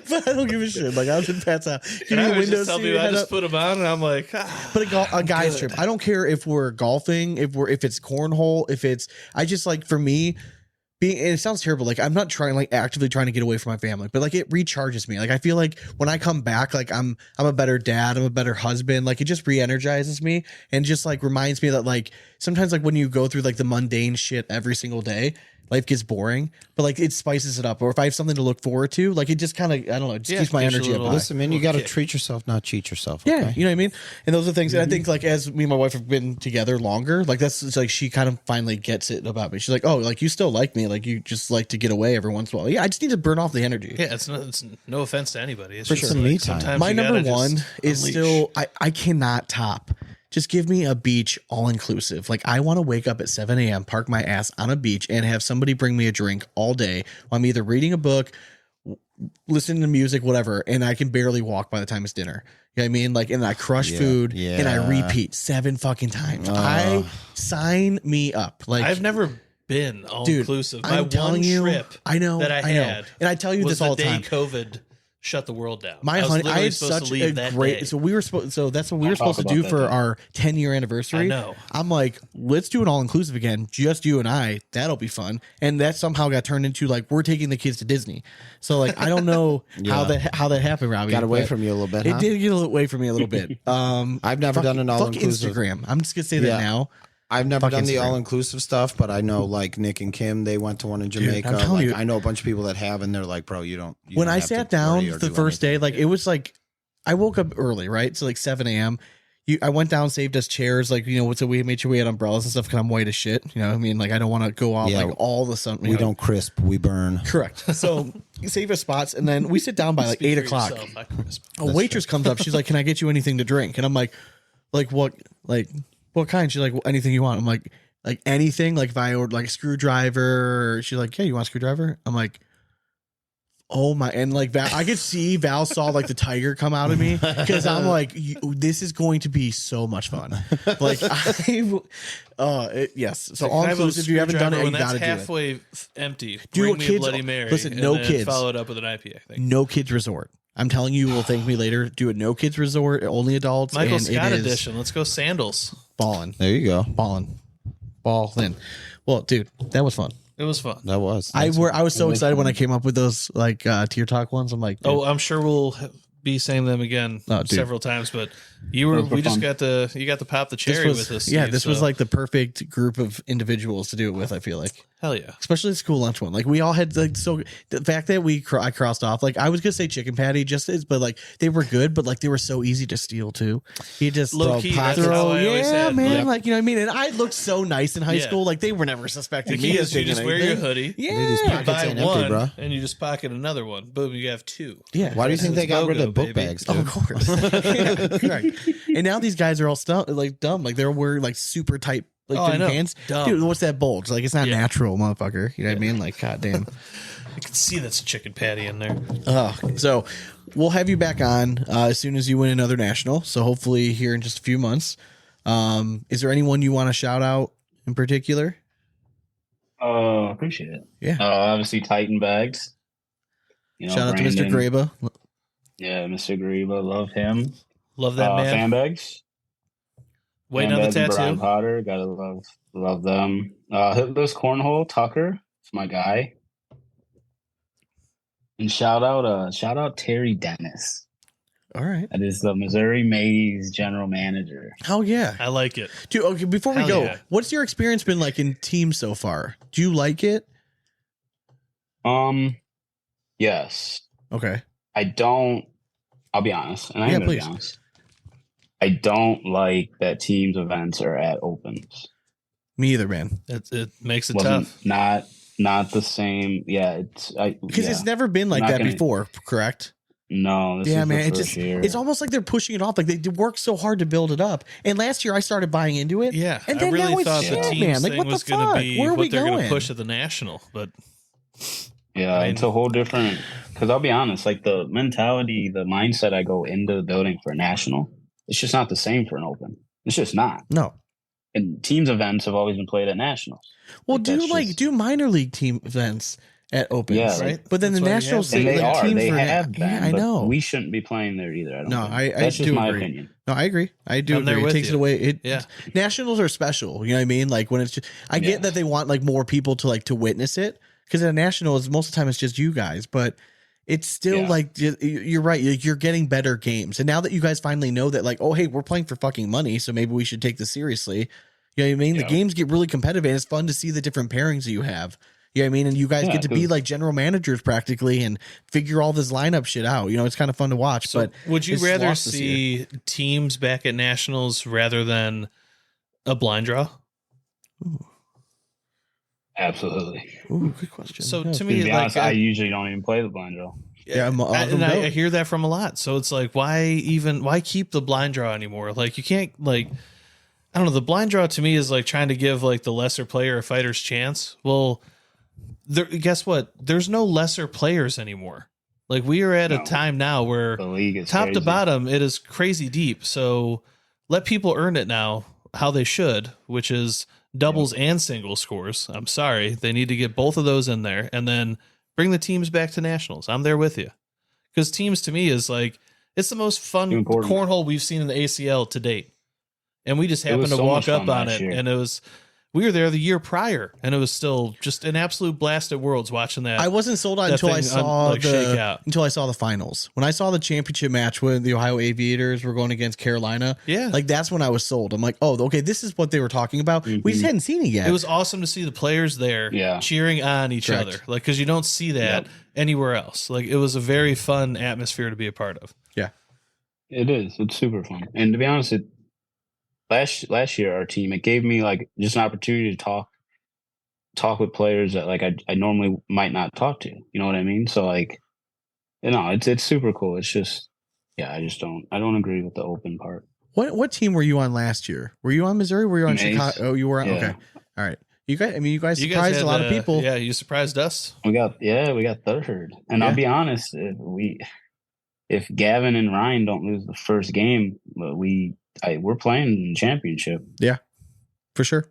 But I don't give a shit. Like I was in Pat's out. Give And me I a was window just telling seat. you, I head just up. put them on, and I'm like, ah. But a guy's trip. I don't care if we're golfing, if it's cornhole, if it's. I just like for me. And it sounds terrible. Like I'm not actively trying to get away from my family, but like it recharges me. Like I feel like when I come back, like I'm a better dad. I'm a better husband. Like it just re-energizes me and just like reminds me that like sometimes like when you go through like the mundane shit every single day, life gets boring, but like it spices it up. Or if I have something to look forward to, like it just kind of, I don't know, it just keeps my gives you a energy up little- high. Listen, man, you got to treat yourself, not cheat yourself. Yeah, Okay? you know what I mean? And those are things that I think like as me and my wife have been together longer, like that's it's like she kind of finally gets it about me. She's like, oh, like you still like me, like you just like to get away every once in a while. Yeah, I just need to burn off the energy. Yeah, it's no offense to anybody. It's For just sure. like, Me time. sometimes My you number gotta one just is unleash. still I cannot top. Just give me a beach all inclusive. Like I want to wake up at 7 a.m., park my ass on a beach, and have somebody bring me a drink all day. While I'm either reading a book, listening to music, whatever, and I can barely walk by the time it's dinner. You know what I mean? Like, and I crush food and I repeat 7 fucking times. I sign me up. Like I've never been all Dude, inclusive. I'm My one telling you, trip I know that I know. had, and I tell you was this all the the day time. COVID shut the world down. My I was honey, I literally had supposed such to leave a that great. day. So we were supposed. So that's what we were talk supposed to do about for that our 10-year anniversary. I know. I'm like, let's do an all inclusive again, just you and I. That'll be fun. And that somehow got turned into like we're taking the kids to Disney. So like I don't know how that happened, Robbie. Got away but from you a little bit. It Huh? did get away from me a little bit. I've never done an fuck all-inclusive. Instagram. I'm just gonna say that Yeah. now. I've never Fuck done the Instagram. all-inclusive stuff, but I know like Nick and Kim, they went to one in Jamaica. I'm telling you. I know a bunch of people that have, and they're like, "Bro, you don't." When don't I have sat to down worry or the do first anything. day, like it was like I woke up early, right? So like 7 a.m. I went down, saved us chairs, like so we made sure we had umbrellas and stuff. Because I'm white as shit, you know what I mean? Like I don't want to go out Yeah. like all the sun. we don't crisp, we burn. Correct. So you save us spots, and then we sit down by like Speak 8 for o'clock. yourself, I crisp. A waitress comes up. She's like, "Can I get you anything to drink?" And I'm like what? Like what kind? She's like, well, anything you want. I'm like anything. Like if I ordered like a screwdriver, or she's like, "Yeah, you want a screwdriver?" I'm like, oh my, and like Val, I could see Val saw like the tiger come out of me because I'm like, this is going to be so much fun. Like yes. So all inclusive. If you haven't done it, you when that's gotta do it. halfway empty. Do Bring a me kids- a Bloody Mary. listen, and no then kids. Follow it up with an IPA. Thing. No kids resort. I'm telling you, you will thank me later. Do a no kids resort, only adults. Michael and Scott it is edition. Let's go sandals. Ballin', There you go. ballin', ballin'. Well, dude, that was fun. It was fun. That was. I was so excited when I came up with those like tier talk ones. I'm like, dude, Oh, I'm sure we'll be saying them again Oh, dude. several times. But you were Those were we just fun. got to pop the this cherry was with us. yeah, Steve, this was so like the perfect group of individuals to do it with. I feel like. hell yeah. Especially the school lunch one. Like we all had like so the fact that I crossed off, like I was gonna say chicken patty but like they were good, but like they were so easy to steal too. You just Low key, that's how I always yeah, had, man, like- like you know what I mean. And I looked so nice in high Yeah. school, like they were never suspecting The me key as is you taking just wear your anything. hoodie. Yeah, These You pockets buy ain't empty, one bro. and you just pocket another one. Boom, you have 2. yeah. Why do you think they got rid BOGO, of book baby. bags? Oh, Dude? of course. Yeah, correct. And now these guys are all like dumb. Like they're wearing like super tight like Oh, I fitting know. pants. Dumb. Dude, what's that bulge? Like it's not Yeah. natural, motherfucker. You know what I mean? Like, goddamn. You can see that's a chicken patty in there. So we'll have you back on as soon as you win another national. So hopefully here in just a few months. Is there anyone you want to shout out in particular? Appreciate it. Yeah. Obviously Titan Bags. You know, Shout out to Mr. Brandon. Graba. Yeah, Mr. Greba, love him. Love that man. Fan Bags. Waiting on the Fan Bags and Brian tattoo. Potter, gotta love them. Hitless Cornhole, Tucker, it's my guy. And shout out Terry Dennis. All right. That is the Missouri Mays general manager. Oh yeah. I like it. Dude, okay, before we Hell go, yeah. what's your experience been like in teams so far? Do you like it? Yes. Okay. I'll be honest, and I Yeah, am gonna please. be honest. I don't like that teams events are at opens. Me either, man. It makes it Wasn't tough. not the same. Yeah, Because it's never been like Not that gonna- before, correct? No, this Yeah, is man, the it's first just year. it's almost like they're pushing it off. Like they worked so hard to build it up. And last year I started buying into it. Yeah, and then I really now thought it's the shit, teams man. Like thing what the was going fuck? to be Where are we what they're going going? to push at the national, but Yeah, I mean- it's a whole different. Because I'll be honest, like the mentality, the mindset I go into the building for a national, it's just not the same for an open. It's just not. No. And teams events have always been played at nationals. Well, Like, do that's like just- do minor league team events at opens, Yeah, right? But then That's the why you nationals, have And they like, are. teams They were have been. Yeah, I but know. We shouldn't be playing there either. I don't No, think. I That's just do my agree. opinion. No, I agree. I do I'm there agree. It with takes you. it away. It Yeah. Nationals are special. You know what I mean? Like when it's just, I Yeah. get that they want like more people to witness it because at a nationals most of the time it's just you guys, but it's still Yeah. like you're right. You're getting better games, and now that you guys finally know that, like, oh hey, we're playing for fucking money, so maybe we should take this seriously. You know what I mean? The Yeah. games get really competitive, and it's fun to see the different pairings that you have. You know what I mean? And you guys Yeah, get to be 'cause- like general managers practically and figure all this lineup shit out. You know, it's kind of fun to watch. So but would you it's rather lost this year. see teams back at nationals rather than a blind draw? Absolutely. Ooh, good question. So Yeah. to To me, be like, honest, I usually don't even play the blind draw. Yeah, a lot of them and I don't. hear that from a lot. So it's like, why keep the blind draw anymore? Like you can't like, I don't know. The blind draw to me is like trying to give like the lesser player a fighter's chance. Well, guess what? There's no lesser players anymore. Like we are at a No. time now where The league is top to crazy. bottom, it is crazy deep. So let people earn it now how they should, which is doubles and single scores. I'm sorry. They need to get both of those in there and then bring the teams back to nationals. I'm there with you. Because teams to me is like, it's the most fun Important. cornhole we've seen in the ACL to date. And we just It happened was to so walk much up fun on last it. year. And we were there the year prior and it was still just an absolute blast at Worlds watching that. I wasn't sold on that until I thing, saw like, shake out. until I saw the finals. When I saw the championship match when the Ohio Aviators were going against Carolina, Yeah. like that's when I was sold. I'm like, oh, okay, this is what they were talking about. We just hadn't seen it yet. It was awesome to see the players there Yeah. cheering on each Correct. other. Like, because you don't see that Yep. anywhere else. Like, it was a very fun atmosphere to be a part of. yeah, It is. It's super fun. And to be honest, last year our team, it gave me like just an opportunity to talk with players that like I normally might not talk to. You know what I mean? So like, you know, it's super cool. It's just I don't agree with the open part. What team were you on last year? Were you on Missouri? Were you on Mace. Chicago? Oh, you were on. Yeah. Okay, all right. You guys You guys surprised had a lot of people. Yeah, you surprised us. We got third. And Yeah. I'll be honest, if Gavin and Ryan don't lose the first game, we're playing in championship. For sure,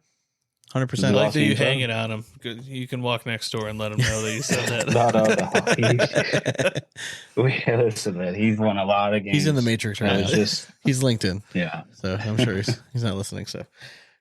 100%. I We like lost that you game hanging on him. Good. You can walk next door and let him know that you said that. No. Listen, man, he's won a lot of games. He's in the Matrix right And now. it's just He's LinkedIn, yeah. so I'm sure he's not listening. So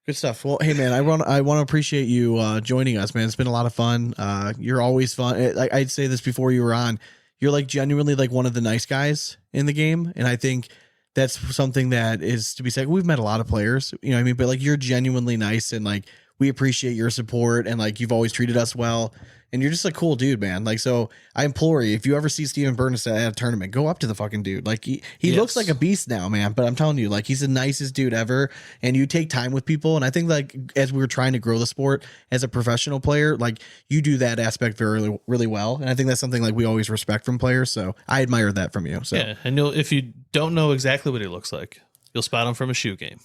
good stuff. Well, hey man, I want to appreciate you joining us, man. It's been a lot of fun. You're always fun. I'd say this before you were on. You're like genuinely like one of the nice guys in the game, and I think that's something that is to be said. We've met a lot of players, you know what I mean, but like you're genuinely nice, and like we appreciate your support, and like you've always treated us well. And you're just a cool dude, man. Like, so I implore you, if you ever see Steven Bernacet at a tournament, go up to the fucking dude. Like he Yes. looks like a beast now, man. But I'm telling you, like he's the nicest dude ever. And you take time with people. And I think like as we were trying to grow the sport as a professional player, like you do that aspect very, really well. And I think that's something like we always respect from players. So I admire that from you. So Yeah, and if you don't know exactly what he looks like, you'll spot him from a shoe game.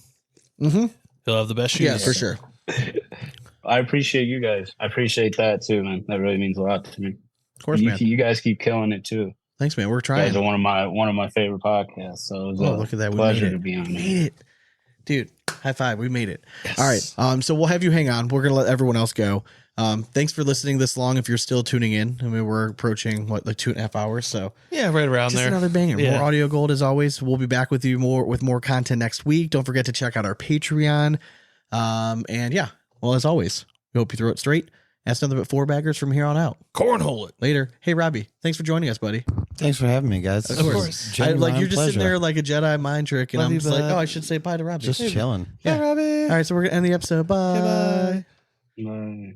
Mhm. He'll have the best shoes. yeah, for sure. I appreciate you guys. I appreciate that too, man. That really means a lot to me. Of course, man. You guys keep killing it too. Thanks, man. We're You trying. guys are one of my favorite podcasts. So it was Oh, a look at that. We pleasure made to it. be on We there. made it. Dude, high five. We made it. All right. So we'll have you hang on. We're going to let everyone else go. Thanks for listening this long. If you're still tuning in, I mean, we're approaching like 2.5 hours. So Yeah, right around just there. another banger. Yeah. More audio gold as always. We'll be back with you with more content next week. Don't forget to check out our Patreon. And yeah, well, as always, we hope you throw it straight. That's nothing but 4 baggers from here on out. Cornhole it. Later. Hey, Robbie, thanks for joining us, buddy. Thanks for having me, guys. Of course. Like you're just sitting there like a Jedi mind trick, and Love I'm you, just like, bud. oh, I should say bye to Robbie. Just chilling. Yeah. Robbie. All right, so we're gonna end the episode. Bye. Bye. Bye.